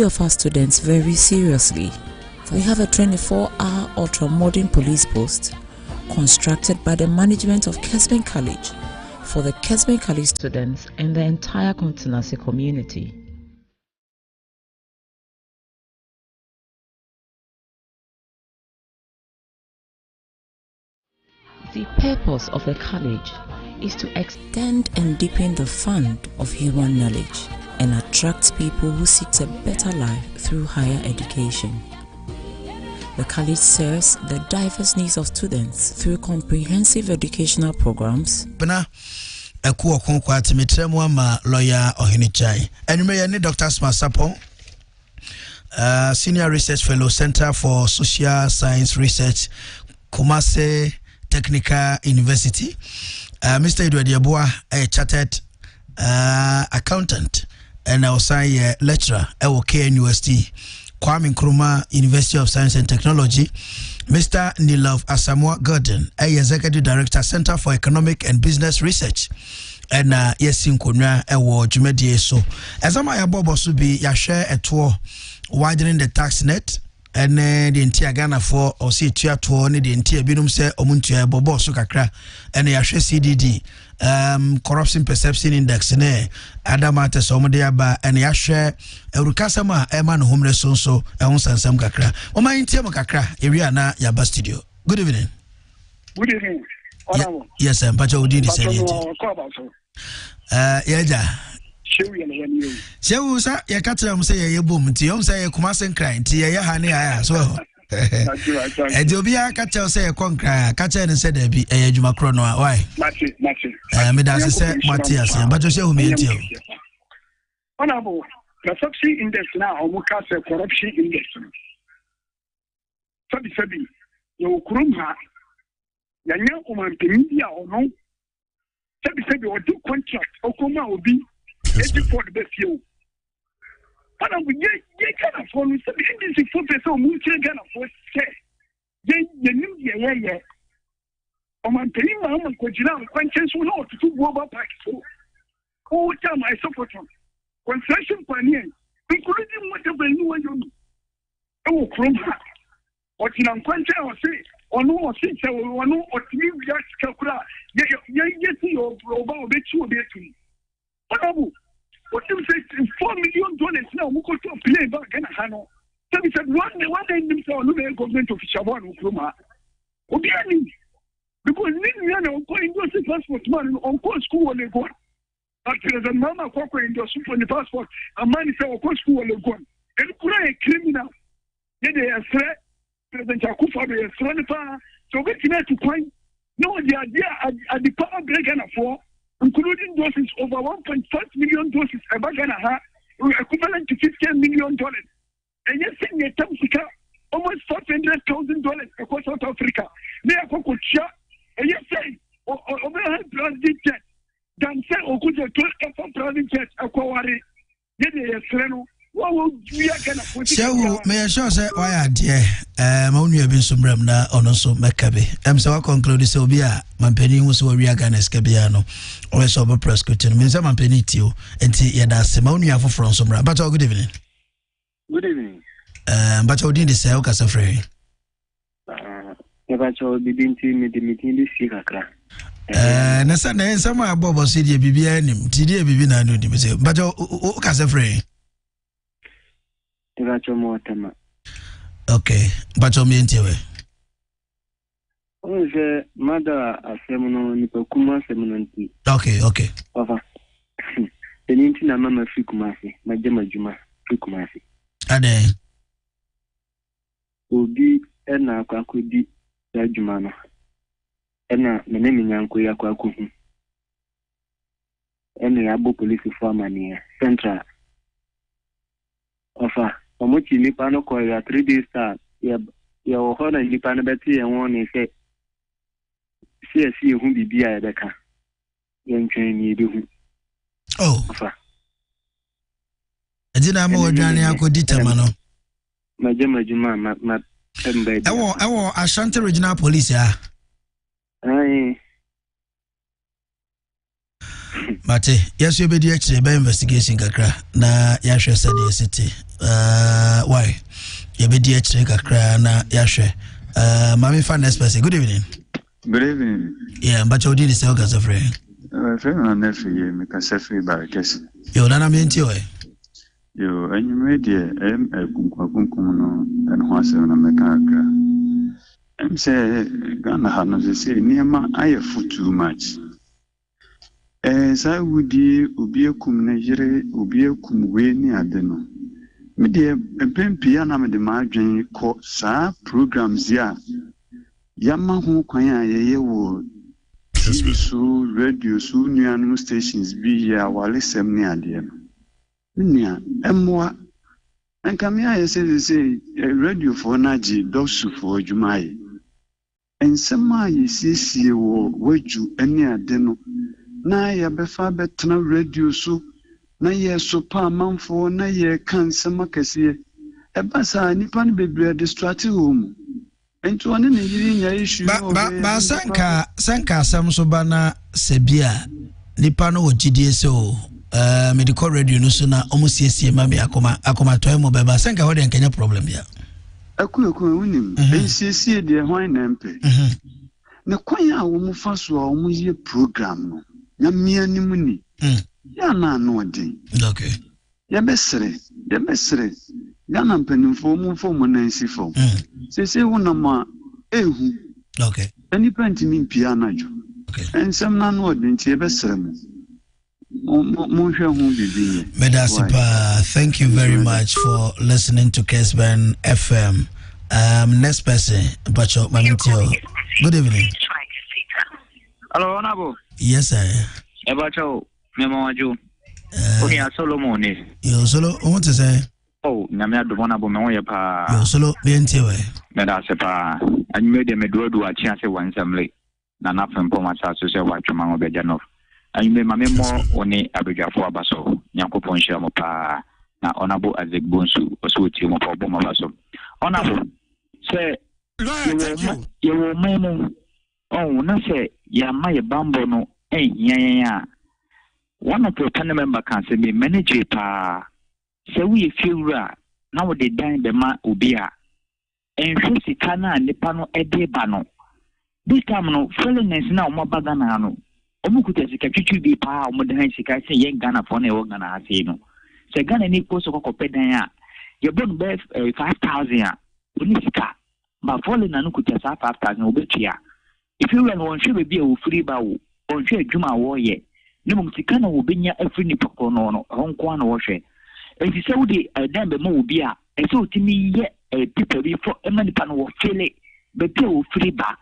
of our students very seriously. We have a 24-hour ultra-modern police post constructed by the management of Kessben College for the Kessben College students and the entire continental community. The purpose of the college is to extend and deepen the fund of human knowledge and attract people who seek a better life through higher education. The college serves the diverse needs of students through comprehensive educational programs. Akuoko Kwarteng lawyer Ohinichai. And Dr. Smasapon, Senior Research Fellow, Center for Social Science Research, Kumasi Technical University. Mr. Edward Yabua, a chartered accountant, and I was a lecturer at KNUST. Kwame Nkrumah University of Science and Technology. Mr. Nilov Asamoah Gordon, a Executive Director, Center for Economic and Business Research. And yes, in Konya, a war, Jumedie. So, as I'm a bobo to be, ya share a tour widening the tax net. And the entire Ghana for or see tia tour, the entire Binum say, Omuntia Bobo Sukakra, and ya share CDD. Corruption Perception Index ne Adamata Somodiaba and Yasha Eurukasama Eman Homeless also Sansam Kakra. Oma Intiamo Kakra, area na Yaba Studio. Good evening. Good evening. Yes, I'm Pacho Udini Yaja. Shewu sa ya katram say ya boom ti yom say Kumasen crying ti ya hani aya so Ejobia kacha say konkra kacha ne say da bi ejuma kro no why Mati me da say Matthias but you say who me enti Honorable the subsidy index now omuka say corruption index sabi yo kurum ha yanya umantemia ono sabi o do contract okoma obi for the best you. But I would get kind of phone with the industry for the so much kind of force. You knew yeah. I'm telling my own Kojina, conscience will not to go about back. All time I support him. Construction pioneer, including whatever you want to do. Oh, from her. What in unconscious or say, or no, or since I will know what you got Kakura. Yes, your robot bet you a bit to me. What you say, $4 million now, we could play back and Hano. So we said, one day, the government official one Ukruma. Because Nina going to see passport man on course school on the go. After the Mama Coco in the super passport, a man is on course school on the go. And Kura criminal. Then they are threat, President Akufa, they are threat. So we can to point. No, the idea at the power break and for. Including doses over 1.5 million doses about Ghana, equivalent to $15 million. And you're saying a Tamsika, almost $500,000 across South Africa. They are Kokucha, and you're saying, overhead private jet, than say, Okuja to private jet, Aquari, Yede Sereno. So, may I show say why I dear Monu have been some remna on also Makabe. So I conclude this will be a Mampeni was where we are going to Scabiano or so over press curtain. Means I'm Penitio and Yada Simonia for from some but good evening. Good evening. But you didn't say, okay, so free. Never told the meeting this year. Nasa na sama abobo si die bibia nim ti die bibi na no di me but o ka se free Never told more tema. Okay but o me ntiwe O je mada asemuno ni pekuma semunanti. Okay Papa. Teninti na mama fikumasi majema juma fikumasi ade obi ena akakodi ya juma no ena mene minyanko ya kwaku hu ena ya bo police forman central ofa omochi nipa no ko ya 3 days star ya wo hona nipa no beti ya won ni se hu bibia ya beka yentwen ni bi hu ofa ejina mo odwane akodi tema no majema juma ma embe ewo Ashanti Regional Police ya Aye. Mate, yes, you be the actually by investigation kakra na yashwe study city. Why? You be the actually kakra na yashwe. Mami fan next person. Good evening. Good evening. Yeah, but you did say okay, so friend. Friend on nefi ye me ka sefi ba Kessben. Yo nana me nti o. Yo anyume de kunkum no en ho asem na me ka kakra. Say Ghana has say Niama I food too much. As I would be a cum Nigeria, be a cum Winnie Adeno. Media a pen piano with the margin called Sa programs ya. Yama who quaya ye wo so radio so new animal stations be ya while listen near them. Nia, Emwa and come here say radio for Naji, Dosu for Jumai. And some see wo waju any adeno na ya befa betna radio so na ye so pa manfo na ye kan sama kese e basa nipa ne bebre distracted home ento one ne yiri nya issue ba sanka sam so bana sebia nipa no wogidie se o medical radio no so na omusiesie ma me akoma toy mo beba sanka ho de nkenya problem ya Akuoko unim NCC de hwan na mpe ne kwan a wo mu fa so a wo ye program no na mia ni mu ni ya na no den okay ya besre Ghana mpanimfo mu fo mo na nsi fo se wo na ma ehu okay ani panti mi pia na jo okay ensem na no den tie besre mo hwe hu bibi Medasipa, thank you very much for listening to Kessben FM. Next person, Bacho Mamitio. Good evening. Hello, Honorable. Yes, sir. Bacho, Memaju. Okay, Solomon. You solo, what to say? Oh, Namia do Honorable Memoyapa. You solo, BNTW. Medasipa, and made them a do a chance at one assembly. Nana from Pomasa to say what Chumango Bejanov. I may memo only Abiga for Basso, Yanko Ponshamo Pa, na Honorable Azek Bonsu, or so Timo for Bomabasso. Honorable, say, you will memo. Oh, no, say, ya my bambo no, ya. One of your panel member can say, me manager pa. Say, we feel ra, now they dine the man ubia. And she kana and the pano ede bano. This time no, fellowness now, more bagana. Omukuta sikachuchu bi pa omudan sika se yen Ghana for na Ghana ase no se Ghana ni post ko kopedan a ye bon be 5,000 a oni sika ba falling na no kuta 5,000 obetua if you when won hwe be o free ba wo on hwe adwuma wo ye ne mum sika na wo benya afri ni poko no no honko na wo hwe enti se wo de dan be ma wo bi a e se otimi ye people bi for emani pa no wo fele be be o free ba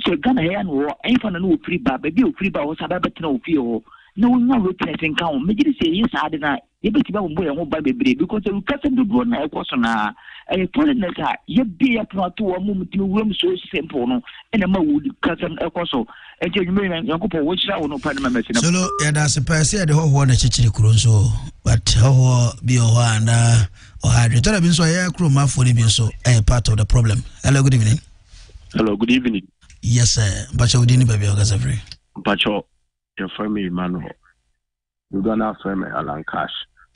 so Ghana here no ain't for no free ba baby o free ba o sabe betina o fie o no no witnessing count me just say yes adena ye beti ba mbo ye ho ba bebre because we person do go na ekoso na e foreigners a ye be ya plato o mu mutimi wuram so simple no ena ma wo person ekoso e je nyume yankopo wo chira wo no pa na message solo ya da se pa se de ho na chichiri kuro nso but ho bi o ho anda o hadre tara bi nso ya kuro mafo ni bi nso part of the problem. Hello, good evening. Hello, good evening. Yes, sir. Bacho udini baby Ogasafri. Bacho, your me Emmanuel. You don't have to me Alan Cash.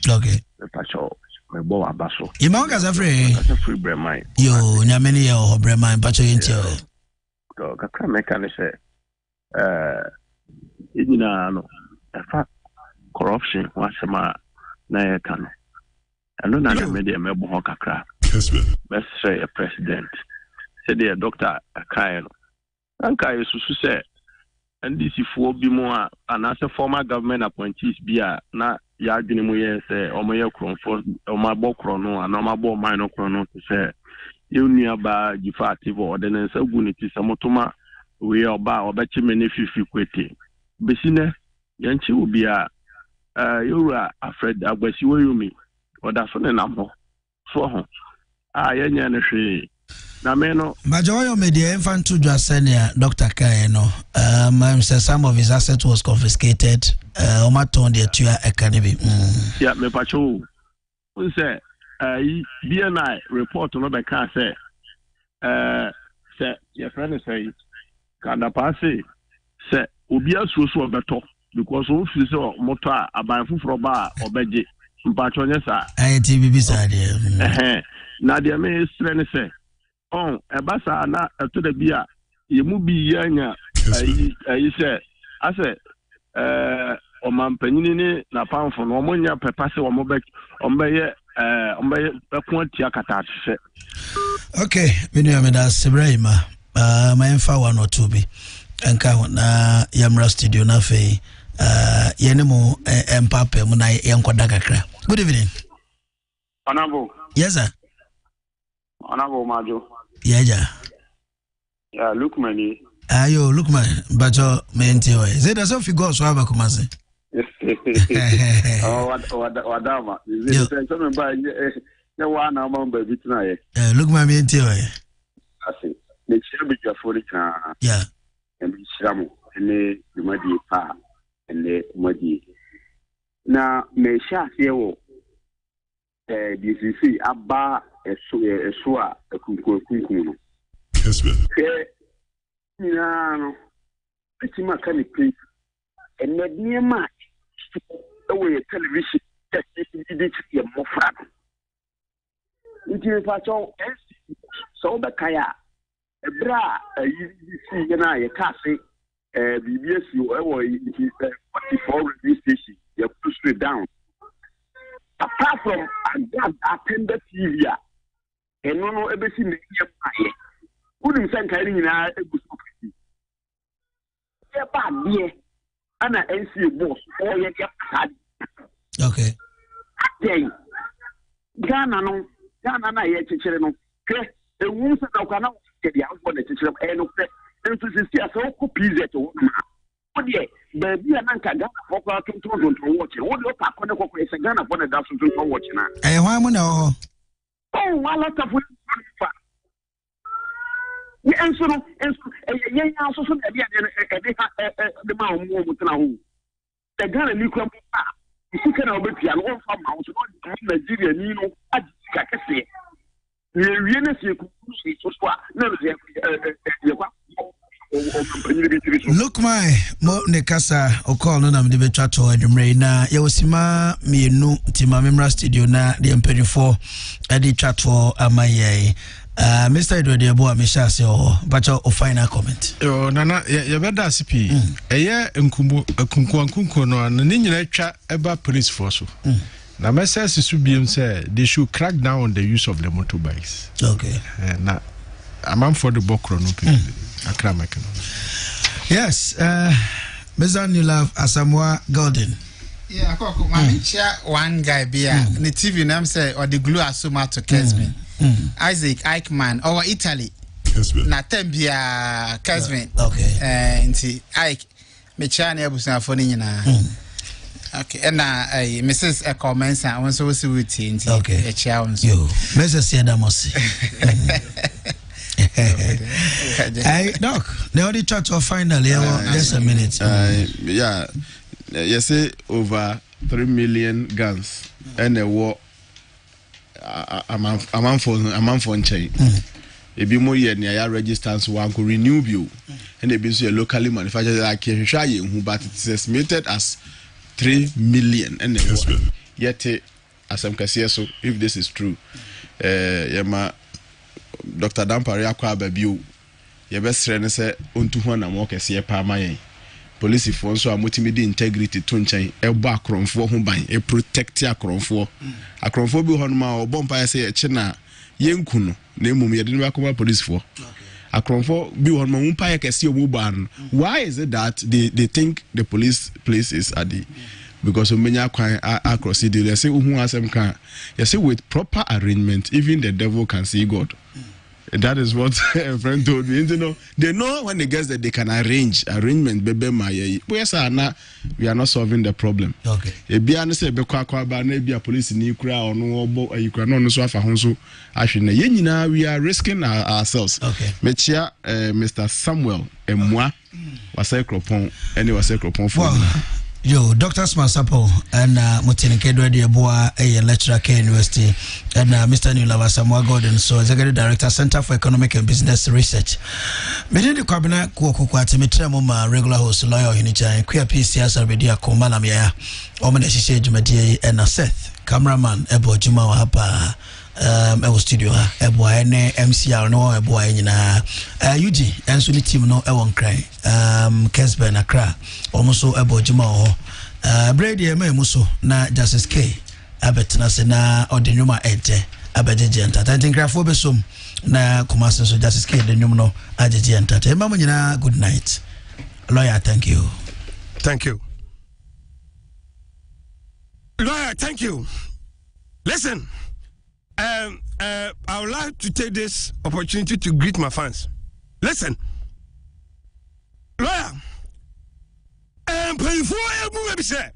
Okay. Bacho, mebo abaso Ima ka free bremai yo nyameni yo bremai pacho yentio to kakra meka ne se idina no afa corruption wasema na yeka no eno na na media mebo ho kakra Kessben best say a president say the doctor akai no anka yesusu say NDC for bi mo a anase former government appointees bia na ya adwene mu ye say omoye kronfo omabokro no anomabo man no kro no say yewnia ba gifa active ordinance aguniti samotoma we oba obechi mene fifi kwete besine yanchi obi a yowura Alfred Agbasi woyumi oda so ne namho so ho yenya ne hwe na me no Majoyo media infantu Dwasenia Dr. Kai no some of his assets was confiscated omaton the tua academy yeah me pacho we say BNI report no be can say your friend say can pass say obi asusu obeto because we feel so motor aban fufuro ba obeje mpacho nyesa ITBB side na dia me strene say on ebasa na to the bia yemu bi yanya ayi say ase omampanyini ni na pamfo no omonya pepa se ombeye ekwantia kata se okay menu ameda Ibrahima my infa one or two be enka na Yamra studio na fe yenemo empape mu na yenkoda kakra. Good evening Honorable. Yes sir. Honorable Majo. Yeah. Lookman. Ayo, Lookman, but menti way. Say that's if you go so aba kumase. Oh, wadama. Is it something by the one among baby tonight? Lookman menti way. I see. The chair be for it. Yeah. And be shamu and the muddy pa and the muddy. Now, me sha here. DCC aba esua kunkuno Kessben no etima kan pe enadie ma ewe television idi ti mofra nti fa cho so be kaya ebra DCC na ye ka se BBS ewo 44 radio station you push it down. Apart from attended TV, and no everything in your wouldn't send carrying in a good. Yeah, bad, dear. And I see a boss, or your had. Okay. Ghana, no, Ghana, yet children. Okay, the woman that cannot get the house for the teacher of any of that. And to see a so copies at all. Oh, yeah. Baby, and Ghana for to watch it. What look at Ghana for the dance to watch now. Eh, why no? Oh, a lot of and so, young also, the man who the Ghana new club. You can obey and one from house, Nigeria, you know, I can say. You really see, look my mo ne kasa o call no na me be twa to adwumre na ye wosima mienu tima memra studio na de mpanyfo e de twa to amaye Mr. Edward Ebo amesha se o but o final comment yo nana ye beda sipi eye nkunku no na ni nyina twa eba police force na message su biem say they should crack down on the use of the motorbikes. Okay. Na amam for the bokro no people akramake no. Yes, Mr. New Love Asamoah Golden. Yeah, Akuoko, mami chia one guy bia the TV name say or the glue asuma to Kessben. Isaac Eichmann or Italy. Kessben. Na tembia Kessben. Okay. Nti Ike me chia na ebusa fo ni nyina. Okay, and Mrs. Comments and also see with nti okay. E chia onso. Yo, Mrs. Siadamosi. Hey, Doc, the only church of final here, just a minute. Yeah, you say over 3 million guns and a war. A man for chain. A be more year near registers one could renew you, and they be so locally manufactured like Kessben, who but it is estimated as 3 million and a war. Yet asem kase so if this is true yema Dr. Dampare akwa babio ye besre ne se ontu ho na mo kase pa amayen police fo so amotimi di integrity to nchen ebo akronfo ho ban e protect akronfo bi ho no ma obompa ya se ye che na yenku no na emum ye de no akoma police fo akronfo bi ho no ma umpa ya kase obuban. Why is it that they think the police place is at the because of many across the they say who asem kan you say with proper arrangement even the devil can see God. That is what a friend told me. You know, they know when they get that they can arrangement. Bebe my we are not solving the problem. Okay. A biana say be kwa ba na be a police ni kura or no you can no so afa honso ahwe na we are risking ourselves. Okay. Mechia Mr. Samuel Emwa wasai kropon any wasai kropon for. Yo, Dr. Smasapo and Mutini Kedwe Diaboa, a lecturer at University, and Mr. Nulava Samoa Gordon, so Executive Director, Center for Economic and Business Research. Many the cabinet, Akuoko Kwarteng, regular host, lawyer, Hinicha, Queer PCS, Albedia, Komalamia, Omaneshi Jumadia, and Seth, cameraman, Ebo Juma Hapa. Ewo studio ebo ene MCR no ebo nyina UG enso ni team no ewon kran Kessben Accra omoso ebo juma ho Brady muso na Justice K abetena se na odenwuma ente abejeje entertainment grafo besom na Kumasi so Justice K denwum no ajeje entertainment mama nyina good night lawyer thank you Lawyer, thank you. Listen, I would like to take this opportunity to greet my fans. Listen, lawyer, before I move, say.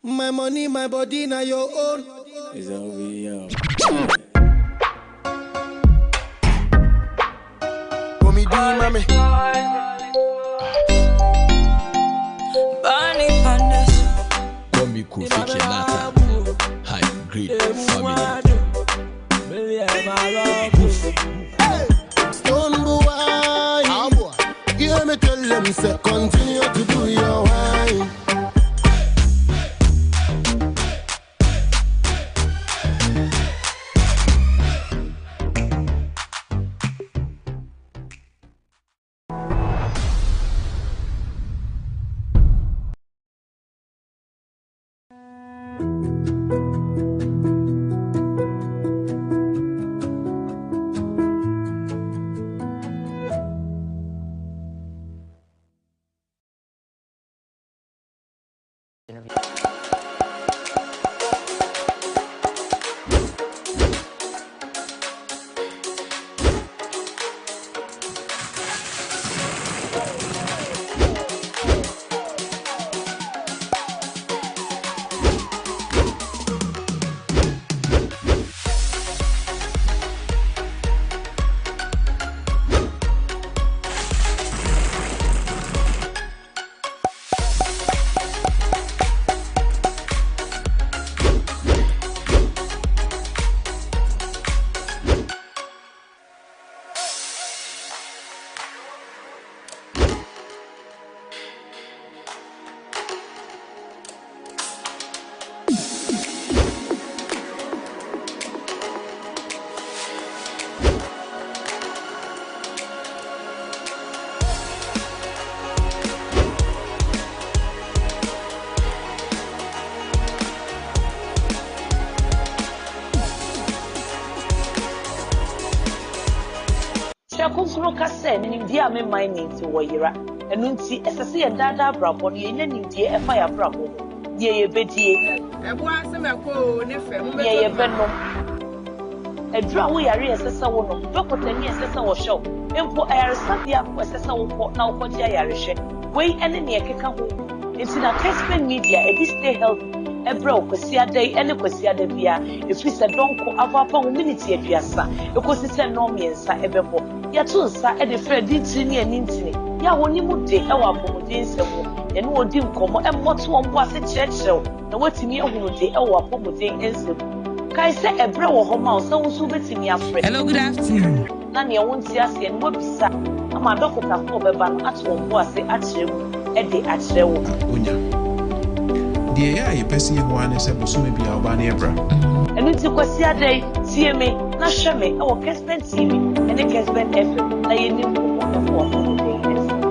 My money, my body, now your own. It's over, yo. Come do, mommy. Bunny Pandas. Come Kofi Kenata. High grade family. Stone boy. Hear me tell them, say, continue to do your wine. Honhom Kronkron ka sɛ nimdeɛ a me man ne nti wɔ yera ɛno nti ɛsɛ sɛ yɛ daadaa brabɔ no yɛnya nimdeɛ ɛfa yɛ brabɔ ho deɛ yɛbɛdie ɛboa sɛ mɛkɔ ne fɛ mo deɛ yɛbɛnom ɛduru a woyare ɛsɛ sɛ wonom dɔkɔtani ɛsɛ sɛ wɔhyɛ wo mpo ayaresabea ko ɛsɛ sɛ wokɔ na wokɔgye ayarehwɛ wei ɛne ne ɛkeka ho nti na Kessben media ɛde stay healthy ɛbrɛ wo kwasiada yi ɛne kwasiada bia ɛfiri sɛ dɔnko avaapa ho miniti aduasa ɛkɔsi sɛ nnɔɔ mmiɛnsa ɛbɛbɔ yɛto nsa ɛde frɛ di ntiri ne ani ntini yɛ a wɔne mu de ɛwɔ apɔmuden nsɛm mu yɛne wɔdi nkɔmmɔ ɛmmɔto wɔn bo ase kyerɛkyerɛw na wɔatumi ahunu de ɛwɔ apɔmuden nsɛm mu kae sɛ ɛbrɛ wɔ hɔ ma wo sɛ wo nso wobɛtumi afrɛ hello good afternoon na nea wo nte aseɛ no wɔbisa ama dɔkotafoɔ bɛba no ato wɔn bo ase akyerɛ mu ɛde akyerɛ wo onya deɛ yɛ a yɛpɛ sɛ yɛho a ne sɛ bosome bia ɔba ne ɛbra ɛno nti kwasiada yi tie me na hwɛ me ɛwɔ Kessben TV ɛne Kessben FM na yɛni nkɔmmɔ ɛfo apɔmuden nsɛm